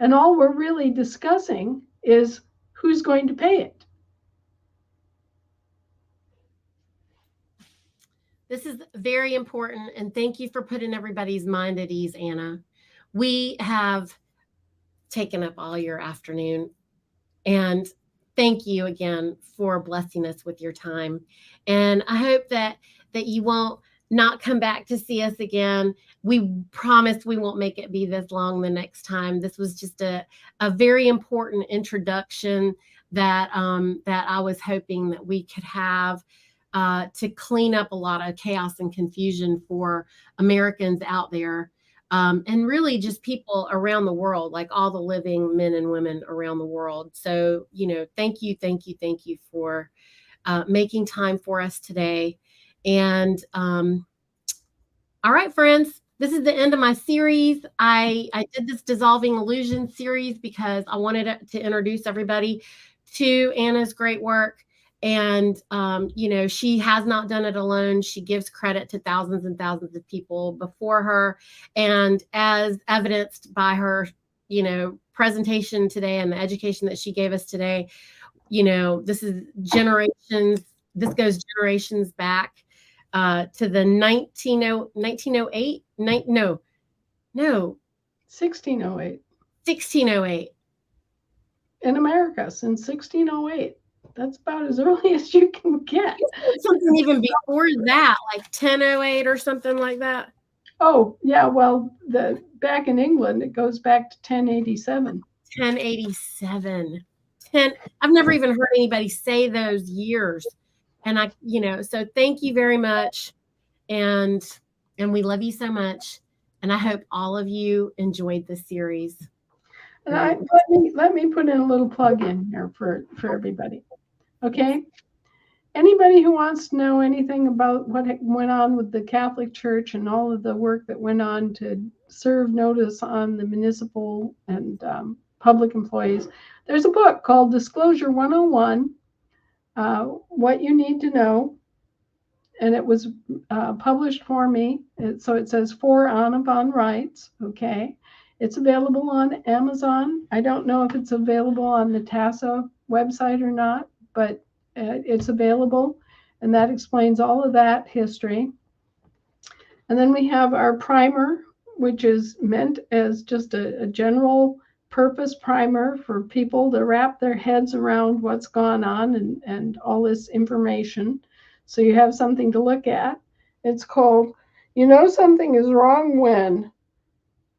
And all we're really discussing is who's going to pay it. This is very important, and thank you for putting everybody's mind at ease, Anna. We have taken up all your afternoon, and thank you again for blessing us with your time. And I hope that you won't not come back to see us again. We promise we won't make it be this long the next time. This was just a very important introduction that I was hoping that we could have to clean up a lot of chaos and confusion for Americans out there. And really just people around the world, like all the living men and women around the world. So, you know, thank you for making time for us today. And all right, friends, this is the end of my series. I did this Dissolving Illusion series because I wanted to introduce everybody to Anna's great work. And, she has not done it alone. She gives credit to thousands and thousands of people before her. And as evidenced by her, presentation today and the education that she gave us today, this is generations, this goes generations back to the 1908, no, 1608. 1608. In America since 1608. That's about as early as you can get. Something even before that, like 1008 or something like that. Oh, yeah. Well, back in England, it goes back to 1087. 1087. I've never even heard anybody say those years. And so thank you very much. And we love you so much. And I hope all of you enjoyed this series. And let me put in a little plug in here for everybody. Okay. Anybody who wants to know anything about what went on with the Catholic Church and all of the work that went on to serve notice on the municipal and public employees, there's a book called Disclosure 101, What You Need to Know. And it was published for me. So it says for Anna Von Reitz. Okay. It's available on Amazon. I don't know if it's available on the TASA website or not, but it's available. And that explains all of that history. And then we have our primer, which is meant as just a general purpose primer for people to wrap their heads around what's gone on and all this information. So you have something to look at. It's called, Something is Wrong When,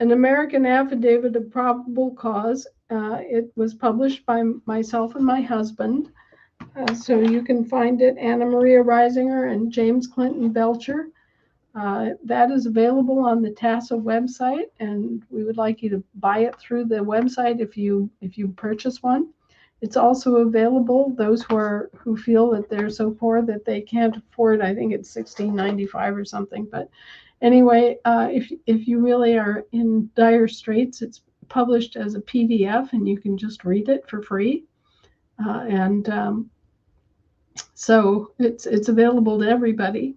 an American Affidavit of Probable Cause. It was published by myself and my husband. So you can find it, Anna Maria Reisinger and James Clinton Belcher. That is available on the TASA website, and we would like you to buy it through the website if you purchase one. It's also available, those who feel that they're so poor that they can't afford, I think it's $16.95 or something. But anyway, if you really are in dire straits, it's published as a PDF and you can just read it for free. So it's available to everybody.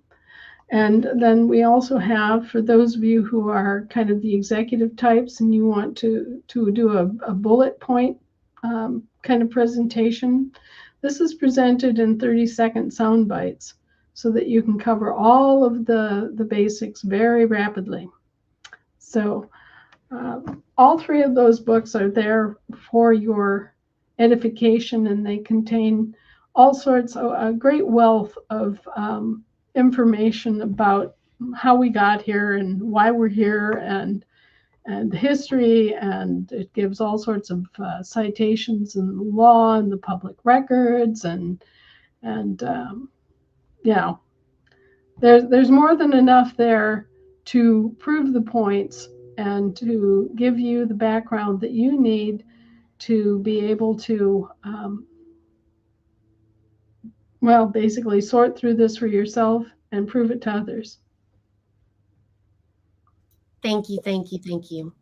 And then we also have, for those of you who are kind of the executive types and you want to do a bullet point kind of presentation, this is presented in 30-second sound bites so that you can cover all of the basics very rapidly. So all three of those books are there for your edification, and they contain all sorts of a great wealth of information about how we got here and why we're here and history, and it gives all sorts of citations in the law and the public records and there's more than enough there to prove the points and to give you the background that you need to be able to basically sort through this for yourself and prove it to others. Thank you, thank you, thank you.